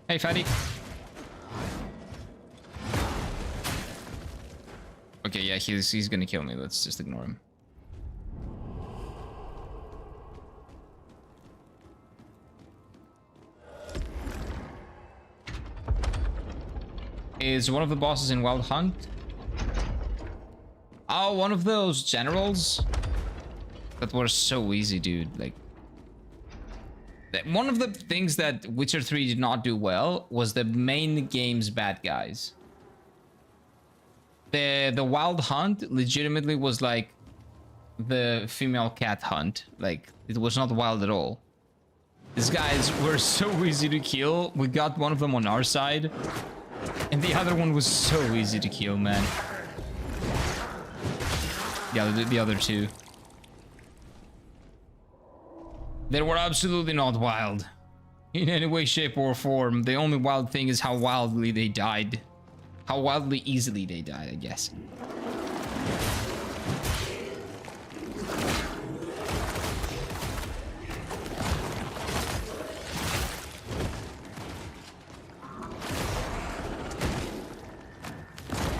S1: Hey, fatty. Okay, yeah, he's gonna kill me. Let's just ignore him. Is one of the bosses in Wild Hunt? Oh, one of those generals? That were so easy, dude. Like, one of the things that Witcher 3 did not do well was the main game's bad guys. The Wild Hunt legitimately was like the female cat hunt. Like, it was not wild at all. These guys were so easy to kill. We got one of them on our side. And the other one was so easy to kill, man. The other 2. They were absolutely not wild. In any way, shape, or form. The only wild thing is how wildly they died. How wildly easily they died, I guess.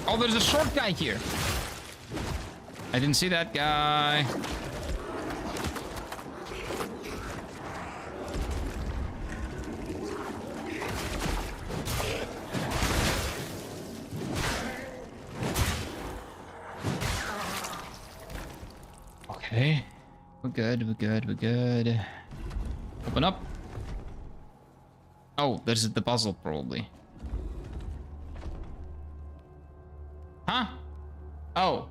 S1: Oh, there's a short guy here. I didn't see that guy. Okay. We're good, we're good, we're good. Open up. Oh, there's the puzzle, probably. Huh? Oh.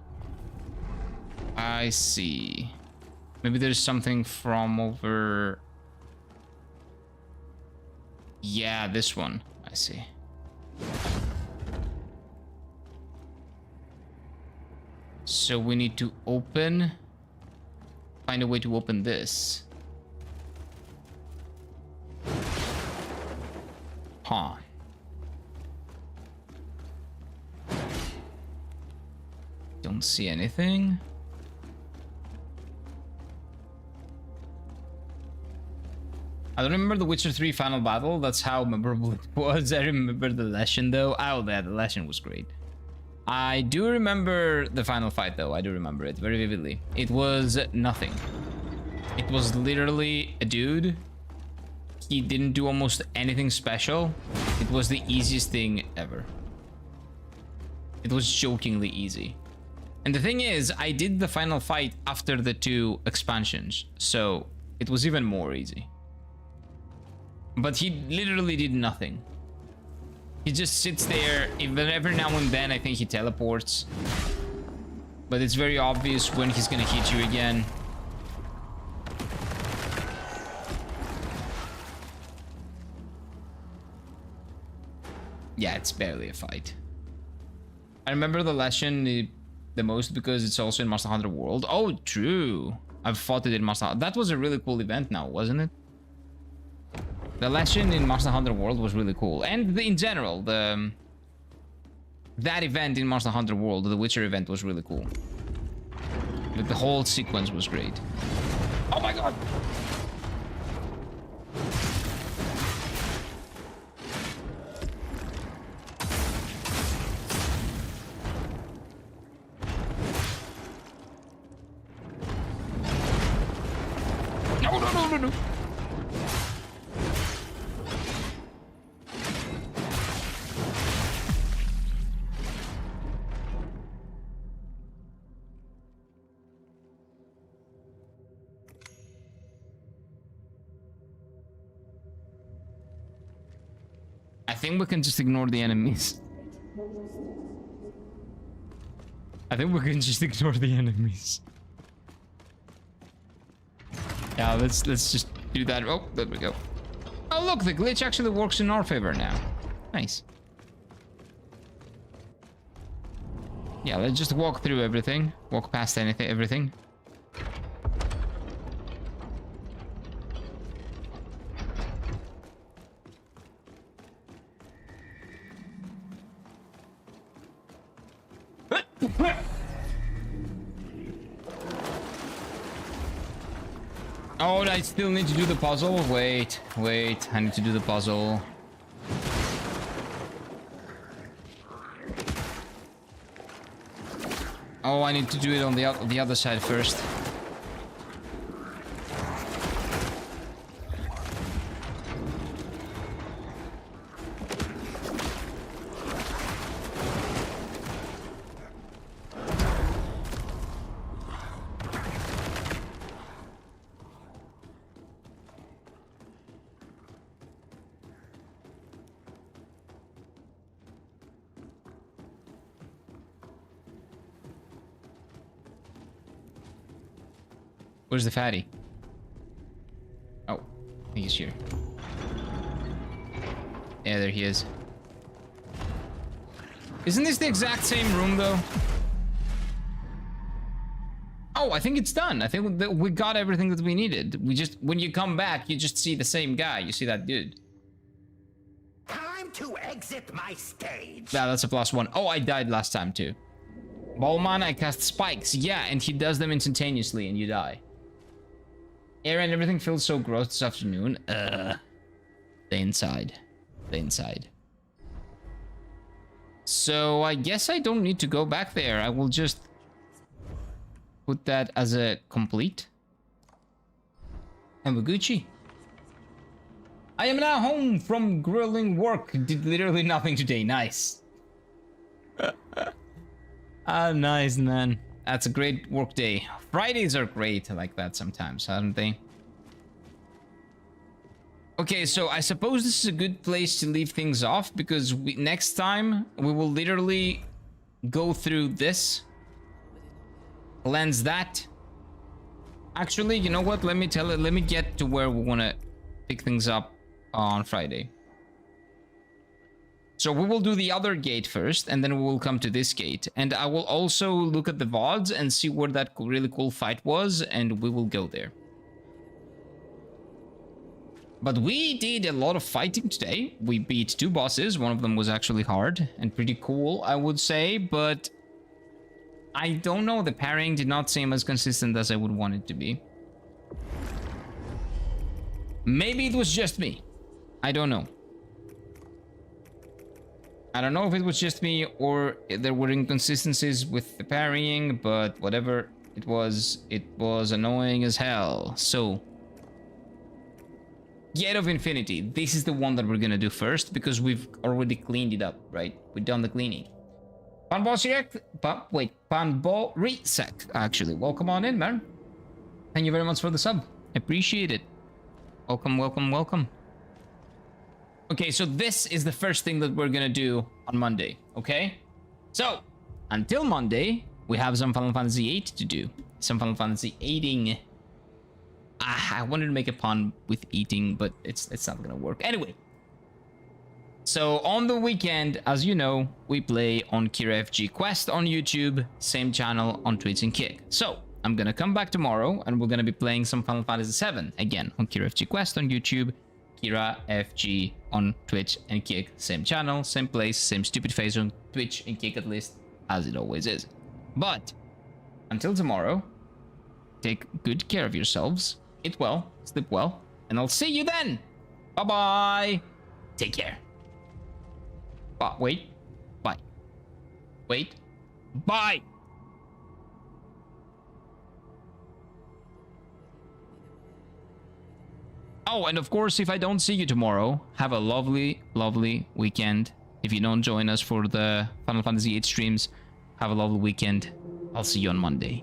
S1: I see. Maybe there's something from over... Yeah, this one. I see. So we need to open... Find a way to open this. Huh. Don't see anything. I don't remember the Witcher 3 final battle. That's how memorable it was. I remember the lesson though. Oh, yeah, the lesson was great. I do remember the final fight though. I do remember it very vividly. It was nothing. It was literally a dude. He didn't do almost anything special. It was the easiest thing ever. It was jokingly easy. And the thing is, I did the final fight after the 2 expansions, so it was even more easy. But he literally did nothing. He just sits there. Every now and then I think he teleports. But it's very obvious when he's gonna hit you again. Yeah, it's barely a fight. I remember the lesson the most because it's also in Monster Hunter World. Oh, true. I've fought it in Monster Hunter. That was a really cool event now, wasn't it? The lesson in Monster Hunter World was really cool. And in general, that event in Monster Hunter World, the Witcher event, was really cool. Like, the whole sequence was great. Oh my god! I think we can just ignore the enemies. I think we can just ignore the enemies. Yeah, let's just do that. Oh, there we go. Oh, look, the glitch actually works in our favor now. Nice. Yeah, let's just walk through everything. Walk past everything. Oh, I still need to do the puzzle. Wait, I need to do the puzzle. Oh, I need to do it on the other side first. Where's the fatty? Oh, I think he's here. Yeah, there he is. Isn't this the exact same room, though? Oh, I think it's done. I think we got everything that we needed. We just, when you come back, you just see the same guy. You see that dude.
S4: Time to exit my stage.
S1: Yeah, that's a +1. Oh, I died last time, too. Ballman, I cast spikes. Yeah, and he does them instantaneously, and you die. Aaron, everything feels so gross this afternoon. Stay inside. Stay inside. So I guess I don't need to go back there. I will just put that as a complete. And we're Gucci. I am now home from grueling work. Did literally nothing today. Nice. Ah, nice, man. That's a great work day. Fridays are great like that sometimes, aren't they? Okay, so I suppose this is a good place to leave things off because next time we will literally go through this, cleanse that. Actually, you know what? Let me get to where we want to pick things up on Friday. So we will do the other gate first, and then we will come to this gate. And I will also look at the VODs and see where that really cool fight was, and we will go there. But we did a lot of fighting today. We beat 2 bosses. One of them was actually hard and pretty cool, I would say. But I don't know. The parrying did not seem as consistent as I would want it to be. Maybe it was just me. I don't know. I don't know if it was just me or there were inconsistencies with the parrying, but whatever it was annoying as hell. So, Gate of Infinity. This is the one that we're gonna do first because we've already cleaned it up, right? We've done the cleaning. Panbo Resec, actually. Welcome on in, man. Thank you very much for the sub. Appreciate it. Welcome, welcome, welcome. Okay, so this is the first thing that we're gonna do on Monday, okay? So, until Monday, we have some Final Fantasy VIII to do. Some Final Fantasy VIII-ing. I wanted to make a pun with eating, but it's not gonna work. Anyway. So, on the weekend, as you know, we play on Kira FG Quest on YouTube, same channel on Twitch and Kick. So, I'm gonna come back tomorrow, and we're gonna be playing some Final Fantasy VII, again, on Kira FG Quest on YouTube, Kira FG on Twitch and Kick, same channel, same place, same stupid face on Twitch and Kick at least, as it always is. But until tomorrow, take good care of yourselves, eat well, sleep well, and I'll see you then. Bye bye. Take care. Wait. Bye. Wait. Bye. Oh, and of course, if I don't see you tomorrow, have a lovely, lovely weekend. If you don't join us for the Final Fantasy VIII streams, have a lovely weekend. I'll see you on Monday.